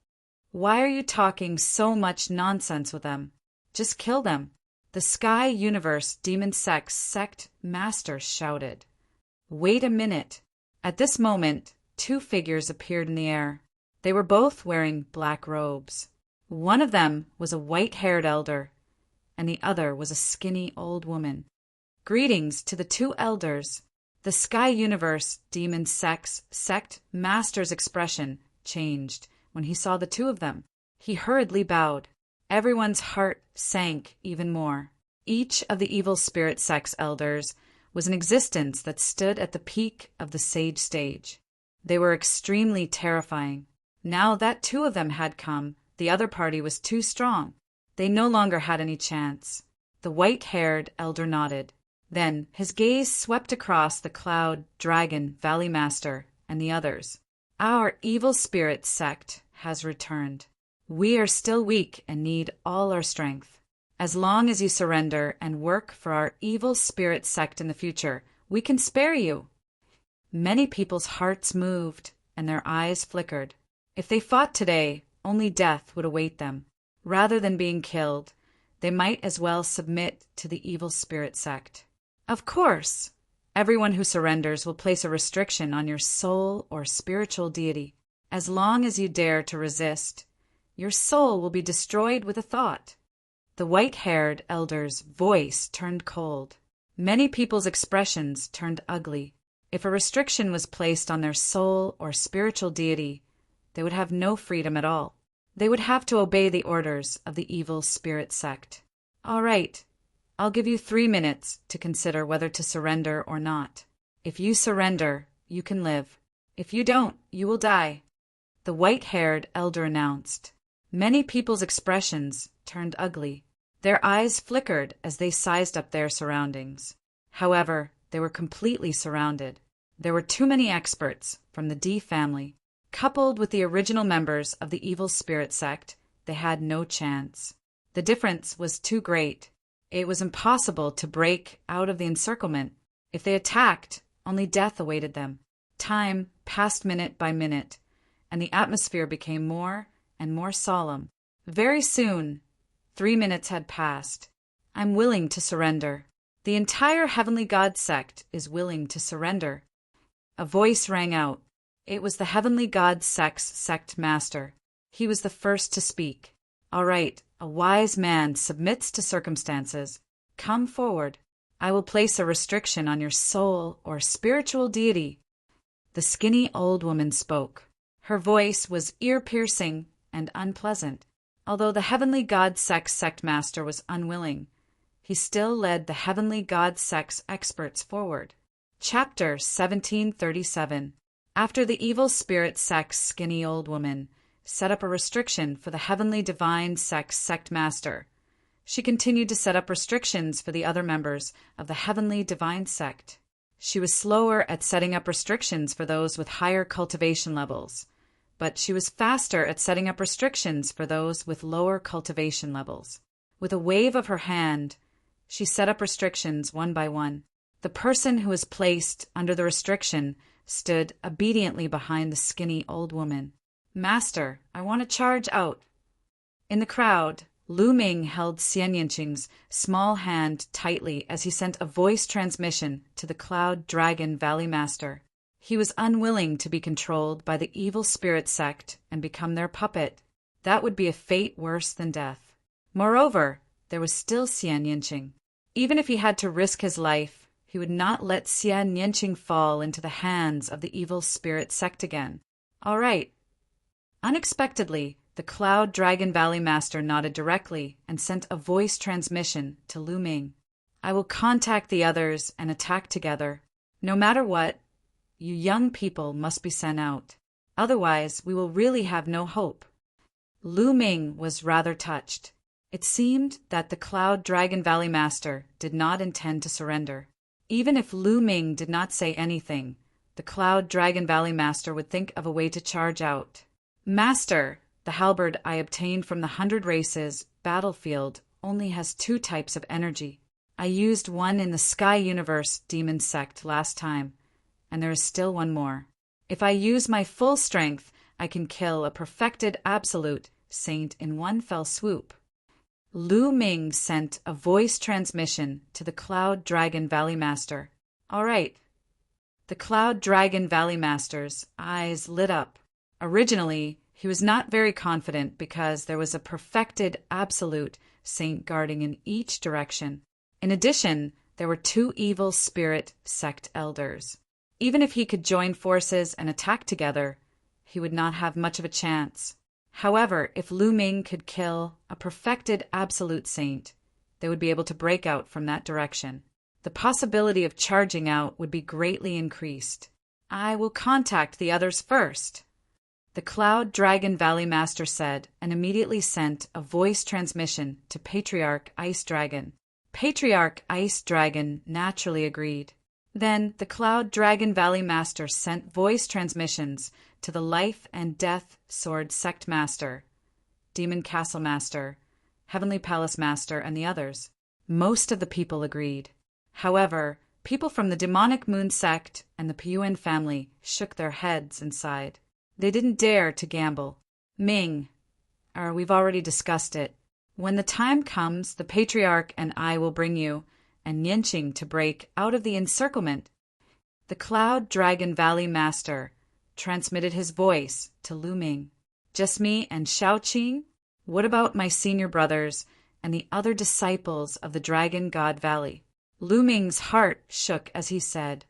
Why are you talking so much nonsense with them? Just kill them. The Sky Universe Demon Sect Master shouted. Wait a minute. At this moment, two figures appeared in the air. They were both wearing black robes. One of them was a white-haired elder, and the other was a skinny old woman. Greetings to the two elders. The Sky Universe Demon Sect Master's expression changed when he saw the two of them. He hurriedly bowed. Everyone's heart sank even more. Each of the evil spirit sect's elders was an existence that stood at the peak of the sage stage. They were extremely terrifying. Now that two of them had come, the other party was too strong. They no longer had any chance. The white-haired elder nodded. Then his gaze swept across the Cloud Dragon Valley Master and the others. Our evil spirit sect has returned. We are still weak and need all our strength. As long as you surrender and work for our evil spirit sect in the future, we can spare you. Many people's hearts moved and their eyes flickered. If they fought today, only death would await them. Rather than being killed, they might as well submit to the evil spirit sect. Of course, everyone who surrenders will place a restriction on your soul or spiritual deity. As long as you dare to resist, your soul will be destroyed with a thought. The white-haired elder's voice turned cold. Many people's expressions turned ugly. If a restriction was placed on their soul or spiritual deity, they would have no freedom at all. They would have to obey the orders of the evil spirit sect. All right, I'll give you 3 minutes to consider whether to surrender or not. If you surrender, you can live. If you don't, you will die. The white-haired elder announced. Many people's expressions turned ugly. Their eyes flickered as they sized up their surroundings. However, they were completely surrounded. There were too many experts from the D family. Coupled with the original members of the evil spirit sect, they had no chance. The difference was too great. It was impossible to break out of the encirclement. If they attacked, only death awaited them. Time passed minute by minute, and the atmosphere became more and more solemn. Very soon, 3 minutes had passed. I'm willing to surrender. The entire Heavenly God sect is willing to surrender. A voice rang out. It was the Heavenly God sect's sect master. He was the first to speak. All right, a wise man submits to circumstances. Come forward. I will place a restriction on your soul or spiritual deity. The skinny old woman spoke. Her voice was ear-piercing and unpleasant. Although the Heavenly God sect's sect master was unwilling, he still led the Heavenly God sect's experts forward. Chapter 1737. After the evil spirit sect's skinny old woman set up a restriction for the Heavenly Divine sect's sect master, she continued to set up restrictions for the other members of the Heavenly Divine sect. She was slower at setting up restrictions for those with higher cultivation levels, but she was faster at setting up restrictions for those with lower cultivation levels. With a wave of her hand, she set up restrictions one by one. The person who was placed under the restriction stood obediently behind the skinny old woman. Master, I want to charge out. In the crowd, Lu Ming held Xian Yinqing's small hand tightly as he sent a voice transmission to the Cloud Dragon Valley Master. He was unwilling to be controlled by the evil spirit sect and become their puppet. That would be a fate worse than death. Moreover, there was still Xian Yinqing. Even if he had to risk his life, he would not let Xian Yinqing fall into the hands of the evil spirit sect again. All right. Unexpectedly, the Cloud Dragon Valley Master nodded directly and sent a voice transmission to Lu Ming. I will contact the others and attack together. No matter what, you young people must be sent out. Otherwise, we will really have no hope. Lu Ming was rather touched. It seemed that the Cloud Dragon Valley Master did not intend to surrender. Even if Lu Ming did not say anything, the Cloud Dragon Valley Master would think of a way to charge out. Master, the halberd I obtained from the 100 Races battlefield only has 2 types of energy. I used one in the Sky Universe Demon Sect last time, and there is still one more. If I use my full strength, I can kill a perfected absolute saint in one fell swoop. Lu Ming sent a voice transmission to the Cloud Dragon Valley Master. All right. The Cloud Dragon Valley Master's eyes lit up. Originally, he was not very confident because there was a perfected absolute saint guarding in each direction. In addition, there were 2 evil spirit sect elders. Even if he could join forces and attack together, he would not have much of a chance. However, if Lu Ming could kill a perfected absolute saint, they would be able to break out from that direction. The possibility of charging out would be greatly increased. I will contact the others first, the Cloud Dragon Valley Master said, and immediately sent a voice transmission to Patriarch Ice Dragon. Patriarch Ice Dragon naturally agreed. Then the Cloud Dragon Valley Master sent voice transmissions to the Life and Death Sword Sect Master, Demon Castle Master, Heavenly Palace Master, and the others. Most of the people agreed. However, people from the Demonic Moon Sect and the Piyuan family shook their heads and sighed. They didn't dare to gamble. Ming, we've already discussed it. When the time comes, the Patriarch and I will bring you and Yinqing to break out of the encirclement. The Cloud Dragon Valley Master transmitted his voice to Lu Ming. Just me and Shaoqing? What about my senior brothers and the other disciples of the Dragon God Valley? Lu Ming's heart shook as he said,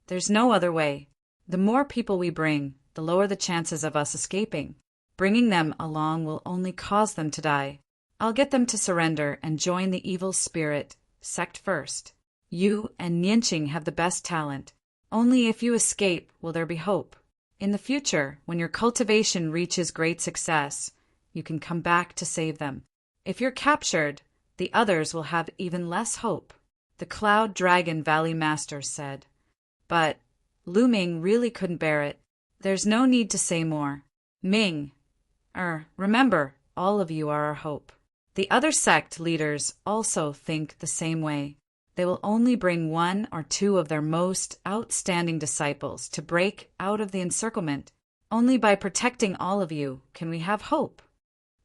There's no other way. The more people we bring, the lower the chances of us escaping. Bringing them along will only cause them to die. I'll get them to surrender and join the evil spirit sect first. You and Yinqing have the best talent. Only if you escape will there be hope. In the future, when your cultivation reaches great success, you can come back to save them. If you're captured, the others will have even less hope, the Cloud Dragon Valley Master said. But Lu Ming really couldn't bear it. There's no need to say more. Ming, remember, all of you are our hope. The other sect leaders also think the same way. They will only bring 1 or 2 of their most outstanding disciples to break out of the encirclement. Only by protecting all of you can we have hope.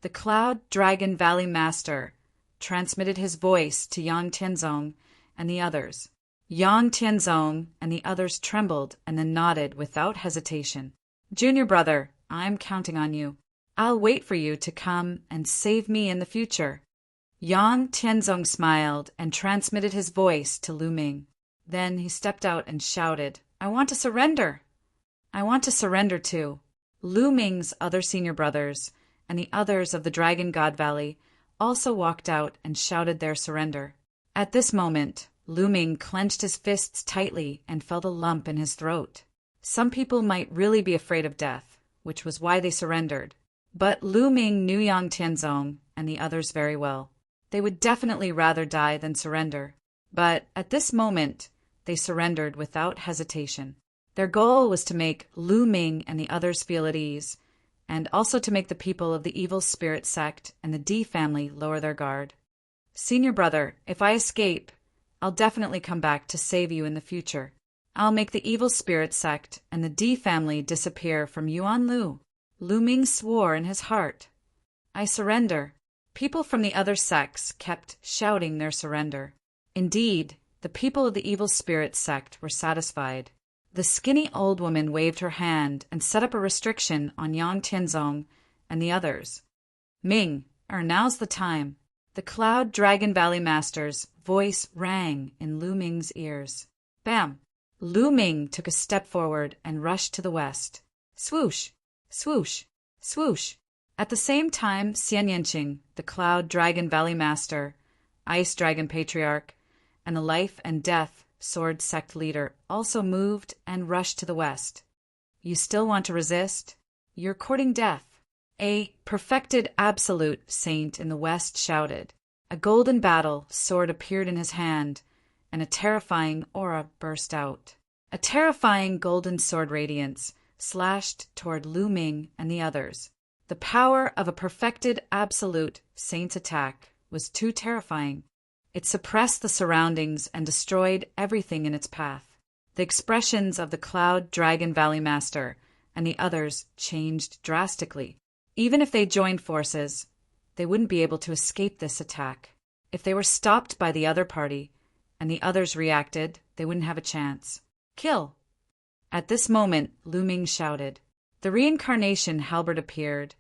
The Cloud Dragon Valley Master transmitted his voice to Yang Tianzong and the others. Yang Tianzong and the others trembled and then nodded without hesitation. Junior brother, I'm counting on you. I'll wait for you to come and save me in the future. Yang Tianzong smiled and transmitted his voice to Lu Ming. Then he stepped out and shouted, I want to surrender. I want to surrender too. Lu Ming's other senior brothers and the others of the Dragon God Valley also walked out and shouted their surrender. At this moment, Lu Ming clenched his fists tightly and felt a lump in his throat. Some people might really be afraid of death, which was why they surrendered. But Lu Ming knew Yang Tianzong and the others very well. They would definitely rather die than surrender. But at this moment, they surrendered without hesitation. Their goal was to make Lu Ming and the others feel at ease, and also to make the people of the evil spirit sect and the D family lower their guard. Senior brother, if I escape, I'll definitely come back to save you in the future. I'll make the evil spirit sect and the D family disappear from Yuanlu. Lu Ming swore in his heart. I surrender. People from the other sects kept shouting their surrender. Indeed, the people of the evil spirit sect were satisfied. The skinny old woman waved her hand and set up a restriction on Yang Tianzong and the others. Ming, now's the time. The Cloud Dragon Valley Master's voice rang in Lu Ming's ears. Bam! Lu Ming took a step forward and rushed to the west. Swoosh! Swoosh! Swoosh! At the same time, Xian Yanqing, the Cloud Dragon Valley Master, Ice Dragon Patriarch, and the Life and Death Sword Sect leader also moved and rushed to the west. You still want to resist? You're courting death. A perfected absolute saint in the west shouted. A golden battle sword appeared in his hand, and a terrifying aura burst out. A terrifying golden sword radiance slashed toward Lu Ming and the others. The power of a perfected absolute saint's attack was too terrifying. It suppressed the surroundings and destroyed everything in its path. The expressions of the Cloud Dragon Valley Master and the others changed drastically. Even if they joined forces, they wouldn't be able to escape this attack. If they were stopped by the other party, and the others reacted, they wouldn't have a chance. Kill! At this moment, Lu Ming shouted. The reincarnation halberd appeared,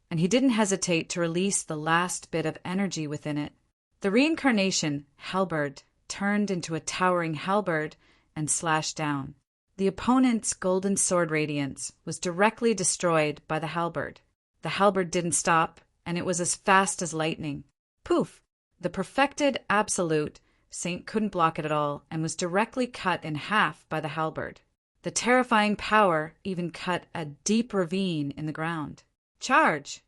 and he didn't hesitate to release the last bit of energy within it. The reincarnation halberd turned into a towering halberd and slashed down. The opponent's golden sword radiance was directly destroyed by the halberd. The halberd didn't stop, and it was as fast as lightning. Poof! The perfected absolute saint couldn't block it at all and was directly cut in half by the halberd. The terrifying power even cut a deep ravine in the ground. Charge!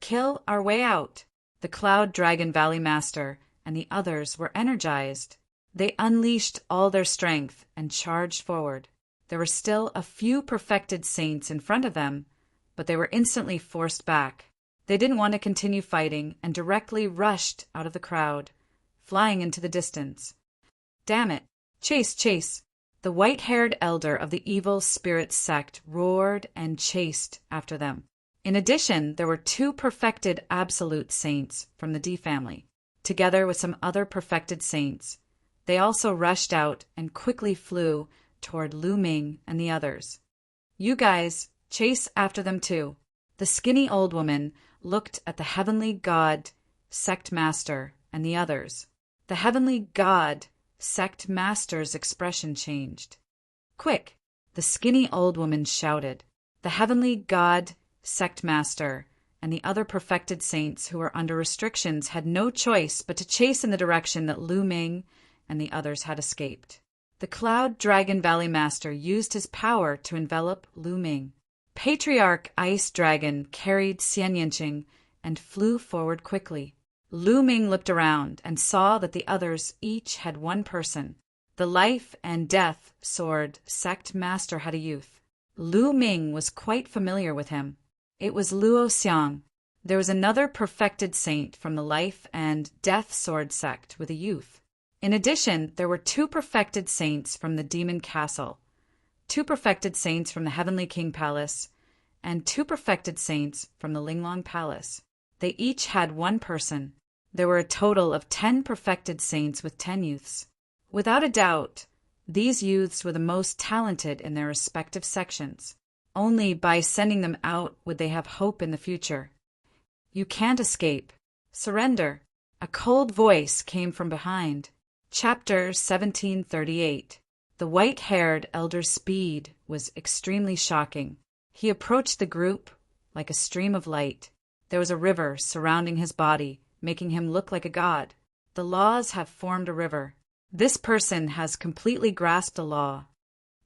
Kill our way out! The Cloud Dragon Valley Master and the others were energized. They unleashed all their strength and charged forward. There were still a few perfected saints in front of them, but they were instantly forced back. They didn't want to continue fighting and directly rushed out of the crowd, flying into the distance. Damn it! Chase, chase! The white-haired elder of the evil spirit sect roared and chased after them. In addition, there were 2 perfected absolute saints from the D family, together with some other perfected saints. They also rushed out and quickly flew toward Lu Ming and the others. You guys, chase after them too. The skinny old woman looked at the heavenly god, sect master, and the others. The heavenly god, sect master's expression changed. Quick! The skinny old woman shouted. The heavenly god, sect master, and the other perfected saints who were under restrictions had no choice but to chase in the direction that Lu Ming and the others had escaped. The Cloud Dragon Valley Master used his power to envelop Lu Ming. Patriarch Ice Dragon carried Xian Yanqing and flew forward quickly. Lu Ming looked around and saw that the others each had one person. The Life and Death Sword Sect Master had a youth. Lu Ming was quite familiar with him. It was Luo Xiang. There was another perfected saint from the Life and Death Sword sect with a youth. In addition, there were 2 perfected saints from the Demon Castle, 2 perfected saints from the Heavenly King Palace, and 2 perfected saints from the Linglong Palace. They each had one person. There were a total of 10 perfected saints with 10 youths. Without a doubt, these youths were the most talented in their respective sections. Only by sending them out would they have hope in the future. You can't escape. Surrender. A cold voice came from behind. Chapter 1738. The white-haired elder's speed was extremely shocking. He approached the group like a stream of light. There was a river surrounding his body, making him look like a god. The laws have formed a river. This person has completely grasped a law.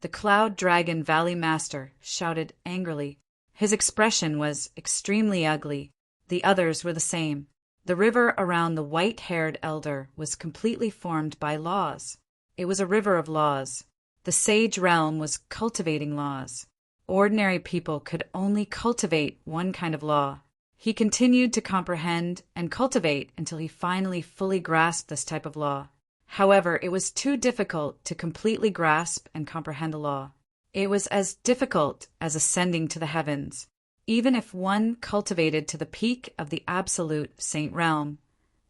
The Cloud Dragon Valley Master shouted angrily. His expression was extremely ugly. The others were the same. The river around the white-haired elder was completely formed by laws. It was a river of laws. The sage realm was cultivating laws. Ordinary people could only cultivate one kind of law. He continued to comprehend and cultivate until he finally fully grasped this type of law. However, it was too difficult to completely grasp and comprehend the law. It was as difficult as ascending to the heavens. Even if one cultivated to the peak of the absolute saint realm,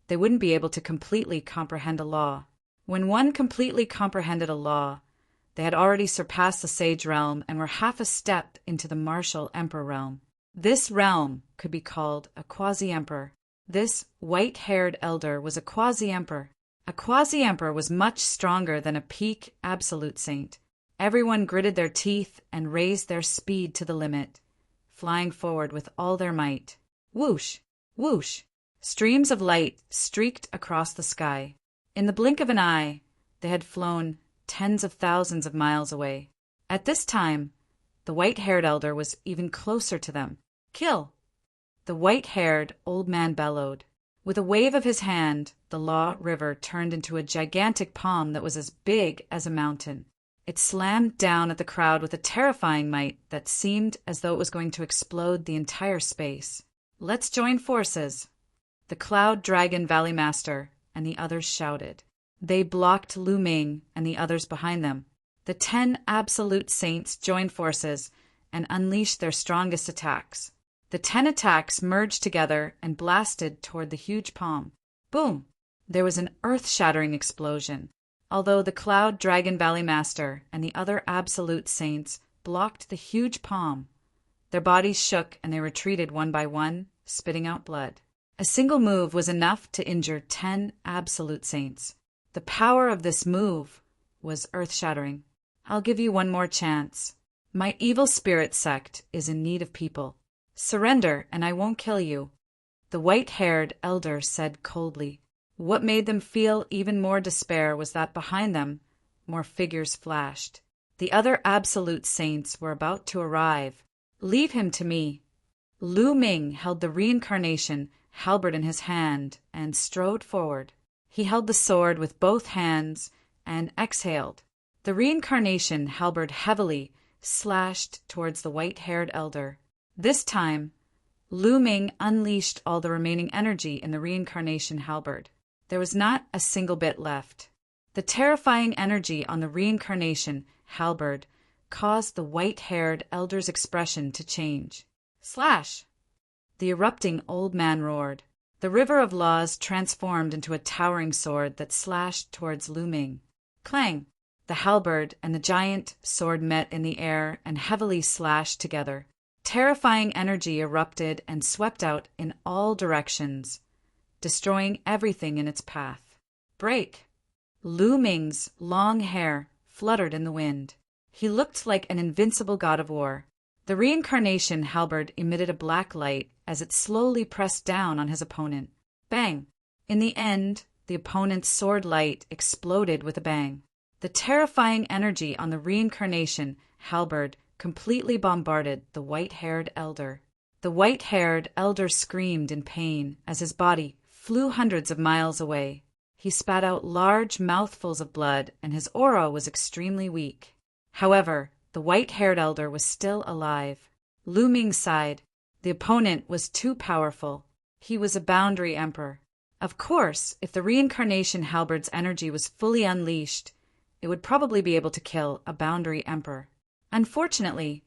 they wouldn't be able to completely comprehend a law. When one completely comprehended a law, they had already surpassed the sage realm and were half a step into the martial emperor realm. This realm could be called a quasi-emperor. This white-haired elder was a quasi-emperor. A quasi-emperor was much stronger than a peak absolute saint. Everyone gritted their teeth and raised their speed to the limit, flying forward with all their might. Whoosh! Whoosh! Streams of light streaked across the sky. In the blink of an eye, they had flown tens of thousands of miles away. At this time, the white-haired elder was even closer to them. Kill! The white-haired old man bellowed. With a wave of his hand, the Law River turned into a gigantic palm that was as big as a mountain. It slammed down at the crowd with a terrifying might that seemed as though it was going to explode the entire space. Let's join forces! The Cloud Dragon Valley Master and the others shouted. They blocked Lu Ming and the others behind them. The 10 absolute saints joined forces and unleashed their strongest attacks. The 10 attacks merged together and blasted toward the huge palm. Boom! There was an earth-shattering explosion. Although the Cloud Dragon Valley Master and the other absolute saints blocked the huge palm, their bodies shook and they retreated one by one, spitting out blood. A single move was enough to injure 10 absolute saints. The power of this move was earth-shattering. I'll give you one more chance. My evil spirit sect is in need of people. Surrender, and I won't kill you. The white-haired elder said coldly. What made them feel even more despair was that behind them, more figures flashed. The other absolute saints were about to arrive. Leave him to me. Lu Ming held the reincarnation halberd in his hand and strode forward. He held the sword with both hands and exhaled. The reincarnation halberd heavily slashed towards the white-haired elder. This time, Lu Ming unleashed all the remaining energy in the reincarnation halberd. There was not a single bit left. The terrifying energy on the reincarnation halberd caused the white-haired elder's expression to change. Slash! The erupting old man roared. The river of laws transformed into a towering sword that slashed towards Lu Ming. Clang! The halberd and the giant sword met in the air and heavily slashed together. Terrifying energy erupted and swept out in all directions, destroying everything in its path. Break! Lu Ming's long hair fluttered in the wind. He looked like an invincible god of war. The reincarnation halberd emitted a black light as it slowly pressed down on his opponent. Bang! In the end, the opponent's sword light exploded with a bang. The terrifying energy on the reincarnation halberd completely bombarded the white-haired elder. The white-haired elder screamed in pain as his body flew hundreds of miles away. He spat out large mouthfuls of blood and his aura was extremely weak. However, the white-haired elder was still alive. Lu Ming sighed. The opponent was too powerful. He was a boundary emperor. Of course, if the reincarnation halberd's energy was fully unleashed, it would probably be able to kill a boundary emperor. Unfortunately,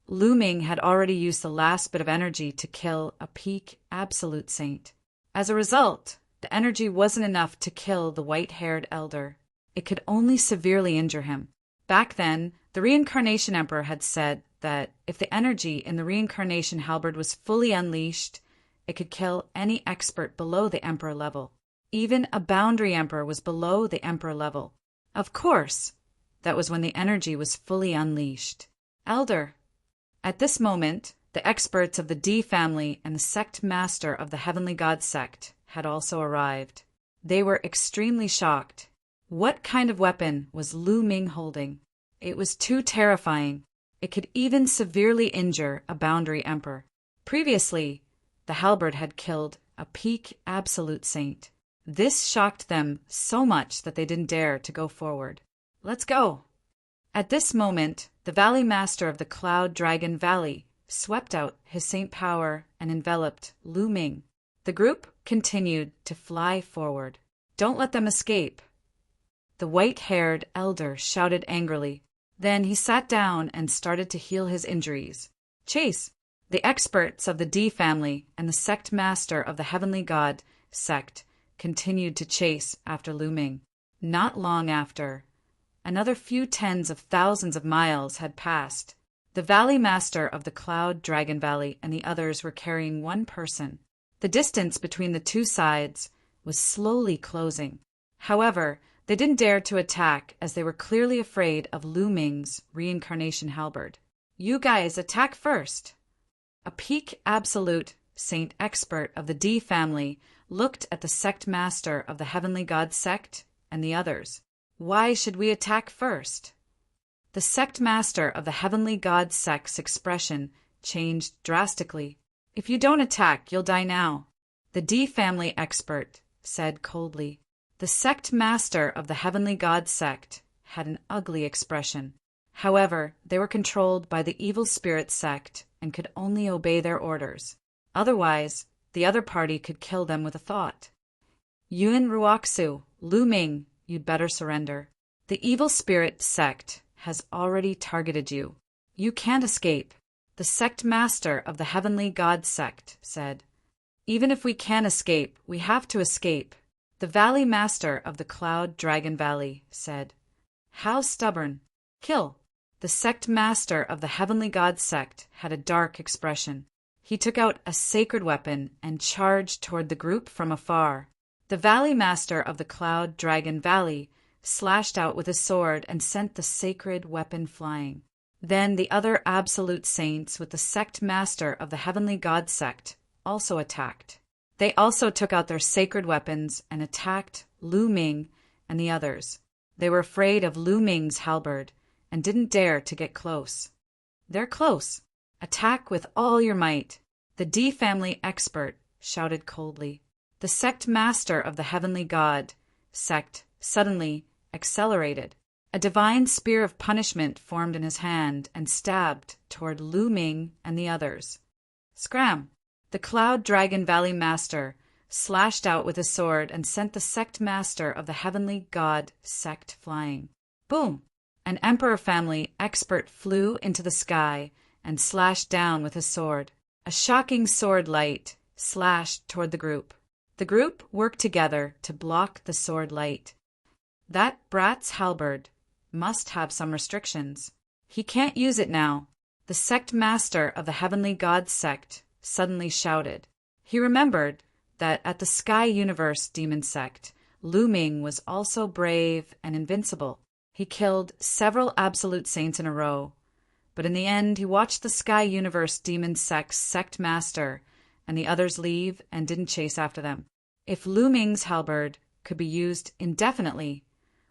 Lu Ming had already used the last bit of energy to kill a peak absolute saint. As a result, the energy wasn't enough to kill the white-haired elder. It could only severely injure him. Back then, the reincarnation emperor had said that if the energy in the reincarnation halberd was fully unleashed, it could kill any expert below the emperor level. Even a boundary emperor was below the emperor level. Of course, that was when the energy was fully unleashed. Elder. At this moment, the experts of the D family and the sect master of the Heavenly God sect had also arrived. They were extremely shocked. What kind of weapon was Lu Ming holding? It was too terrifying. It could even severely injure a boundary emperor. Previously, the halberd had killed a peak absolute saint. This shocked them so much that they didn't dare to go forward. Let's go! At this moment, the Valley Master of the Cloud Dragon Valley swept out his saint power and enveloped Lu Ming. The group continued to fly forward. Don't let them escape! The white-haired elder shouted angrily. Then he sat down and started to heal his injuries. Chase! The experts of the D family and the sect master of the Heavenly God sect continued to chase after Lu Ming. Not long after, another few tens of thousands of miles had passed. The Valley Master of the Cloud Dragon Valley and the others were carrying one person. The distance between the two sides was slowly closing. However, they didn't dare to attack as they were clearly afraid of Lu Ming's reincarnation halberd. "You guys attack first." A peak absolute saint expert of the D family looked at the sect master of the Heavenly God sect and the others. "Why should we attack first?" The sect master of the Heavenly God sect's expression changed drastically. "If you don't attack, you'll die now," the D family expert said coldly. The sect master of the Heavenly God sect had an ugly expression. However, they were controlled by the evil spirit sect and could only obey their orders. Otherwise, the other party could kill them with a thought. "Yuan Ruoxu, Lu Ming, you'd better surrender. The evil spirit sect has already targeted you. You can't escape," the sect master of the Heavenly God sect said. "Even if we can escape, we have to escape," the Valley Master of the Cloud Dragon Valley said. "How stubborn." "Kill." The sect master of the Heavenly God sect had a dark expression. He took out a sacred weapon and charged toward the group from afar. The Valley Master of the Cloud Dragon Valley slashed out with his sword and sent the sacred weapon flying. Then the other absolute saints with the sect master of the Heavenly God sect also attacked. They also took out their sacred weapons and attacked Lu Ming and the others. They were afraid of Lu Ming's halberd and didn't dare to get close. "They're close. Attack with all your might," the D family expert shouted coldly. The sect master of the Heavenly God sect suddenly accelerated. A divine spear of punishment formed in his hand and stabbed toward Lu Ming and the others. Scram! The Cloud Dragon Valley Master slashed out with his sword and sent the sect master of the Heavenly God sect flying. Boom! An Emperor family expert flew into the sky and slashed down with his sword. A shocking sword light slashed toward the group. The group worked together to block the sword light. "That brat's halberd must have some restrictions. He can't use it now," the sect master of the Heavenly God sect suddenly shouted. He remembered that at the Sky Universe Demon sect, Lu Ming was also brave and invincible. He killed several absolute saints in a row, but in the end he watched the Sky Universe Demon sect's sect master and the others leave and didn't chase after them. If Lu Ming's halberd could be used indefinitely,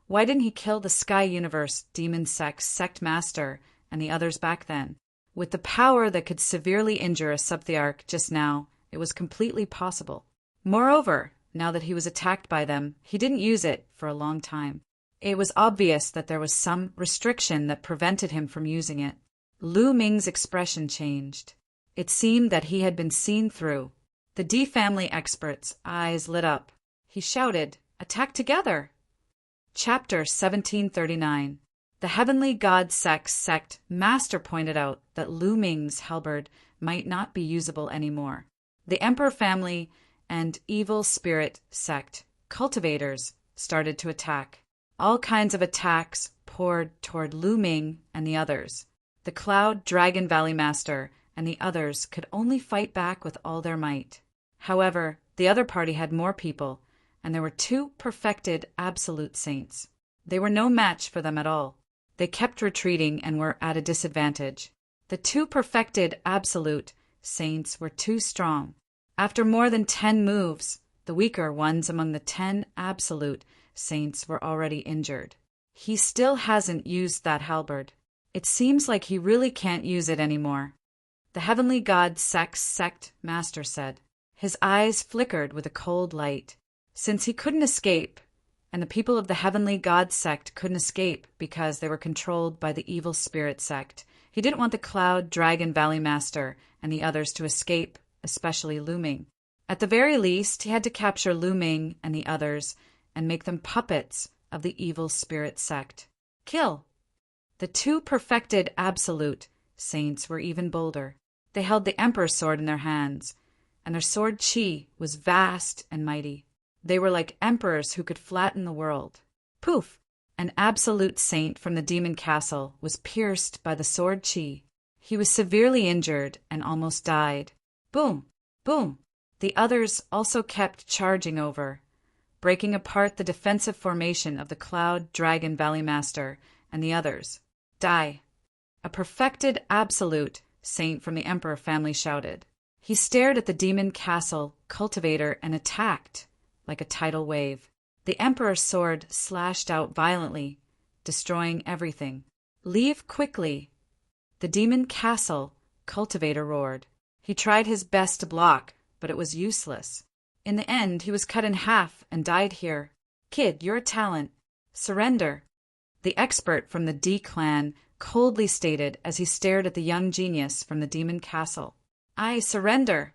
why didn't he kill the Sky Universe Demon sect's sect master and the others back then? With the power that could severely injure a subthearch just now, it was completely possible. Moreover, now that he was attacked by them, he didn't use it for a long time. It was obvious that there was some restriction that prevented him from using it. Lu Ming's expression changed. It seemed that he had been seen through. The D family expert's eyes lit up. He shouted, "Attack together!" Chapter 1739. The Heavenly God sect master pointed out that Lu Ming's halberd might not be usable anymore. The Emperor family and evil spirit sect cultivators started to attack. All kinds of attacks poured toward Lu Ming and the others. The Cloud Dragon Valley Master and the others could only fight back with all their might. However, the other party had more people, and there were two perfected absolute saints. They were no match for them at all. They kept retreating and were at a disadvantage. The two perfected absolute saints were too strong. After more than 10 moves, the weaker ones among the 10 absolute saints were already injured. "He still hasn't used that halberd. It seems like he really can't use it anymore," the Heavenly God sect master said. His eyes flickered with a cold light. Since he couldn't escape, and the people of the Heavenly God sect couldn't escape because they were controlled by the evil spirit sect, he didn't want the Cloud Dragon Valley Master and the others to escape, especially Lu Ming. At the very least, he had to capture Lu Ming and the others and make them puppets of the evil spirit sect. Kill! The two perfected absolute saints were even bolder. They held the emperor's sword in their hands, and their sword qi was vast and mighty. They were like emperors who could flatten the world. Poof! An absolute saint from the demon castle was pierced by the sword qi. He was severely injured and almost died. Boom! Boom! The others also kept charging over, breaking apart the defensive formation of the Cloud Dragon Valley Master and the others. Die! A perfected absolute saint from the Emperor family shouted. He stared at the demon castle cultivator and attacked like a tidal wave. The Emperor's sword slashed out violently, destroying everything. Leave quickly! The demon castle cultivator roared. He tried his best to block, but it was useless. In the end, he was cut in half and died here. Kid, you're a talent. Surrender! The expert from the D clan coldly stated as he stared at the young genius from the demon castle. I surrender!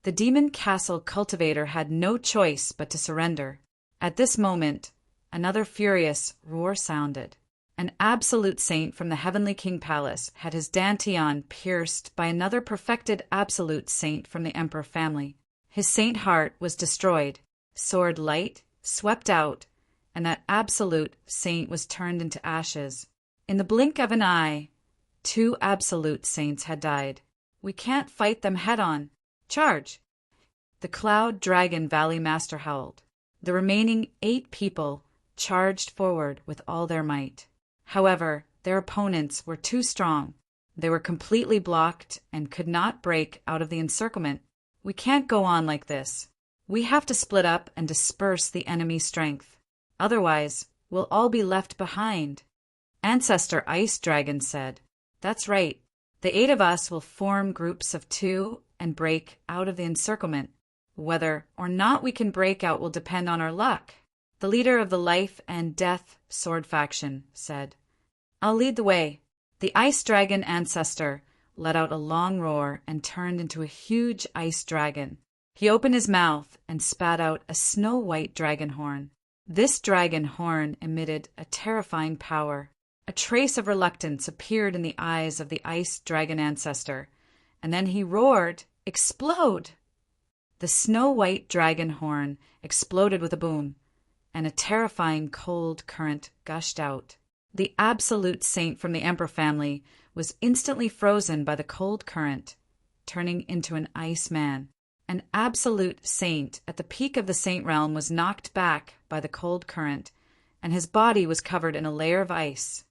The demon castle cultivator had no choice but to surrender. At this moment, another furious roar sounded. An absolute saint from the Heavenly King Palace had his dantian pierced by another perfected absolute saint from the Emperor family. His saint heart was destroyed, sword light, swept out, and that absolute saint was turned into ashes. In the blink of an eye, 2 absolute saints had died. We can't fight them head-on. Charge! The Cloud Dragon Valley Master howled. The remaining 8 people charged forward with all their might. However, their opponents were too strong. They were completely blocked and could not break out of the encirclement. We can't go on like this. We have to split up and disperse the enemy's strength. Otherwise, we'll all be left behind. Ancestor Ice Dragon said. That's right. The 8 of us will form groups of 2 and break out of the encirclement. Whether or not we can break out will depend on our luck. The leader of the Life and Death Sword faction said. I'll lead the way. The Ice Dragon ancestor let out a long roar and turned into a huge ice dragon. He opened his mouth and spat out a snow-white dragon horn. This dragon horn emitted a terrifying power. A trace of reluctance appeared in the eyes of the Ice Dragon ancestor, and then he roared, Explode! The snow-white dragon horn exploded with a boom, and a terrifying cold current gushed out. The absolute saint from the Emperor family was instantly frozen by the cold current, turning into an ice man. An absolute saint at the peak of the saint realm was knocked back by the cold current, and his body was covered in a layer of ice.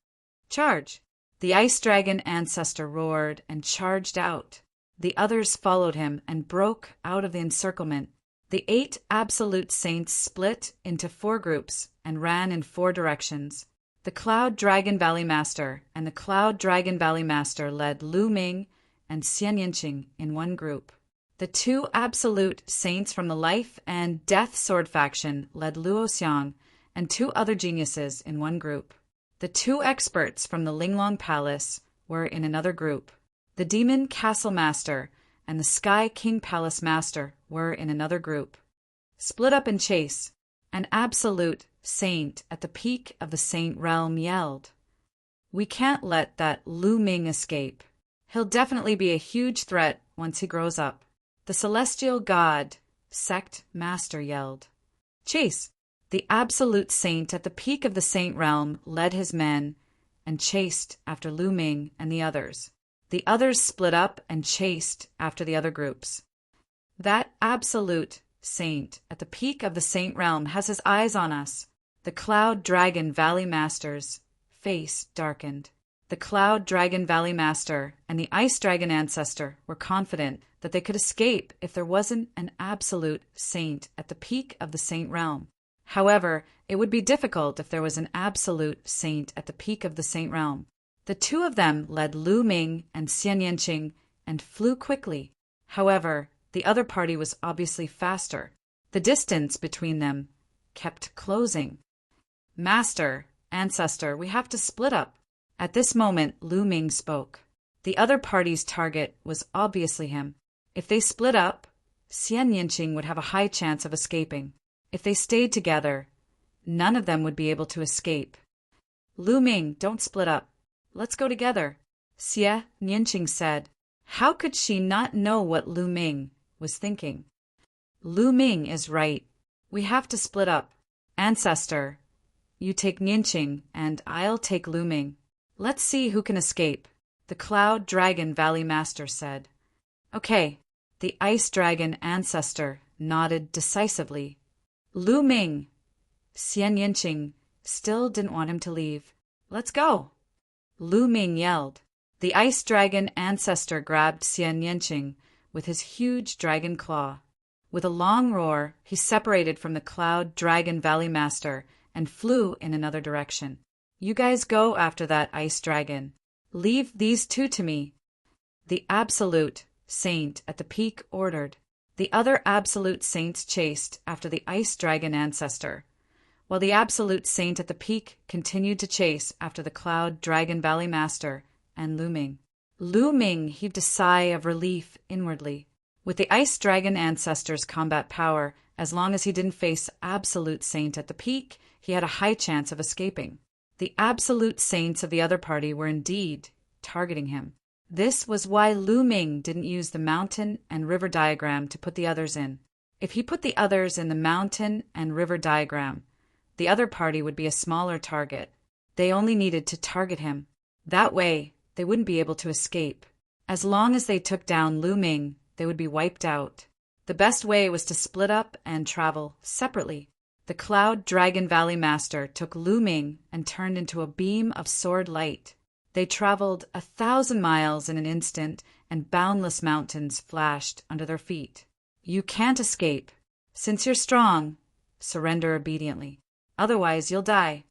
Charge! The ice dragon ancestor roared and charged out. The others followed him and broke out of the encirclement. The 8 absolute saints split into 4 groups and ran in 4 directions. The Cloud Dragon Valley Master and the Cloud Dragon Valley Master led Lu Ming and Xian Yinqing in one group. The 2 absolute saints from the Life and Death Sword faction led Luo Xiang and 2 other geniuses in one group. The 2 experts from the Linglong Palace were in another group. The Demon Castle Master and the Sky King Palace Master were in another group. Split up and chase. An absolute saint at the peak of the saint realm yelled. We can't let that Lu Ming escape. He'll definitely be a huge threat once he grows up. The Celestial God Sect Master yelled. Chase! The absolute saint at the peak of the saint realm led his men and chased after Lu Ming and the others. The others split up and chased after the other groups. That absolute saint at the peak of the saint realm has his eyes on us. The Cloud Dragon Valley Master's face darkened. The Cloud Dragon Valley Master and the Ice Dragon Ancestor were confident that they could escape if there wasn't an absolute saint at the peak of the saint realm. However, it would be difficult if there was an absolute saint at the peak of the saint realm. The 2 of them led Lu Ming and Xian Yinqing and flew quickly. However, the other party was obviously faster. The distance between them kept closing. Master, Ancestor, we have to split up. At this moment, Lu Ming spoke. The other party's target was obviously him. If they split up, Xian Yinqing would have a high chance of escaping. If they stayed together, none of them would be able to escape. Lu Ming, don't split up. Let's go together, Xian Yinqing said. How could she not know what Lu Ming was thinking? Lu Ming is right. We have to split up. Ancestor, you take Nianqing, and I'll take Lu Ming. Let's see who can escape, the Cloud Dragon Valley Master said. Okay, the Ice Dragon Ancestor nodded decisively. Lu Ming, Xian Yanqing still didn't want him to leave. Let's go. Lu Ming yelled. The Ice Dragon Ancestor grabbed Xian Yanqing with his huge dragon claw. With a long roar, he separated from the Cloud Dragon Valley Master and flew in another direction. You guys go after that Ice Dragon. Leave these two to me, the Absolute Saint at the peak ordered. The other Absolute Saints chased after the Ice Dragon Ancestor, while the Absolute Saint at the peak continued to chase after the Cloud Dragon Valley Master and Lu Ming. Lu Ming heaved a sigh of relief inwardly. With the Ice Dragon Ancestor's combat power, as long as he didn't face Absolute Saint at the peak, he had a high chance of escaping. The Absolute Saints of the other party were indeed targeting him. This was why Lu Ming didn't use the mountain and river diagram to put the others in. If he put the others in the mountain and river diagram, the other party would be a smaller target. They only needed to target him. That way, they wouldn't be able to escape. As long as they took down Lu Ming, they would be wiped out. The best way was to split up and travel separately. The Cloud Dragon Valley Master took Lu Ming and turned into a beam of sword light. They traveled 1,000 miles in an instant, and boundless mountains flashed under their feet. You can't escape. Since you're strong, surrender obediently. Otherwise, you'll die.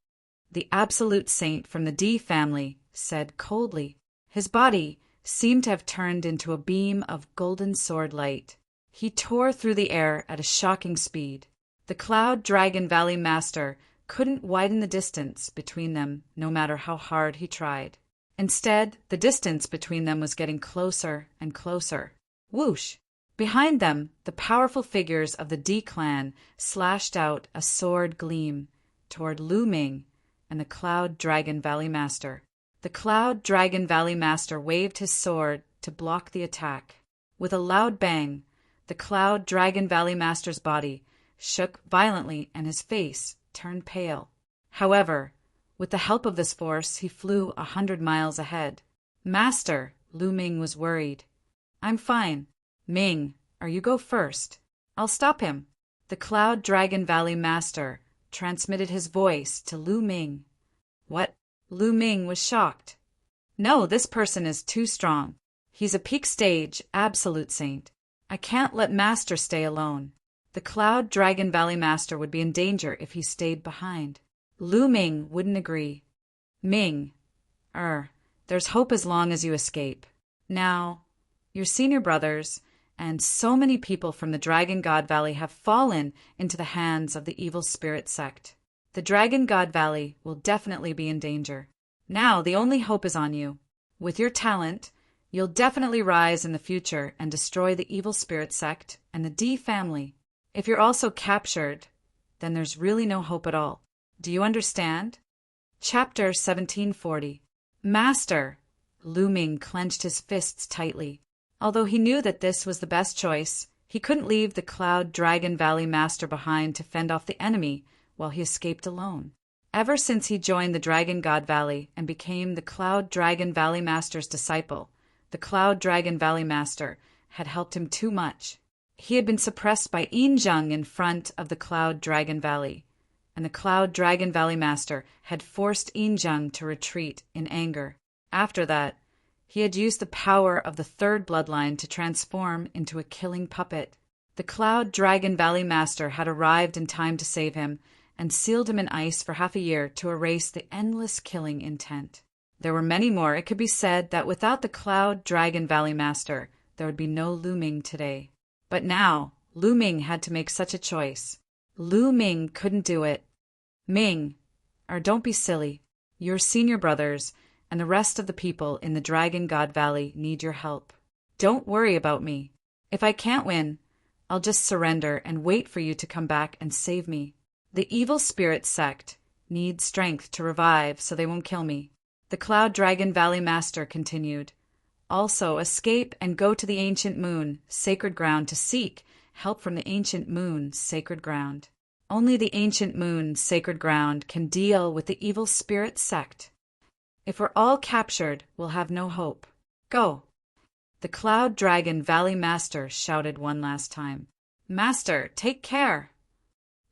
The Absolute Saint from the D family said coldly. His body seemed to have turned into a beam of golden sword light. He tore through the air at a shocking speed. The Cloud Dragon Valley Master couldn't widen the distance between them, no matter how hard he tried. Instead, the distance between them was getting closer and closer. Whoosh! Behind them, the powerful figures of the D clan slashed out a sword gleam toward Lu Ming and the Cloud Dragon Valley Master. The Cloud Dragon Valley Master waved his sword to block the attack. With a loud bang, the Cloud Dragon Valley Master's body shook violently and his face turned pale. However, with the help of this force, he flew 100 miles ahead. Master, Lu Ming was worried. I'm fine. Ming, you go first. I'll stop him. The Cloud Dragon Valley Master transmitted his voice to Lu Ming. What? Lu Ming was shocked. No, this person is too strong. He's a peak stage Absolute Saint. I can't let Master stay alone. The Cloud Dragon Valley Master would be in danger if he stayed behind. Lu Ming wouldn't agree. Ming, there's hope as long as you escape. Now, your senior brothers and so many people from the Dragon God Valley have fallen into the hands of the evil spirit sect. The Dragon God Valley will definitely be in danger. Now the only hope is on you. With your talent, you'll definitely rise in the future and destroy the evil spirit sect and the D family. If you're also captured, then there's really no hope at all. Do you understand? Chapter 1740. Master! Lu Ming clenched his fists tightly. Although he knew that this was the best choice, he couldn't leave the Cloud Dragon Valley Master behind to fend off the enemy while he escaped alone. Ever since he joined the Dragon God Valley and became the Cloud Dragon Valley Master's disciple, the Cloud Dragon Valley Master had helped him too much. He had been suppressed by Yinzheng in front of the Cloud Dragon Valley, and the Cloud Dragon Valley Master had forced Yinzheng to retreat in anger. After that, he had used the power of the third bloodline to transform into a killing puppet. The Cloud Dragon Valley Master had arrived in time to save him and sealed him in ice for half a year to erase the endless killing intent. There were many more. It could be said that without the Cloud Dragon Valley Master, there would be no Lu Ming today. But now, Lu Ming had to make such a choice. Lu Ming couldn't do it. Ming, don't be silly. Your senior brothers and the rest of the people in the Dragon God Valley need your help. Don't worry about me. If I can't win, I'll just surrender and wait for you to come back and save me. The evil spirit sect needs strength to revive so they won't kill me. The Cloud Dragon Valley Master continued. Also, escape and go to the ancient moon, sacred ground, to seek help from the ancient moon, sacred ground. Only the ancient moon, sacred ground, can deal with the evil spirit sect. If we're all captured, we'll have no hope. Go. The Cloud Dragon Valley Master shouted one last time. Master, take care!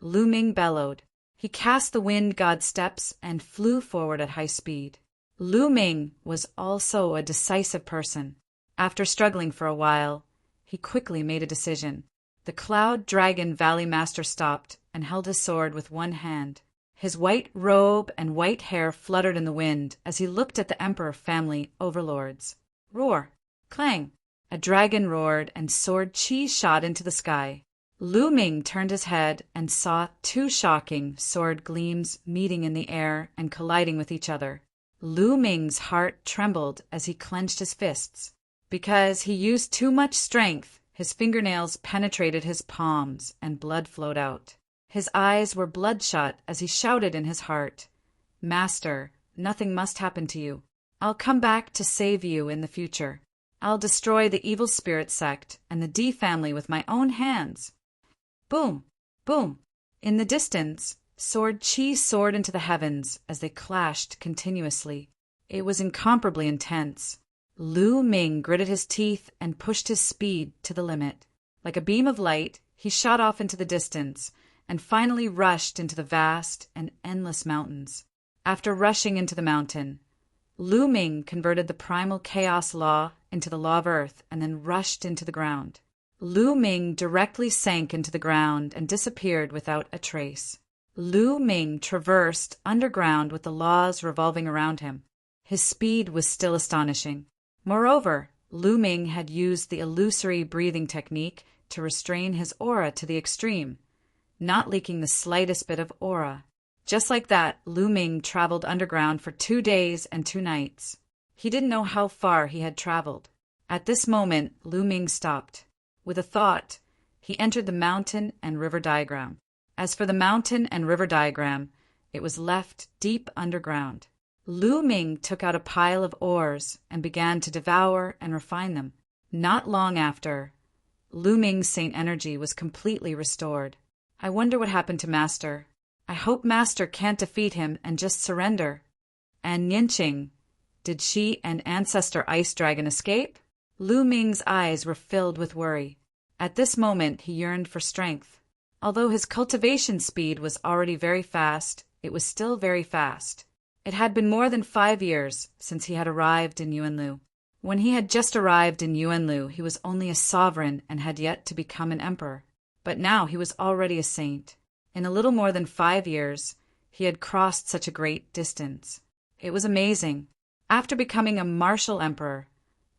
Lu Ming bellowed. He cast the wind god's steps and flew forward at high speed. Lu Ming was also a decisive person. After struggling for a while, he quickly made a decision. The Cloud Dragon Valley Master stopped and held his sword with one hand. His white robe and white hair fluttered in the wind as he looked at the Emperor family overlords. Roar! Clang! A dragon roared and sword chi shot into the sky. Lu Ming turned his head and saw two shocking sword gleams meeting in the air and colliding with each other. Lu Ming's heart trembled as he clenched his fists. Because he used too much strength, his fingernails penetrated his palms and blood flowed out. His eyes were bloodshot as he shouted in his heart, Master, nothing must happen to you. I'll come back to save you in the future. I'll destroy the evil spirit sect and the D family with my own hands. Boom! Boom! In the distance, sword chi soared into the heavens as they clashed continuously. It was incomparably intense. Lu Ming gritted his teeth and pushed his speed to the limit. Like a beam of light, he shot off into the distance and finally rushed into the vast and endless mountains. After rushing into the mountain, Lu Ming converted the primal chaos law into the law of earth and then rushed into the ground. Lu Ming directly sank into the ground and disappeared without a trace. Lu Ming traversed underground with the laws revolving around him. His speed was still astonishing. Moreover, Lu Ming had used the illusory breathing technique to restrain his aura to the extreme, not leaking the slightest bit of aura. Just like that, Lu Ming traveled underground for 2 days and 2 nights. He didn't know how far he had traveled. At this moment, Lu Ming stopped. With a thought, he entered the mountain and river diagram. As for the mountain and river diagram, it was left deep underground. Lu Ming took out a pile of ores and began to devour and refine them. Not long after, Lu Ming's saint energy was completely restored. I wonder what happened to Master. I hope Master can't defeat him and just surrender. And Yinqing, did she and Ancestor Ice Dragon escape? Lu Ming's eyes were filled with worry. At this moment he yearned for strength. Although his cultivation speed was already very fast, it was still very fast. It had been more than 5 years since he had arrived in Yuanlu. When he had just arrived in Yuanlu, he was only a sovereign and had yet to become an emperor. But now he was already a saint. In a little more than 5 years, he had crossed such a great distance. It was amazing. After becoming a martial emperor,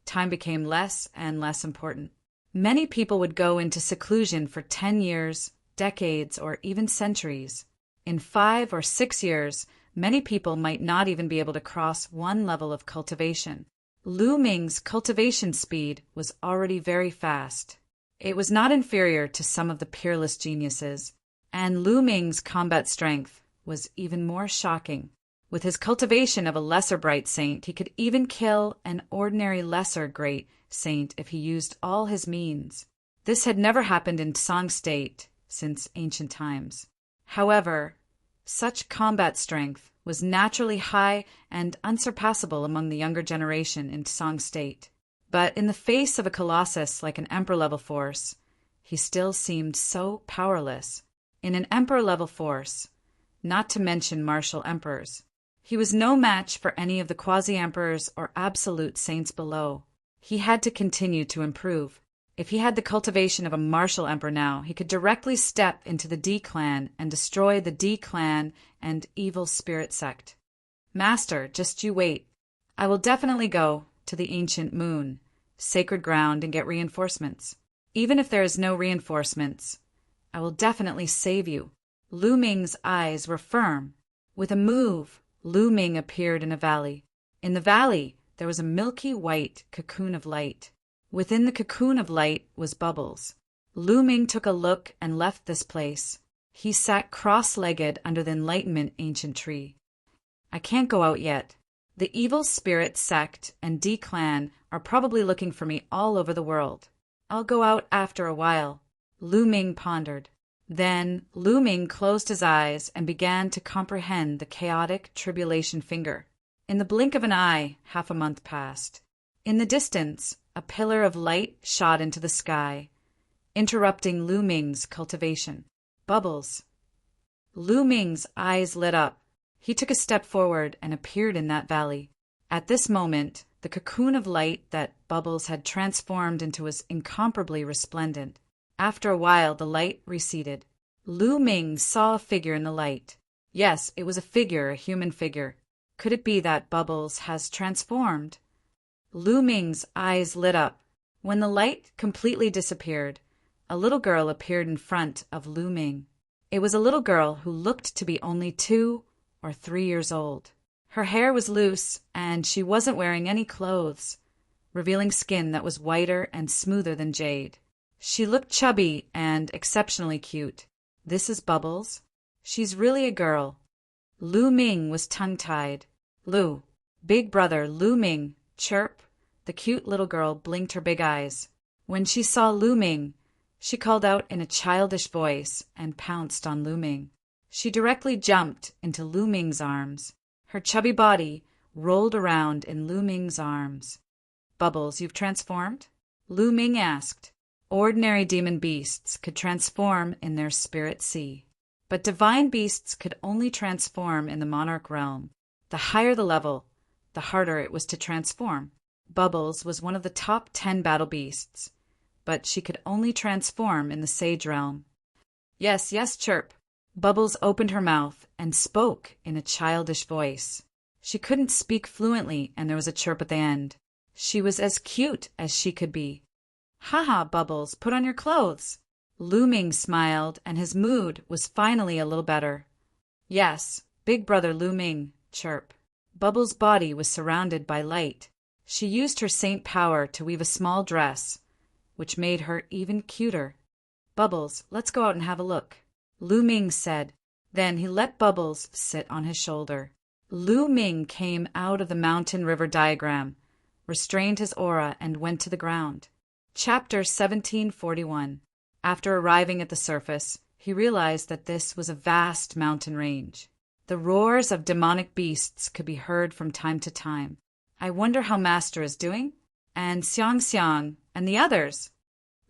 time became less and less important. Many people would go into seclusion for 10 years, decades, or even centuries. In 5 or 6 years, many people might not even be able to cross one level of cultivation. Lu Ming's cultivation speed was already very fast. It was not inferior to some of the peerless geniuses, and Lu Ming's combat strength was even more shocking. With his cultivation of a lesser bright saint, he could even kill an ordinary lesser great saint if he used all his means. This had never happened in Song State since ancient times. However, such combat strength was naturally high and unsurpassable among the younger generation in Song State. But in the face of a colossus like an emperor-level force, he still seemed so powerless. In an emperor-level force, not to mention martial emperors, he was no match for any of the quasi-emperors or absolute saints below. He had to continue to improve. If he had the cultivation of a martial emperor now, he could directly step into the D clan and destroy the D clan and evil spirit sect. Master, just you wait. I will definitely go to the ancient moon, sacred ground, and get reinforcements. Even if there is no reinforcements, I will definitely save you. Lu Ming's eyes were firm. With a move, Lu Ming appeared in a valley. In the valley, there was a milky white cocoon of light. Within the cocoon of light was Bubbles. Lu Ming took a look and left this place. He sat cross-legged under the Enlightenment ancient tree. I can't go out yet. The evil spirit sect and D clan are probably looking for me all over the world. I'll go out after a while. Lu Ming pondered. Then Lu Ming closed his eyes and began to comprehend the chaotic tribulation finger. In the blink of an eye, half a month passed. In the distance, a pillar of light shot into the sky, interrupting Lu Ming's cultivation. Bubbles. Lu Ming's eyes lit up. He took a step forward and appeared in that valley. At this moment, the cocoon of light that Bubbles had transformed into was incomparably resplendent. After a while, the light receded. Lu Ming saw a figure in the light. Yes, it was a figure, a human figure. Could it be that Bubbles has transformed? Lu Ming's eyes lit up. When the light completely disappeared, a little girl appeared in front of Lu Ming. It was a little girl who looked to be only 2 or 3 years old. Her hair was loose, and she wasn't wearing any clothes, revealing skin that was whiter and smoother than jade. She looked chubby and exceptionally cute. This is Bubbles. She's really a girl. Lu Ming was tongue-tied. Lu, big brother, Lu Ming, chirp. The cute little girl blinked her big eyes. When she saw Lu Ming, she called out in a childish voice and pounced on Lu Ming. She directly jumped into Lu Ming's arms. Her chubby body rolled around in Lu Ming's arms. Bubbles, you've transformed? Lu Ming asked. Ordinary demon beasts could transform in their spirit sea, but divine beasts could only transform in the monarch realm. The higher the level, the harder it was to transform. Bubbles was one of the top 10 battle beasts, but she could only transform in the sage realm. Yes, yes, chirp. Bubbles opened her mouth and spoke in a childish voice. She couldn't speak fluently, and there was a chirp at the end. She was as cute as she could be. Ha, Bubbles, put on your clothes. Lu Ming smiled, and his mood was finally a little better. Yes, big brother Lu Ming, chirp. Bubbles' body was surrounded by light. She used her saint power to weave a small dress, which made her even cuter. Bubbles, let's go out and have a look, Lu Ming said. Then he let Bubbles sit on his shoulder. Lu Ming came out of the mountain-river diagram, restrained his aura, and went to the ground. Chapter 1741. After arriving at the surface, he realized that this was a vast mountain range. The roars of demonic beasts could be heard from time to time. I wonder how Master is doing? And Xiang Xiang and the others?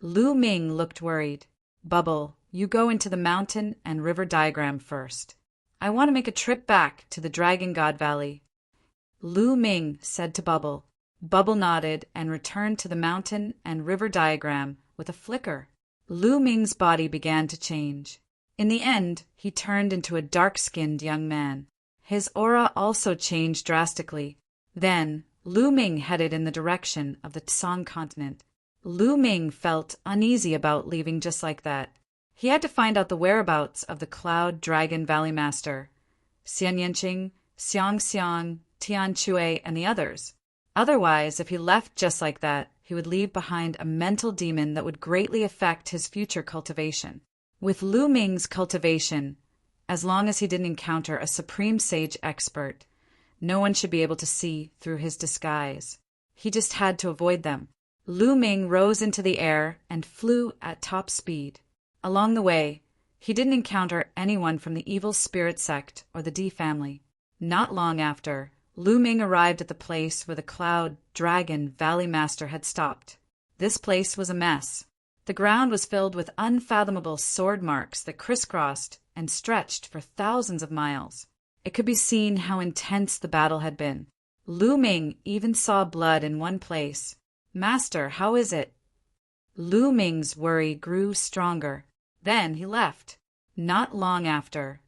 Lu Ming looked worried. Bubble, you go into the mountain and river diagram first. I want to make a trip back to the Dragon God Valley. Lu Ming said to Bubble. Bubble nodded and returned to the mountain and river diagram with a flicker. Lu Ming's body began to change. In the end, he turned into a dark-skinned young man. His aura also changed drastically. Then, Lu Ming headed in the direction of the Tsang continent. Lu Ming felt uneasy about leaving just like that. He had to find out the whereabouts of the Cloud Dragon Valley Master, Xian Yanqing, Xiang Xiang, Tian Chue, and the others. Otherwise, if he left just like that, he would leave behind a mental demon that would greatly affect his future cultivation. With Lu Ming's cultivation, as long as he didn't encounter a supreme sage expert, no one should be able to see through his disguise. He just had to avoid them. Lu Ming rose into the air and flew at top speed. Along the way, he didn't encounter anyone from the evil spirit sect or the D family. Not long after, Lu Ming arrived at the place where the Cloud Dragon Valley Master had stopped. This place was a mess. The ground was filled with unfathomable sword marks that crisscrossed and stretched for thousands of miles. It could be seen how intense the battle had been. Lu Ming even saw blood in one place. Master, how is it? Lu Ming's worry grew stronger. Then he left. Not long after,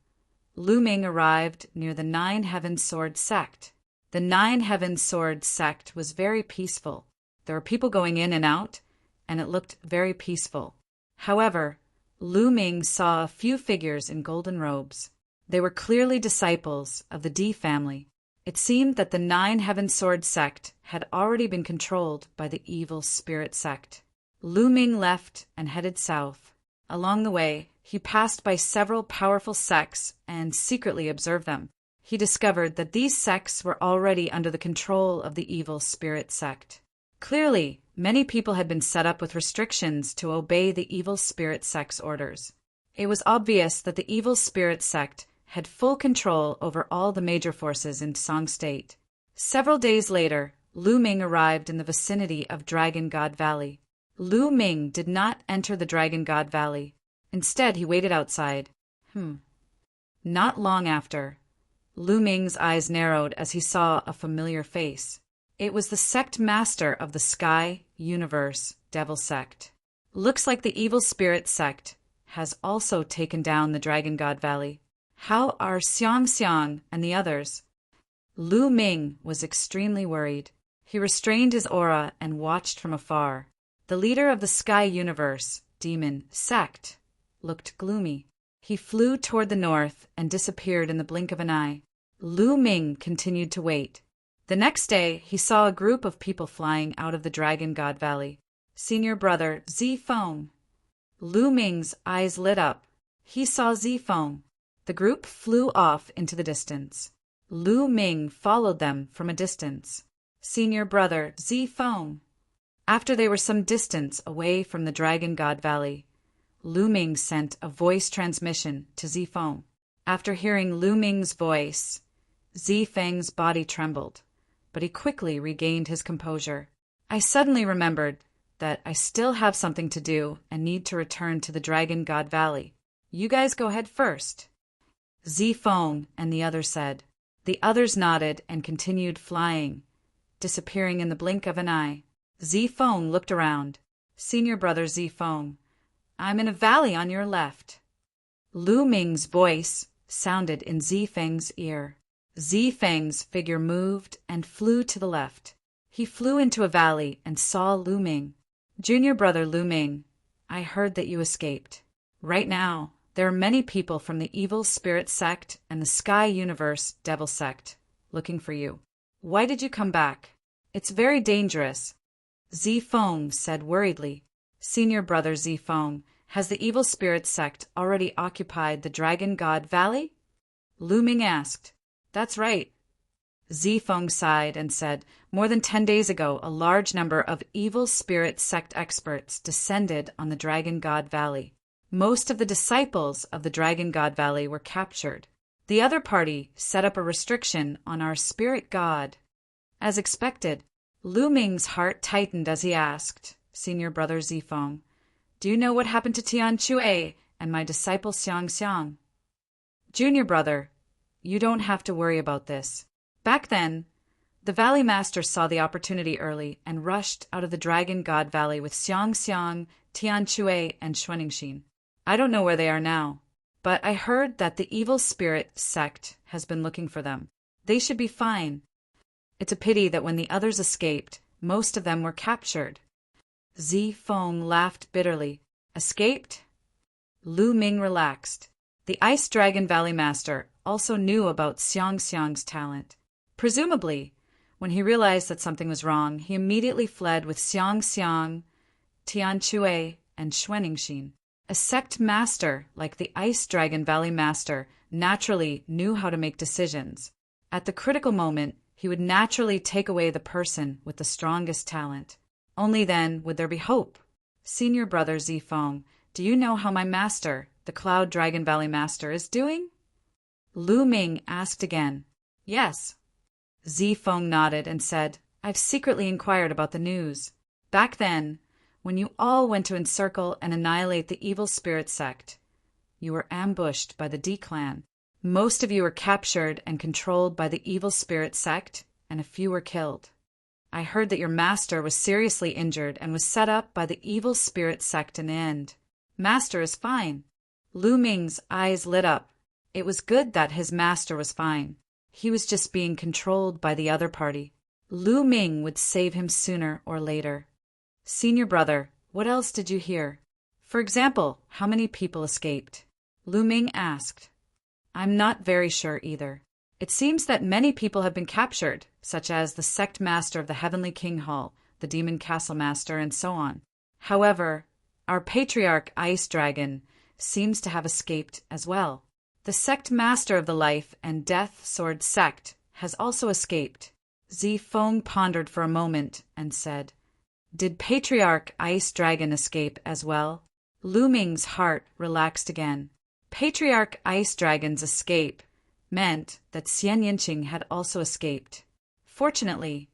Lu Ming arrived near the Nine Heaven Sword sect. The Nine Heaven Sword sect was very peaceful. There were people going in and out, and it looked very peaceful. However, Lu Ming saw a few figures in golden robes. They were clearly disciples of the D family. It seemed that the Nine Heaven Sword sect had already been controlled by the evil spirit sect. Lu Ming left and headed south. Along the way, he passed by several powerful sects and secretly observed them. He discovered that these sects were already under the control of the evil spirit sect. Clearly, many people had been set up with restrictions to obey the evil spirit sect's orders. It was obvious that the evil spirit sect had full control over all the major forces in Song State. Several days later, Lu Ming arrived in the vicinity of Dragon God Valley. Lu Ming did not enter the Dragon God Valley. Instead, he waited outside. Not long after, Lu Ming's eyes narrowed as he saw a familiar face. It was the sect master of the Sky, Universe, Devil Sect. Looks like the evil spirit sect has also taken down the Dragon God Valley. How are Xiang and the others? Lu Ming was extremely worried. He restrained his aura and watched from afar. The leader of the Sky Universe, Demon Sect, looked gloomy. He flew toward the north and disappeared in the blink of an eye. Lu Ming continued to wait. The next day, he saw a group of people flying out of the Dragon God Valley. Senior brother Zifeng. Lu Ming's eyes lit up. He saw Zifeng. The group flew off into the distance. Lu Ming followed them from a distance. Senior brother Zifeng. After they were some distance away from the Dragon God Valley, Lu Ming sent a voice transmission to Zifeng. After hearing Lu Ming's voice, Zifeng's body trembled, but he quickly regained his composure. I suddenly remembered that I still have something to do and need to return to the Dragon God Valley. You guys go ahead first. Zifeng and the others said. The others nodded and continued flying, disappearing in the blink of an eye. Zifeng looked around. Senior brother Zifeng, I'm in a valley on your left. Lu Ming's voice sounded in Zifeng's ear. Zifeng's figure moved and flew to the left. He flew into a valley and saw Lu Ming. Junior brother Lu Ming, I heard that you escaped. Right now, there are many people from the evil spirit sect and the Sky Universe Devil Sect looking for you. Why did you come back? It's very dangerous. Zifeng said worriedly. Senior brother Zifeng, has the evil spirit sect already occupied the Dragon God Valley? Lu Ming asked. That's right. Zifeng sighed and said, more than 10 days ago, a large number of evil spirit sect experts descended on the Dragon God Valley. Most of the disciples of the Dragon God Valley were captured. The other party set up a restriction on our spirit god. As expected, Lu Ming's heart tightened as he asked, Senior brother Zifeng, do you know what happened to Tian Chue and my disciple Xiang? Junior brother, you don't have to worry about this. Back then, the Valley Master saw the opportunity early and rushed out of the Dragon God Valley with Xiang, Tian Chue, and Xuanixin. I don't know where they are now, but I heard that the evil spirit sect has been looking for them. They should be fine. It's a pity that when the others escaped, most of them were captured. Zifeng laughed bitterly. Escaped? Lu Ming relaxed. The Ice Dragon Valley Master also knew about Xiang's talent. Presumably, when he realized that something was wrong, he immediately fled with Xiang, Tian Chue, and Xuanixin. A sect master like the Ice Dragon Valley Master naturally knew how to make decisions. At the critical moment, he would naturally take away the person with the strongest talent. Only then would there be hope. Senior brother Zifeng, do you know how my master, the Cloud Dragon Valley Master, is doing? Lu Ming asked again. Yes. Zifeng nodded and said, I've secretly inquired about the news. Back then, when you all went to encircle and annihilate the evil spirit sect, you were ambushed by the D-Clan. Most of you were captured and controlled by the evil spirit sect, and a few were killed. I heard that your master was seriously injured and was set up by the evil spirit sect in the end. Master is fine. Lu Ming's eyes lit up. It was good that his master was fine. He was just being controlled by the other party. Lu Ming would save him sooner or later. Senior brother, what else did you hear? For example, how many people escaped? Lu Ming asked. I'm not very sure either. It seems that many people have been captured, such as the sect master of the Heavenly King Hall, the Demon Castle Master, and so on. However, our patriarch Ice Dragon seems to have escaped as well. The sect master of the Life and Death Sword sect has also escaped. Zifeng pondered for a moment and said, Did Patriarch Ice Dragon escape as well? Lu Ming's heart relaxed again. Patriarch Ice Dragon's escape meant that Xian Yinqing had also escaped. Fortunately,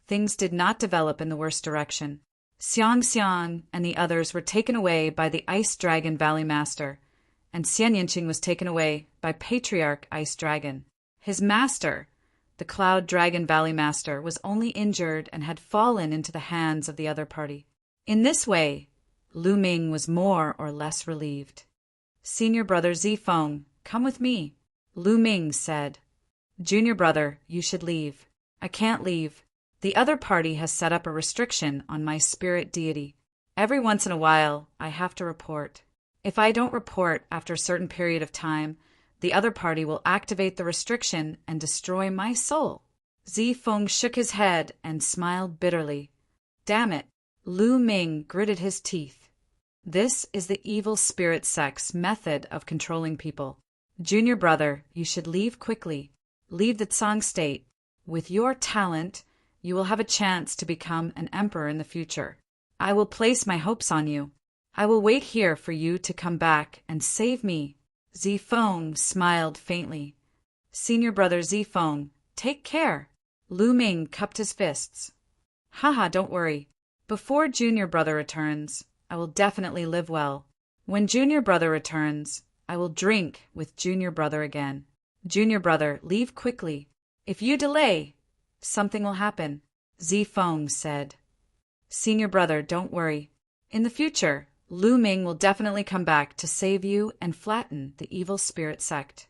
things did not develop in the worst direction. Xiang Xiang and the others were taken away by the Ice Dragon Valley Master, and Xian Yinqing was taken away by Patriarch Ice Dragon. His master, the Cloud Dragon Valley Master, was only injured and had fallen into the hands of the other party. In this way, Lu Ming was more or less relieved. Senior brother Zifeng, come with me, Lu Ming said. Junior brother, you should leave. I can't leave. The other party has set up a restriction on my spirit deity. Every once in a while, I have to report. If I don't report after a certain period of time, the other party will activate the restriction and destroy my soul. Zifeng shook his head and smiled bitterly. Damn it, Lu Ming gritted his teeth. This is the evil spirit sect's method of controlling people. Junior brother, you should leave quickly. Leave the Tsang state. With your talent, you will have a chance to become an emperor in the future. I will place my hopes on you. I will wait here for you to come back and save me. Zifeng smiled faintly. Senior brother Zifeng, take care. Lu Ming cupped his fists. Haha, don't worry. Before junior brother returns, I will definitely live well. When junior brother returns, I will drink with junior brother again. Junior brother, leave quickly. If you delay, something will happen, Zifeng said. Senior brother, don't worry. In the future, Lu Ming will definitely come back to save you and flatten the evil spirit sect.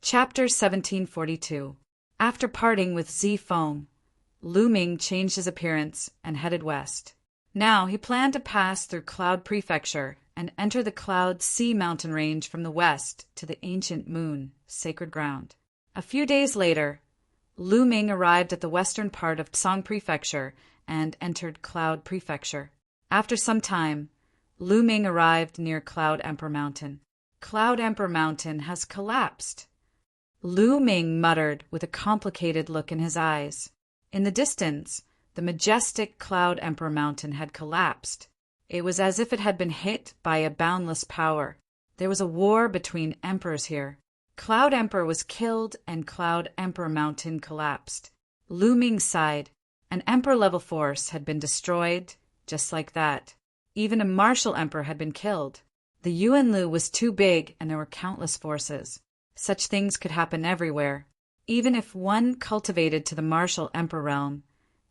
Chapter 1742. After parting with Zifeng, Lu Ming changed his appearance and headed west. Now he planned to pass through Cloud Prefecture and enter the Cloud Sea mountain range from the west to the ancient moon, sacred ground. A few days later, Lu Ming arrived at the western part of Tsang Prefecture and entered Cloud Prefecture. After some time, Lu Ming arrived near Cloud Emperor Mountain. Cloud Emperor Mountain has collapsed, Lu Ming muttered with a complicated look in his eyes. In the distance, the majestic Cloud Emperor Mountain had collapsed. It was as if it had been hit by a boundless power. There was a war between emperors here. Cloud Emperor was killed and Cloud Emperor Mountain collapsed. Lu Ming sighed. An emperor-level force had been destroyed, just like that. Even a martial emperor had been killed. The Yuanlu was too big and there were countless forces. Such things could happen everywhere. Even if one cultivated to the martial emperor realm,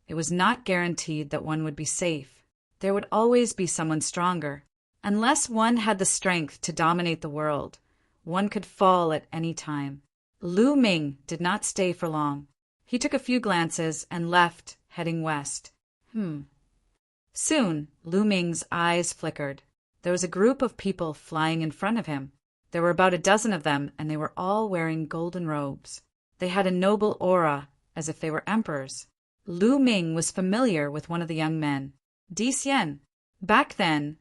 it was not guaranteed that one would be safe. There would always be someone stronger. Unless one had the strength to dominate the world, one could fall at any time. Lu Ming did not stay for long. He took a few glances and left, heading west. Soon, Lu Ming's eyes flickered. There was a group of people flying in front of him. There were about a dozen of them, and they were all wearing golden robes. They had a noble aura, as if they were emperors. Lu Ming was familiar with one of the young men, Di Xian. Back then,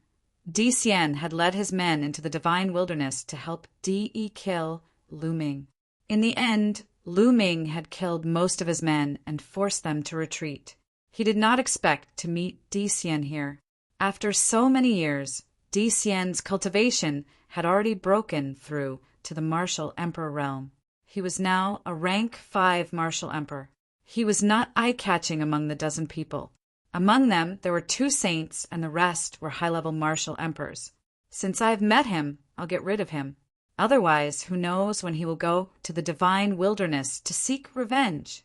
Di Xian had led his men into the divine wilderness to help Di kill Lu Ming. In the end, Lu Ming had killed most of his men and forced them to retreat. He did not expect to meet Di Xian here. After so many years, Di Xian's cultivation had already broken through to the martial emperor realm. He was now a rank 5 martial emperor. He was not eye-catching among the dozen people. Among them, there were 2 saints, and the rest were high-level martial emperors. Since I've met him, I'll get rid of him. Otherwise, who knows when he will go to the divine wilderness to seek revenge.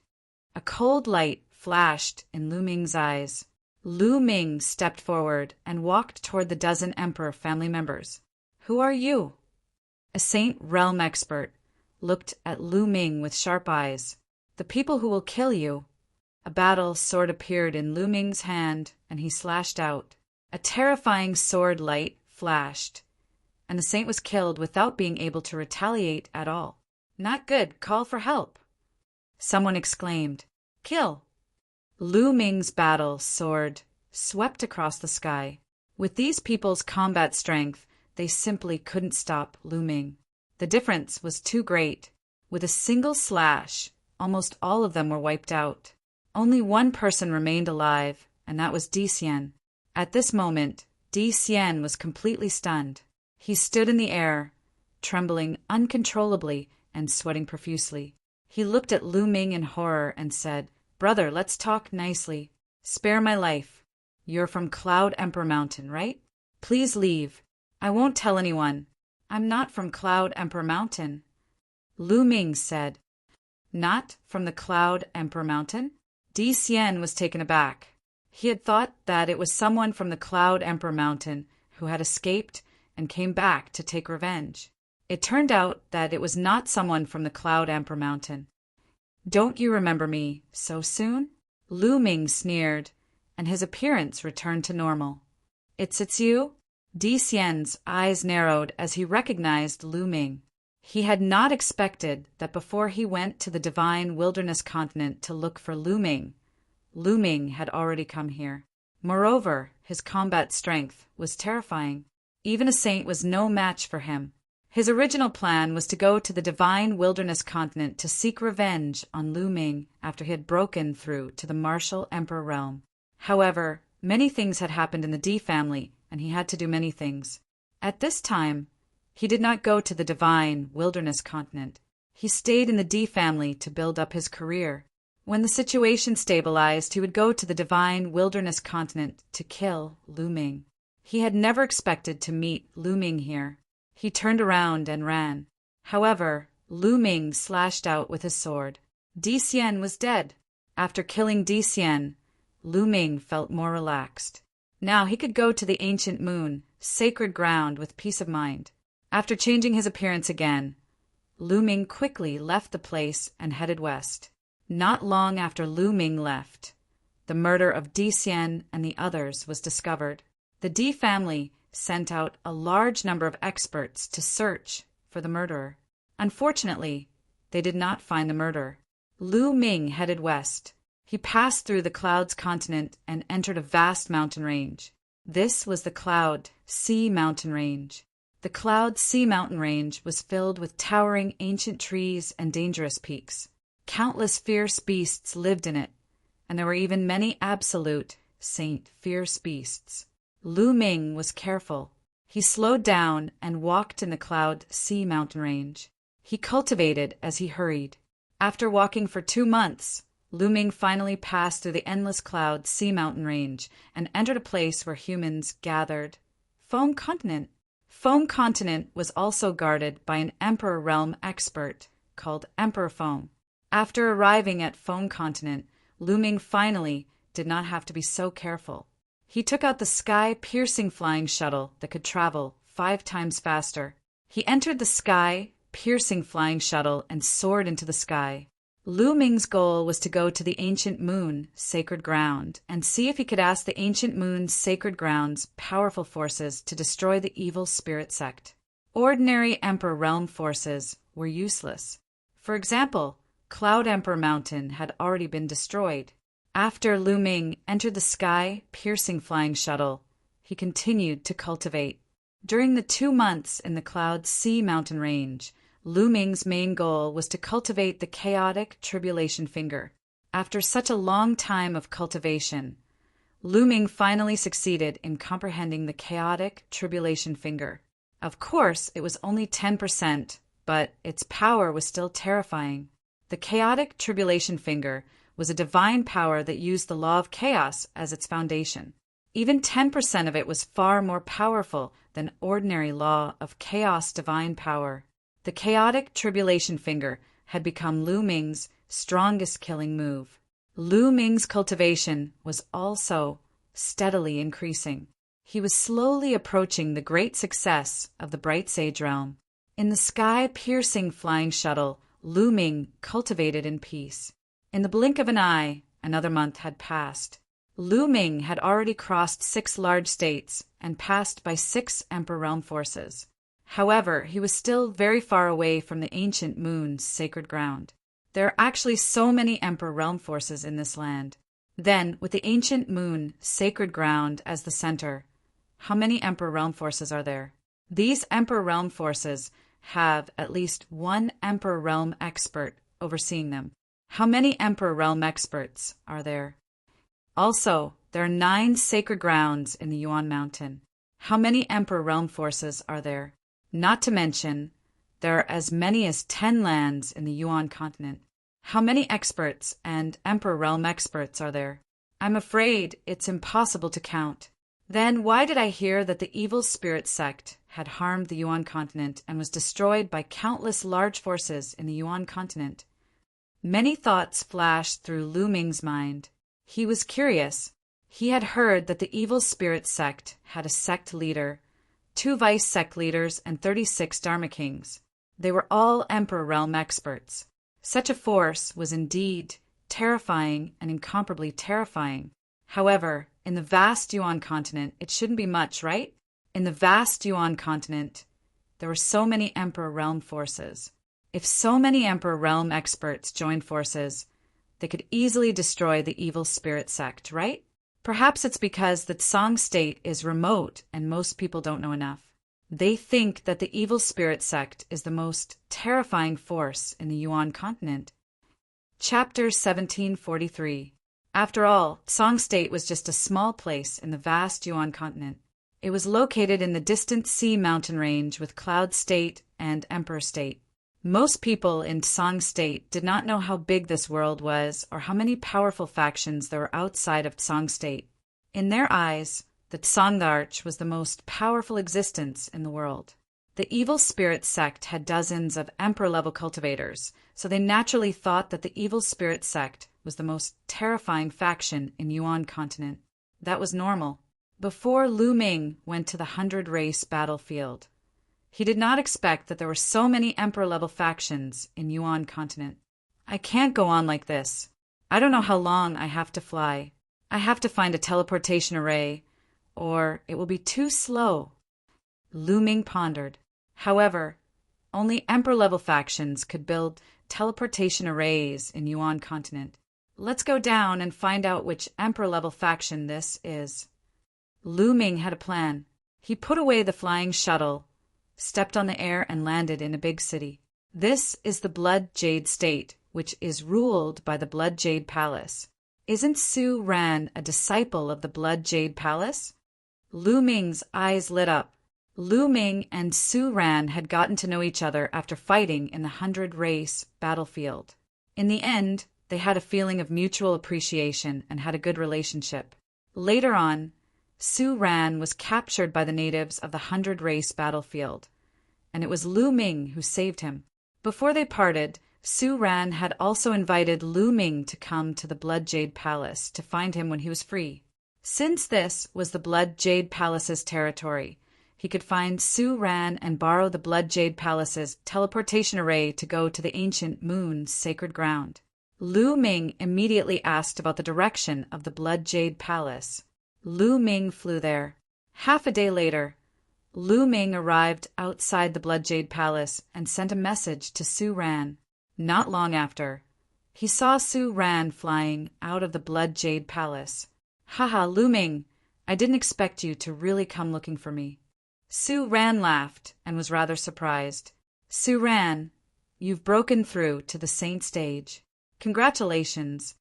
A cold light flashed in Lu Ming's eyes. Lu Ming stepped forward and walked toward the dozen emperor family members. Who are you? A saint realm expert looked at Lu Ming with sharp eyes. The people who will kill you. A battle sword appeared in Lu Ming's hand, and he slashed out. A terrifying sword light flashed, and the saint was killed without being able to retaliate at all. Not good, call for help. Someone exclaimed, Kill! Lu Ming's battle sword swept across the sky. With these people's combat strength, they simply couldn't stop Lu Ming. The difference was too great. With a single slash, almost all of them were wiped out. Only one person remained alive, and that was Dicien. At this moment, Dicien was completely stunned. He stood in the air, trembling uncontrollably and sweating profusely. He looked at Lu Ming in horror and said, "Brother, let's talk nicely. Spare my life. You're from Cloud Emperor Mountain, right? Please leave. I won't tell anyone. I'm not from Cloud Emperor Mountain." Lu Ming said, "Not from the Cloud Emperor Mountain?" Dicien was taken aback. He had thought that it was someone from the Cloud Emperor Mountain who had escaped and came back to take revenge. It turned out that it was not someone from the Cloud Emperor Mountain. "Don't you remember me so soon?" Lu Ming sneered, and his appearance returned to normal. It's you?" Dicien's eyes narrowed as he recognized Lu Ming. He had not expected that before he went to the divine wilderness continent to look for Lu Ming had already come here. Moreover, his combat strength was terrifying. Even a saint was no match for him. His original plan was to go to the divine wilderness continent to seek revenge on Lu Ming after he had broken through to the martial emperor realm. However, many things had happened in the D family, and he had to do many things. At this time, he did not go to the divine wilderness continent. He stayed in the D family to build up his career. When the situation stabilized, he would go to the divine wilderness continent to kill Lu Ming. He had never expected to meet Lu Ming here. He turned around and ran. However, Lu Ming slashed out with his sword. Dicien was dead. After killing Dicien, Lu Ming felt more relaxed. Now he could go to the ancient moon, sacred ground, with peace of mind. After changing his appearance again, Lu Ming quickly left the place and headed west. Not long after Lu Ming left, the murder of Dicien and the others was discovered. The D family sent out a large number of experts to search for the murderer. Unfortunately, they did not find the murderer. Lu Ming headed west. He passed through the Clouds continent and entered a vast mountain range. This was the Cloud Sea mountain range. The Cloud Sea mountain range was filled with towering ancient trees and dangerous peaks. Countless fierce beasts lived in it, and there were even many absolute, saint fierce beasts. Lu Ming was careful. He slowed down and walked in the Cloud Sea mountain range. He cultivated as he hurried. After walking for 2 months, Lu Ming finally passed through the endless Cloud Sea mountain range and entered a place where humans gathered. Foam Continent. Foam Continent was also guarded by an Emperor Realm expert called Emperor Foam. After arriving at Foam Continent, Lu Ming finally did not have to be so careful. He took out the sky-piercing flying shuttle that could travel 5 times faster. He entered the sky-piercing flying shuttle and soared into the sky. Lu Ming's goal was to go to the ancient moon, sacred ground, and see if he could ask the ancient moon's sacred ground's powerful forces to destroy the evil spirit sect. Ordinary Emperor Realm forces were useless. For example, Cloud Emperor Mountain had already been destroyed. After Lu Ming entered the sky-piercing flying shuttle, he continued to cultivate. During the 2 months in the Cloud Sea mountain range, Lu Ming's main goal was to cultivate the chaotic tribulation finger. After such a long time of cultivation, Lu Ming finally succeeded in comprehending the chaotic tribulation finger. Of course, it was only 10%, but its power was still terrifying. The chaotic tribulation finger was a divine power that used the law of chaos as its foundation. Even 10% of it was far more powerful than ordinary law of chaos divine power. The chaotic tribulation finger had become Lu Ming's strongest killing move. Lu Ming's cultivation was also steadily increasing. He was slowly approaching the great success of the Bright Sage realm. In the sky-piercing flying shuttle, Lu Ming cultivated in peace. In the blink of an eye, another month had passed. Lu Ming had already crossed 6 large states and passed by 6 Emperor Realm forces. However, he was still very far away from the ancient moon's sacred ground. There are actually so many Emperor Realm forces in this land. Then, with the ancient moon sacred ground as the center, how many Emperor Realm forces are there? These Emperor Realm forces have at least 1 Emperor Realm expert overseeing them. How many Emperor Realm experts are there? Also, There are 9 sacred grounds in the Yuan Mountain. How many Emperor Realm forces are there? Not to mention, there are as many as 10 lands in the Yuan continent. How many experts and Emperor Realm experts are there? I'm afraid it's impossible to count. Then why did I hear that the evil spirit sect had harmed the Yuan continent and was destroyed by countless large forces in the Yuan continent? Many thoughts flashed through Lu Ming's mind. He was curious. He had heard that the evil spirit sect had a sect leader, 2 vice sect leaders, and 36 Dharma kings. They were all Emperor Realm experts. Such a force was indeed terrifying and incomparably terrifying. However, in the vast Yuan continent, it shouldn't be much, right? In the vast Yuan continent, there were so many Emperor Realm forces. If so many Emperor Realm experts joined forces, they could easily destroy the evil spirit sect, right? Perhaps it's because the Tsang state is remote and most people don't know enough. They think that the evil spirit sect is the most terrifying force in the Yuan continent. Chapter 1743. After all, Tsang state was just a small place in the vast Yuan continent. It was located in the distant sea mountain range with Cloud State and Emperor State. Most people in Tsang State did not know how big this world was or how many powerful factions there were outside of Tsang State. In their eyes, the Tsangdarch was the most powerful existence in the world. The evil spirit sect had dozens of emperor-level cultivators, so they naturally thought that the evil spirit sect was the most terrifying faction in Yuan continent. That was normal. Before Lu Ming went to the 100-race battlefield, he did not expect that there were so many emperor-level factions in Yuan continent. I can't go on like this. I don't know how long I have to fly. I have to find a teleportation array, or it will be too slow. Lu Ming pondered. However, only emperor-level factions could build teleportation arrays in Yuan continent. Let's go down and find out which emperor-level faction this is. Lu Ming had a plan. He put away the flying shuttle, stepped on the air, and landed in a big city. This is the Blood Jade State, which is ruled by the Blood Jade Palace. Isn't Su Ran a disciple of the Blood Jade Palace? Lu Ming's eyes lit up. Lu Ming and Su Ran had gotten to know each other after fighting in the 100-race battlefield. In the end, they had a feeling of mutual appreciation and had a good relationship. Later on, Su Ran was captured by the natives of the 100-race battlefield, and it was Lu Ming who saved him. Before they parted, Su Ran had also invited Lu Ming to come to the Blood Jade Palace to find him when he was free. Since this was the Blood Jade Palace's territory, he could find Su Ran and borrow the Blood Jade Palace's teleportation array to go to the ancient moon's sacred ground. Lu Ming immediately asked about the direction of the Blood Jade Palace. Lu Ming flew there. Half a day later, Lu Ming arrived outside the Blood Jade Palace and sent a message to Su Ran. Not long after, he saw Su Ran flying out of the Blood Jade Palace. Haha, Lu Ming, I didn't expect you to really come looking for me. Su Ran laughed and was rather surprised. Su Ran, you've broken through to the saint stage. Congratulations.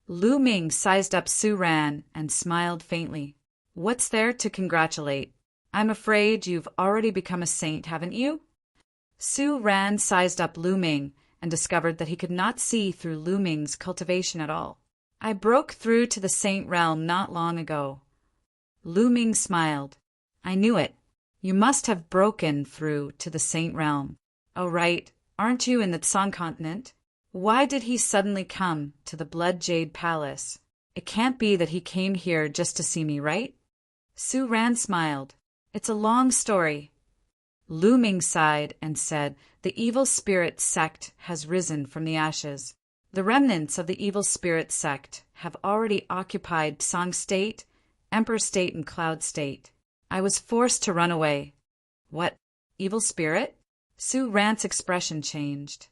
Lu Ming sized up Su Ran and smiled faintly. What's there to congratulate? I'm afraid you've already become a saint, haven't you? Su Ran sized up Lu Ming and discovered that he could not see through Lu Ming's cultivation at all. I broke through to the saint realm not long ago. Lu Ming smiled. I knew it. You must have broken through to the saint realm. Oh, right. Aren't you in the Tsang continent? Why did he suddenly come to the Blood Jade Palace? It can't be that he came here just to see me, right? Su Ran smiled. It's a long story. Lu Ming sighed and said, the evil spirit sect has risen from the ashes. The remnants of the evil spirit sect have already occupied Tsang State, Emperor State, and Cloud State. I was forced to run away. What? Evil spirit? Su Ran's expression changed.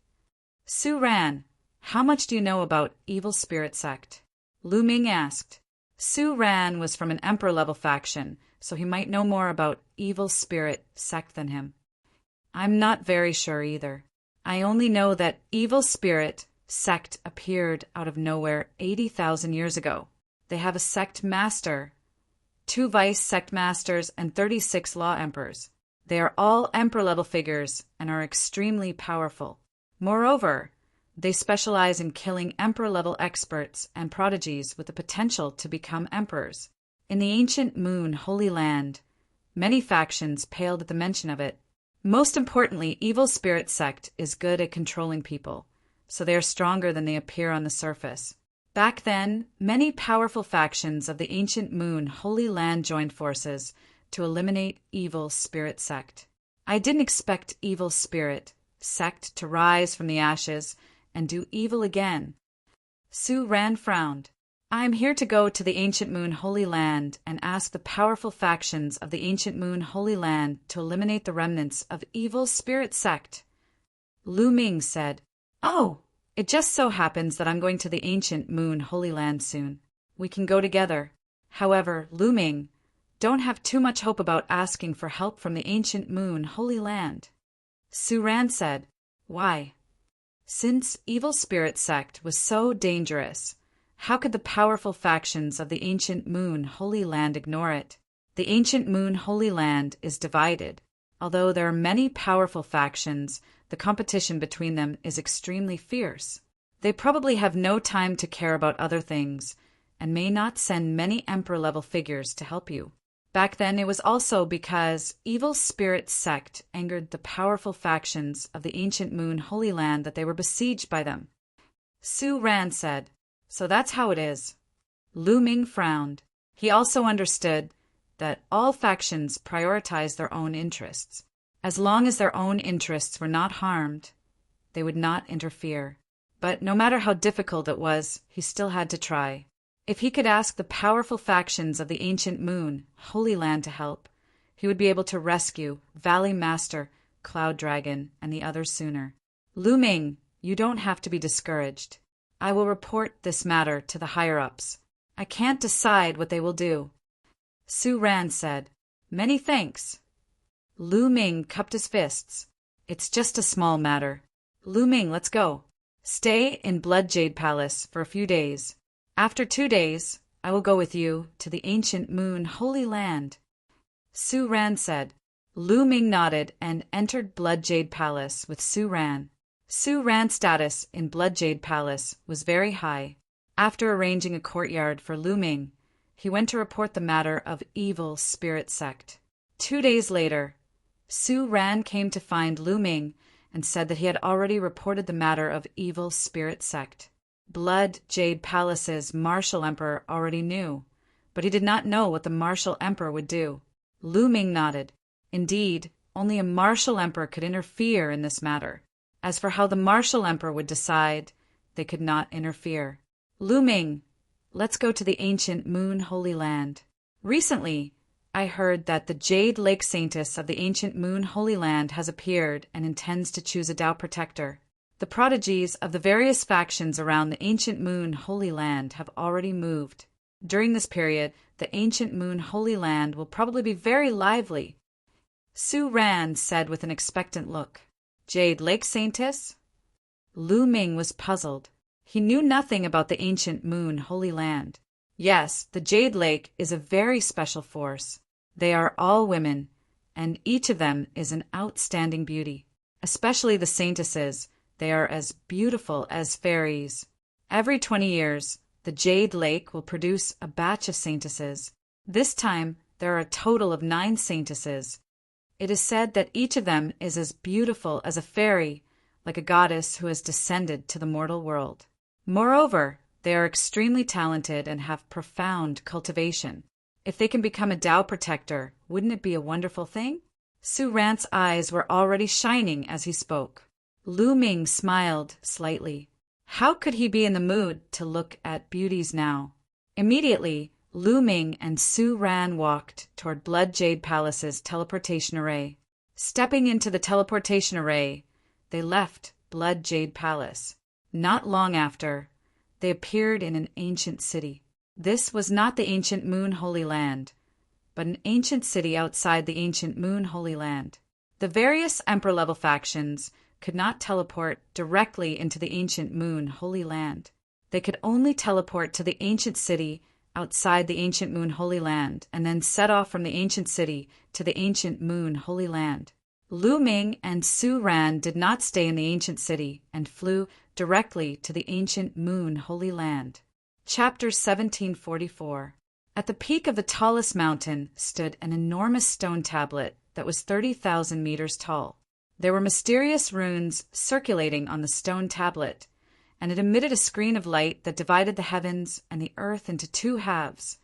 Su Ran, how much do you know about evil spirit sect? Lu Ming asked. Su Ran was from an emperor-level faction, so he might know more about evil spirit sect than him. I'm not very sure either. I only know that evil spirit sect appeared out of nowhere 80,000 years ago. They have a sect master, 2 vice sect masters, and 36 law emperors. They are all emperor-level figures and are extremely powerful. Moreover, they specialize in killing emperor-level experts and prodigies with the potential to become emperors. In the ancient Moon Holy Land, many factions paled at the mention of it. Most importantly, Evil Spirit Sect is good at controlling people, so they are stronger than they appear on the surface. Back then, many powerful factions of the ancient Moon Holy Land joined forces to eliminate Evil Spirit Sect. I didn't expect Evil Spirit Sect to rise from the ashes and do evil again. Su Ran frowned. I am here to go to the ancient Moon Holy Land and ask the powerful factions of the ancient Moon Holy Land to eliminate the remnants of Evil Spirit Sect. Lu Ming said, Oh, it just so happens that I'm going to the ancient Moon Holy Land soon. We can go together. However, Lu Ming, don't have too much hope about asking for help from the ancient Moon Holy Land. Su Ran said, Why? Since Evil Spirit Sect was so dangerous, how could the powerful factions of the ancient Moon Holy Land ignore it? The ancient Moon Holy Land is divided. Although there are many powerful factions, the competition between them is extremely fierce. They probably have no time to care about other things, and may not send many emperor-level figures to help you. Back then, it was also because Evil Spirit Sect angered the powerful factions of the ancient Moon Holy Land that they were besieged by them. Su Ran said, So that's how it is. Lu Ming frowned. He also understood that all factions prioritize their own interests. As long as their own interests were not harmed, they would not interfere. But no matter how difficult it was, he still had to try. If he could ask the powerful factions of the ancient Moon Holy Land to help, he would be able to rescue Valley Master, Cloud Dragon, and the others sooner. Lu Ming, you don't have to be discouraged. I will report this matter to the higher-ups. I can't decide what they will do. Su Ran said, Many thanks. Lu Ming cupped his fists. It's just a small matter. Lu Ming, let's go. Stay in Blood Jade Palace for a few days. After 2 days, I will go with you to the ancient Moon Holy Land. Su Ran said. Lu Ming nodded and entered Blood Jade Palace with Su Ran. Su Ran's status in Blood Jade Palace was very high. After arranging a courtyard for Lu Ming, he went to report the matter of Evil Spirit Sect. 2 days later, Su Ran came to find Lu Ming and said that he had already reported the matter of Evil Spirit Sect. Blood Jade Palace's Martial Emperor already knew, but he did not know what the Martial Emperor would do. Lu Ming nodded. Indeed, only a Martial Emperor could interfere in this matter. As for how the Martial Emperor would decide, they could not interfere. Lu Ming, let's go to the ancient Moon Holy Land. Recently, I heard that the Jade Lake Saintess of the ancient Moon Holy Land has appeared and intends to choose a Tao Protector. The prodigies of the various factions around the ancient Moon Holy Land have already moved. During this period, the ancient Moon Holy Land will probably be very lively. Su Ran said with an expectant look. Jade Lake Saintess? Lu Ming was puzzled. He knew nothing about the ancient Moon Holy Land. Yes, the Jade Lake is a very special force. They are all women, and each of them is an outstanding beauty. Especially the Saintesses. They are as beautiful as fairies. Every 20 years, the Jade Lake will produce a batch of Saintesses. This time, there are a total of 9 Saintesses. It is said that each of them is as beautiful as a fairy, like a goddess who has descended to the mortal world. Moreover, they are extremely talented and have profound cultivation. If they can become a Tao Protector, wouldn't it be a wonderful thing? Su Ran's eyes were already shining as he spoke. Lu Ming smiled slightly. How could he be in the mood to look at beauties now? Immediately, Lu Ming and Su Ran walked toward Blood Jade Palace's teleportation array. Stepping into the teleportation array, they left Blood Jade Palace. Not long after, they appeared in an ancient city. This was not the ancient Moon Holy Land, but an ancient city outside the ancient Moon Holy Land. The various Emperor-level factions could not teleport directly into the ancient Moon Holy Land. They could only teleport to the ancient city outside the ancient Moon Holy Land and then set off from the ancient city to the ancient Moon Holy Land. Lu Ming and Su Ran did not stay in the ancient city and flew directly to the ancient Moon Holy Land. Chapter 1744. At the peak of the tallest mountain stood an enormous stone tablet that was 30,000 meters tall. There were mysterious runes circulating on the stone tablet, and it emitted a screen of light that divided the heavens and the earth into two halves,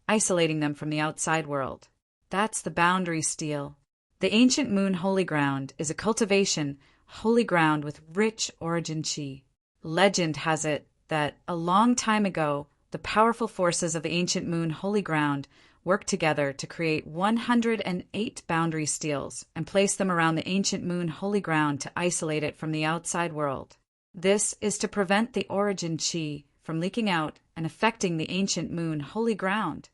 isolating them from the outside world. That's the boundary stele. The ancient Moon Holy Ground is a cultivation holy ground with rich origin chi. Legend has it that a long time ago, the powerful forces of the ancient Moon Holy Ground worked together to create 108 boundary steles and place them around the ancient Moon Holy Ground to isolate it from the outside world. This is to prevent the origin chi from leaking out and affecting the ancient Moon Holy Ground.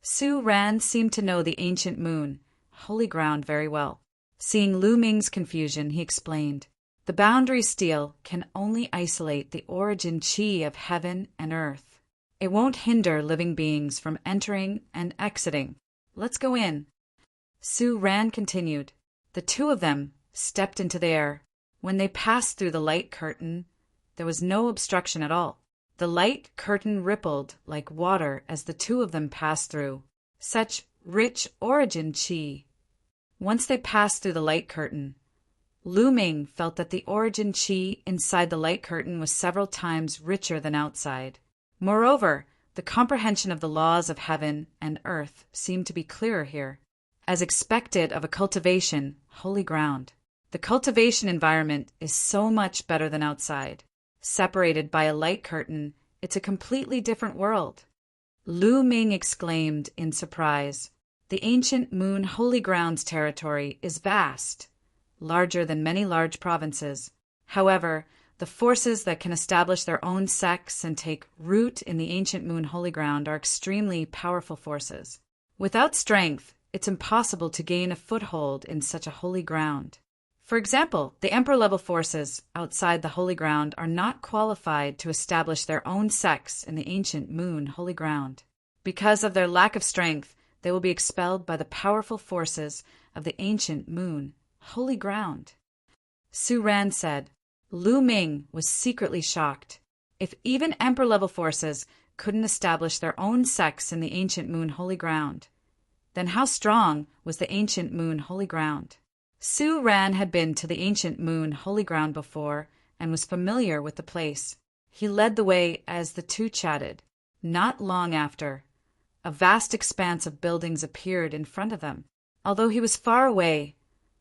Su Ran seemed to know the ancient Moon Holy Ground very well. Seeing Lu Ming's confusion, he explained, "The boundary stele can only isolate the origin chi of heaven and earth. It won't hinder living beings from entering and exiting. Let's go in." Su Ran continued. The two of them stepped into the air. When they passed through the light curtain, there was no obstruction at all. The light curtain rippled like water as the two of them passed through. Such rich origin chi. Once they passed through the light curtain, Lu Ming felt that the origin chi inside the light curtain was several times richer than outside. Moreover, the comprehension of the laws of heaven and earth seemed to be clearer here, as expected of a cultivation holy ground. The cultivation environment is so much better than outside. Separated by a light curtain, it's a completely different world. Lu Ming exclaimed in surprise. The ancient Moon Holy Ground's territory is vast, larger than many large provinces. However, the forces that can establish their own sects and take root in the ancient Moon Holy Ground are extremely powerful forces. Without strength, it's impossible to gain a foothold in such a holy ground. For example, the Emperor-level forces outside the Holy Ground are not qualified to establish their own sects in the ancient Moon Holy Ground. Because of their lack of strength, they will be expelled by the powerful forces of the ancient Moon Holy Ground. Su Ran said. Lu Ming was secretly shocked. If even Emperor-level forces couldn't establish their own sects in the ancient Moon Holy Ground, then how strong was the ancient Moon Holy Ground? Su Ran had been to the ancient Moon Holy Ground before and was familiar with the place. He led the way as the two chatted. Not long after, a vast expanse of buildings appeared in front of them. Although he was far away,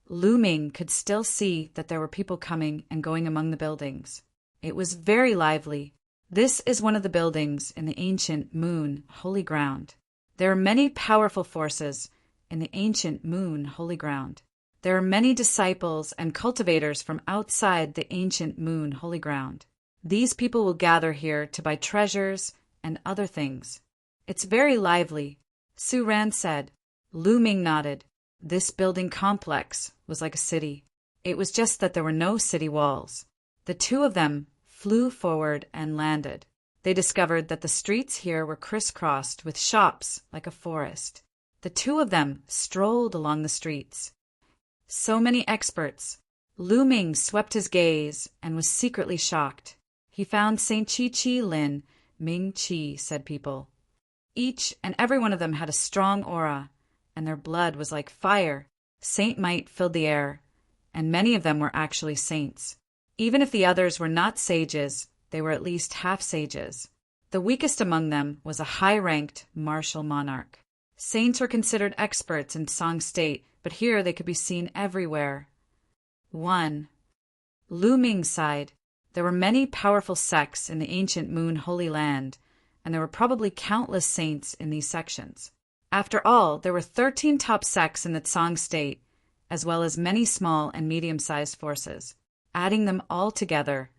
Lu Ming could still see that there were people coming and going among the buildings. It was very lively. This is one of the buildings in the ancient Moon Holy Ground. There are many powerful forces in the ancient Moon Holy Ground. There are many disciples and cultivators from outside the ancient Moon Holy Ground. These people will gather here to buy treasures and other things. It's very lively, Su Ran said. Lu Ming nodded. This building complex was like a city. It was just that there were no city walls. The two of them flew forward and landed. They discovered that the streets here were crisscrossed with shops like a forest. The two of them strolled along the streets. So many experts. Lu Ming swept his gaze and was secretly shocked. He found Saint Chi Lin, Ming Chi, said people. Each and every one of them had a strong aura, and their blood was like fire. Saint might filled the air, and many of them were actually saints. Even if the others were not sages, they were at least half-sages. The weakest among them was a high-ranked martial monarch. Saints were considered experts in Song State, but here they could be seen everywhere. 1. Lu Ming sighed. There were many powerful sects in the ancient Moon Holy Land, and there were probably countless saints in these sections. After all, there were 13 top sects in the Song State, as well as many small and medium-sized forces. Adding them all together,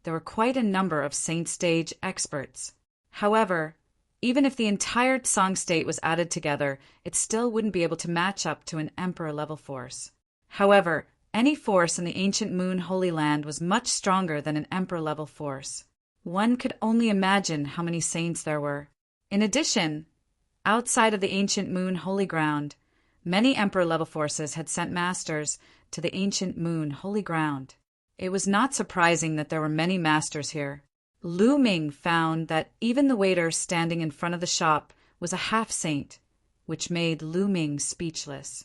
there were quite a number of saint stage experts. However, even if the entire Song State was added together, it still wouldn't be able to match up to an Emperor-level force. However, any force in the ancient Moon Holy Land was much stronger than an Emperor-level force. One could only imagine how many saints there were. In addition, outside of the ancient moon holy ground, many emperor-level forces had sent masters to the ancient moon holy ground. It was not surprising that there were many masters here. Lu Ming found that even the waiter standing in front of the shop was a half-saint, which made Lu Ming speechless.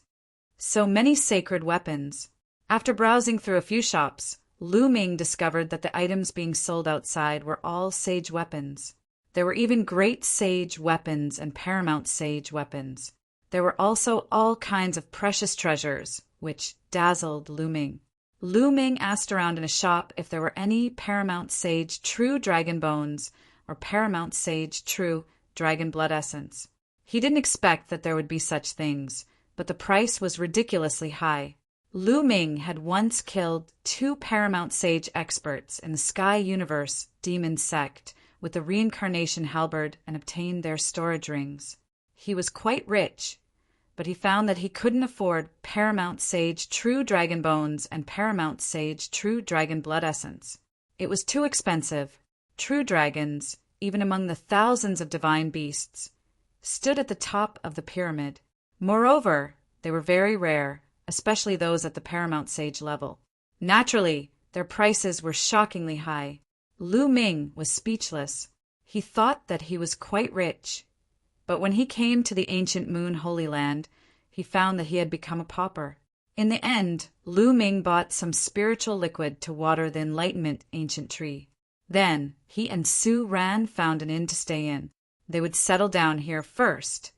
So many sacred weapons. After browsing through a few shops, Lu Ming discovered that the items being sold outside were all sage weapons. There were even great sage weapons and paramount sage weapons. There were also all kinds of precious treasures, which dazzled Lu Ming. Lu Ming asked around in a shop if there were any paramount sage true dragon bones or paramount sage true dragon blood essence. He didn't expect that there would be such things, but the price was ridiculously high. Lu Ming had once killed 2 paramount sage experts in the Sky Universe demon sect with the reincarnation halberd and obtained their storage rings. He was quite rich, but he found that he couldn't afford paramount sage true dragon bones and paramount sage true dragon blood essence. It was too expensive. True dragons, even among the thousands of divine beasts, stood at the top of the pyramid. Moreover, they were very rare, especially those at the paramount sage level. Naturally, their prices were shockingly high. Lu Ming was speechless. He thought that he was quite rich. But when he came to the ancient moon holy land, he found that he had become a pauper. In the end, Lu Ming bought some spiritual liquid to water the enlightenment ancient tree. Then, he and Su Ran found an inn to stay in. They would settle down here first,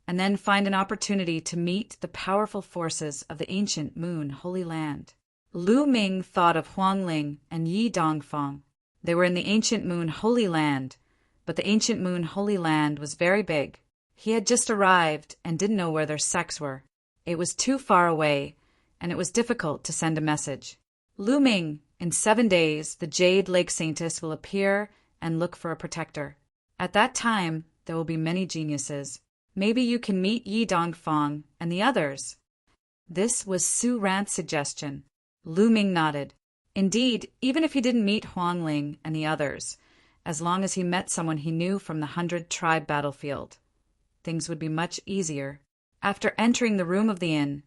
and then find an opportunity to meet the powerful forces of the ancient moon holy land. Lu Ming thought of Huangling and Yi Dongfang. They were in the ancient moon holy land, but the ancient moon holy land was very big. He had just arrived and didn't know where their sects were. It was too far away, and it was difficult to send a message. Lu Ming, in 7 days, the Jade Lake Saintess will appear and look for a protector. At that time, there will be many geniuses. Maybe you can meet Yi Dongfang and the others. This was Su Ran's suggestion. Lu Ming nodded. Indeed, even if he didn't meet Huangling and the others, as long as he met someone he knew from the 100-tribe battlefield, things would be much easier. After entering the room of the inn,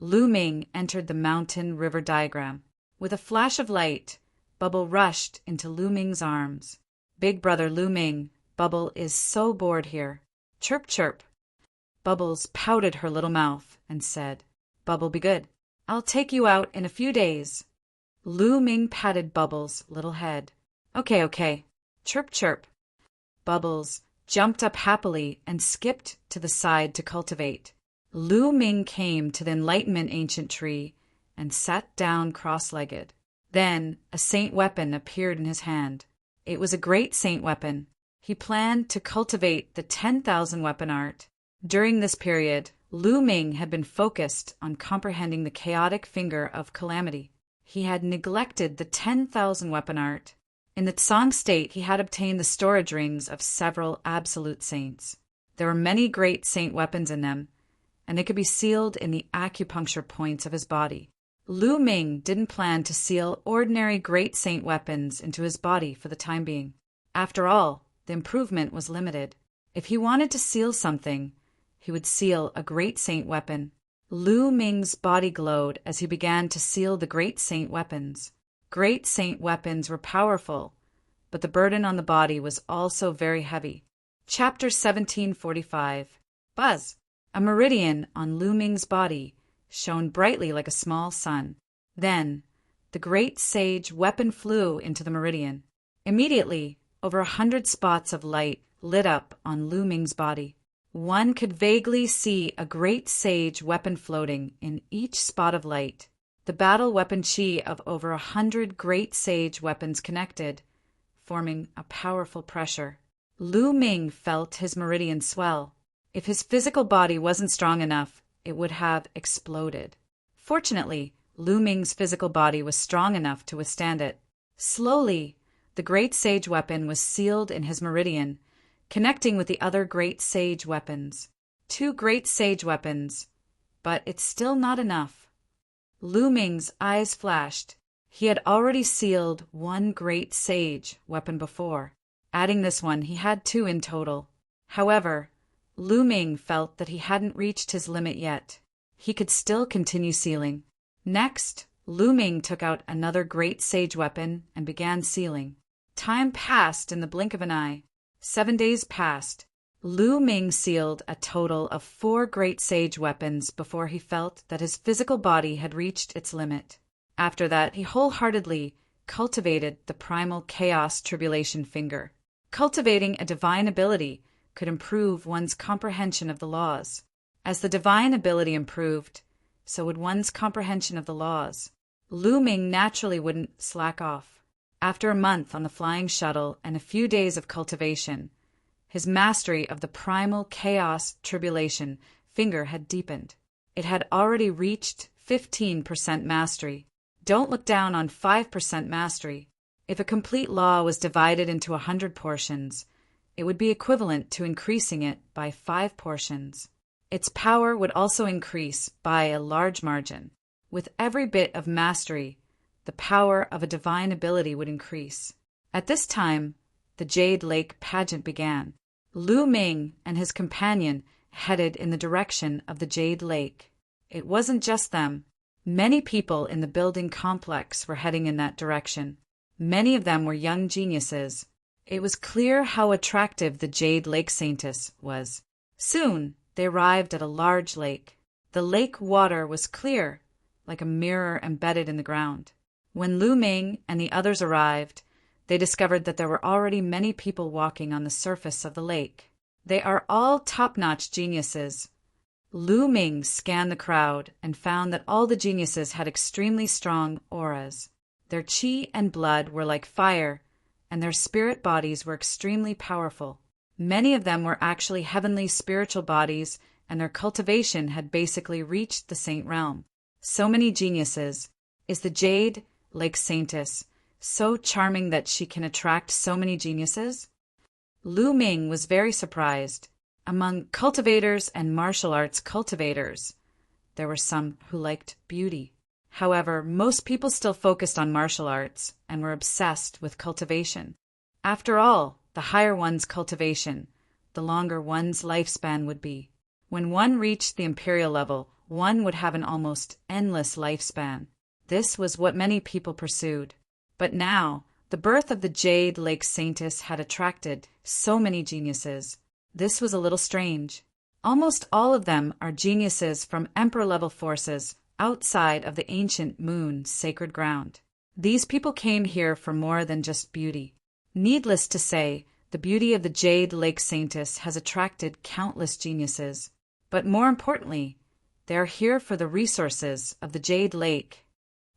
Lu Ming entered the mountain river diagram. With a flash of light, Bubble rushed into Lu Ming's arms. Big brother Lu Ming, Bubble is so bored here. Chirp, chirp. Bubbles pouted her little mouth and said, Bubble, be good. I'll take you out in a few days. Lu Ming patted Bubbles' little head. Okay. Chirp, chirp. Bubbles jumped up happily and skipped to the side to cultivate. Lu Ming came to the enlightenment ancient tree and sat down cross-legged. Then a saint weapon appeared in his hand. It was a great saint weapon. He planned to cultivate the 10,000 weapon art. During this period, Lu Ming had been focused on comprehending the chaotic finger of calamity. He had neglected the 10,000 weapon art. In the Tsang state, he had obtained the storage rings of several absolute saints. There were many great saint weapons in them, and they could be sealed in the acupuncture points of his body. Lu Ming didn't plan to seal ordinary great saint weapons into his body for the time being. After all, the improvement was limited. If he wanted to seal something, he would seal a great saint weapon. Lu Ming's body glowed as he began to seal the great saint weapons. Great saint weapons were powerful, but the burden on the body was also very heavy. Chapter 1745. Buzz. A meridian on Lu Ming's body shone brightly like a small sun. Then, the great sage weapon flew into the meridian. Immediately, over 100 spots of light lit up on Lu Ming's body. One could vaguely see a great sage weapon floating in each spot of light. The battle weapon chi of over 100 great sage weapons connected, forming a powerful pressure. Lu Ming felt his meridian swell. If his physical body wasn't strong enough, it would have exploded. Fortunately, Lu Ming's physical body was strong enough to withstand it. Slowly, the great sage weapon was sealed in his meridian, connecting with the other great sage weapons. 2 great sage weapons, but it's still not enough. Lu Ming's eyes flashed. He had already sealed 1 great sage weapon before. Adding this one, he had 2 in total. However, Lu Ming felt that he hadn't reached his limit yet. He could still continue sealing. Next, Lu Ming took out another great sage weapon and began sealing. Time passed in the blink of an eye. 7 days passed. Lu Ming sealed a total of 4 great sage weapons before he felt that his physical body had reached its limit. After that, he wholeheartedly cultivated the primal chaos tribulation finger. Cultivating a divine ability could improve one's comprehension of the laws. As the divine ability improved, so would one's comprehension of the laws. Lu Ming naturally wouldn't slack off. After a month on the flying shuttle and a few days of cultivation, his mastery of the primal chaos tribulation finger had deepened. It had already reached 15% mastery. Don't look down on 5% mastery. If a complete law was divided into 100 portions, it would be equivalent to increasing it by 5 portions. Its power would also increase by a large margin. With every bit of mastery, the power of a divine ability would increase. At this time, the Jade Lake pageant began. Lu Ming and his companion headed in the direction of the Jade Lake. It wasn't just them. Many people in the building complex were heading in that direction. Many of them were young geniuses. It was clear how attractive the Jade Lake Saintess was. Soon, they arrived at a large lake. The lake water was clear, like a mirror embedded in the ground. When Lu Ming and the others arrived, they discovered that there were already many people walking on the surface of the lake. They are all top-notch geniuses. Lu Ming scanned the crowd and found that all the geniuses had extremely strong auras. Their qi and blood were like fire, and their spirit bodies were extremely powerful. Many of them were actually heavenly spiritual bodies, and their cultivation had basically reached the saint realm. So many geniuses. Is the Jade Lake Saintess so charming that she can attract so many geniuses? Lu Ming was very surprised. Among cultivators and martial arts cultivators, there were some who liked beauty. However, most people still focused on martial arts and were obsessed with cultivation. After all, the higher one's cultivation, the longer one's lifespan would be. When one reached the imperial level, one would have an almost endless lifespan. This was what many people pursued. But now, the birth of the Jade Lake Saintess had attracted so many geniuses. This was a little strange. Almost all of them are geniuses from emperor-level forces outside of the ancient moon sacred ground. These people came here for more than just beauty. Needless to say, the beauty of the Jade Lake Saintess has attracted countless geniuses. But more importantly, they are here for the resources of the Jade Lake.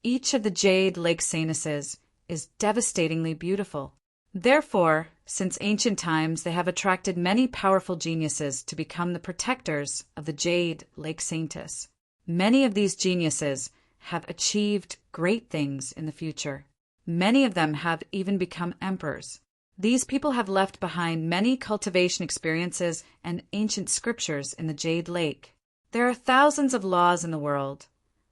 Each of the Jade Lake Saintesses is devastatingly beautiful. Therefore, since ancient times, they have attracted many powerful geniuses to become the protectors of the Jade Lake Saintess. Many of these geniuses have achieved great things in the future. Many of them have even become emperors. These people have left behind many cultivation experiences and ancient scriptures in the Jade Lake. There are thousands of laws in the world,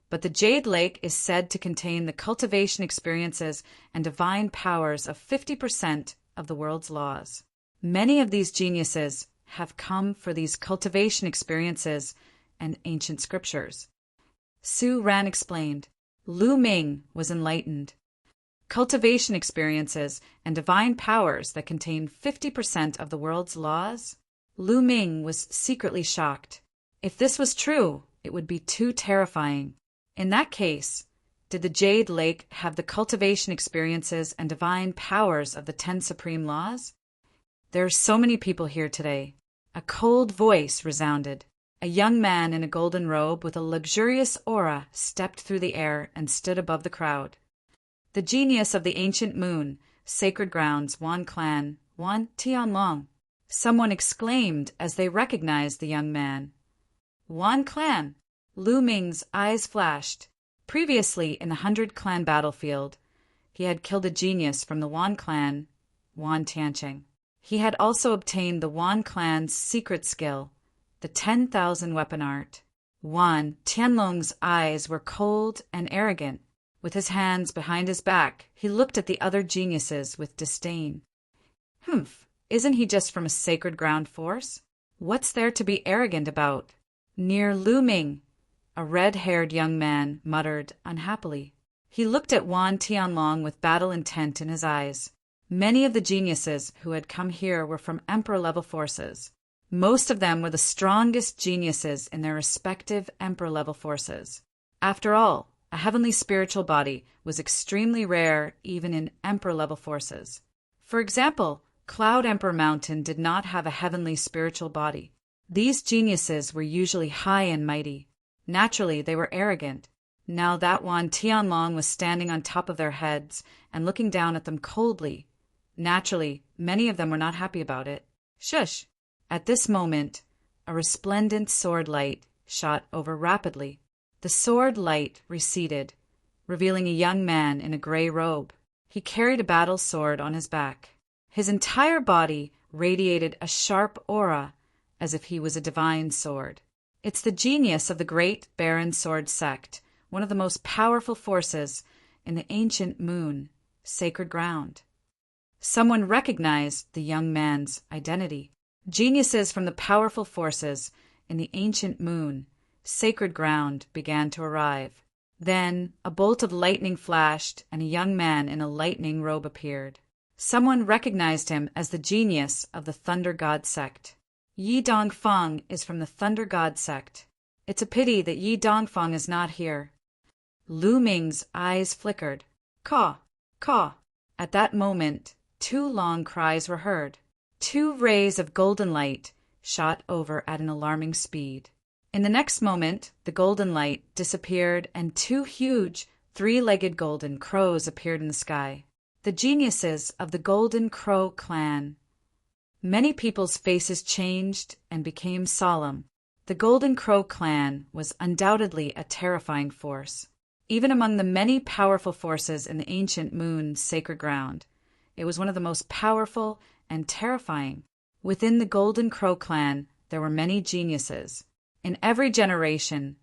but the Jade Lake is said to contain the cultivation experiences and divine powers of 50% of the world's laws. Many of these geniuses have come for these cultivation experiences and ancient scriptures. Su Ran explained. Lu Ming was enlightened. Cultivation experiences and divine powers that contain 50% of the world's laws? Lu Ming was secretly shocked. If this was true, it would be too terrifying. In that case, did the Jade Lake have the cultivation experiences and divine powers of the 10 supreme laws? There are so many people here today. A cold voice resounded. A young man in a golden robe with a luxurious aura stepped through the air and stood above the crowd. The genius of the ancient moon, sacred grounds, Wan Clan, Wan Tianlong. Someone exclaimed as they recognized the young man. Wan Clan. Lu Ming's eyes flashed. Previously in the 100 Clan battlefield, he had killed a genius from the Wan Clan, Wan Tiancheng. He had also obtained the Wan Clan's secret skill, the 10,000 weapon art. Wan Tianlong's eyes were cold and arrogant. With his hands behind his back, he looked at the other geniuses with disdain. Is Isn't he just from a sacred ground force? What's there to be arrogant about? Near Lu Ming, a red-haired young man muttered unhappily. He looked at Wan Tianlong with battle intent in his eyes. Many of the geniuses who had come here were from Emperor-level forces. Most of them were the strongest geniuses in their respective Emperor-level forces. After all, a heavenly spiritual body was extremely rare even in Emperor-level forces. For example, Cloud Emperor Mountain did not have a heavenly spiritual body. These geniuses were usually high and mighty. Naturally, they were arrogant. Now that Wan Tianlong was standing on top of their heads and looking down at them coldly. Naturally, many of them were not happy about it. Shush! At this moment, a resplendent sword light shot over rapidly. The sword light receded, revealing a young man in a gray robe. He carried a battle sword on his back. His entire body radiated a sharp aura, as if he was a divine sword. It's the genius of the great Baron Sword sect, one of the most powerful forces in the ancient moon, sacred ground. Someone recognized the young man's identity. Geniuses from the powerful forces in the ancient moon, sacred ground, began to arrive. Then a bolt of lightning flashed, and a young man in a lightning robe appeared. Someone recognized him as the genius of the Thunder God sect. Yi Dongfang is from the Thunder God sect. It's a pity that Yi Dongfang is not here. Lu Ming's eyes flickered. Caw! Caw! At that moment, 2 long cries were heard. 2 rays of golden light shot over at an alarming speed. In the next moment, the golden light disappeared and 2 huge, 3-legged golden crows appeared in the sky. The geniuses of the Golden Crow clan. Many people's faces changed and became solemn. The Golden Crow clan was undoubtedly a terrifying force. Even among the many powerful forces in the ancient moon's sacred ground, it was one of the most powerful and terrifying. Within the Golden Crow clan, there were many geniuses. In every generation,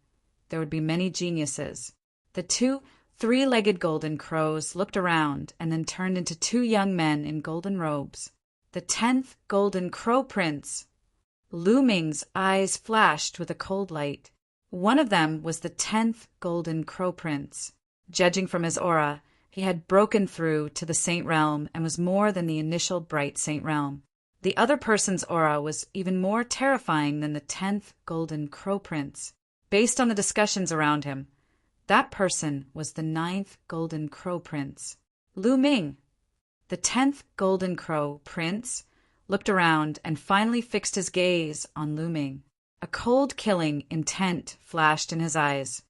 there would be many geniuses. The 2 3-legged golden crows looked around and then turned into 2 young men in golden robes. The 10th Golden Crow Prince. Lu Ming's eyes flashed with a cold light. One of them was the 10th Golden Crow Prince. Judging from his aura, he had broken through to the Saint Realm and was more than the initial bright Saint Realm. The other person's aura was even more terrifying than the 10th Golden Crow Prince. Based on the discussions around him, that person was the 9th Golden Crow Prince, Lu Ming. The 10th Golden Crow Prince looked around and finally fixed his gaze on Lu Ming. A cold-killing intent flashed in his eyes.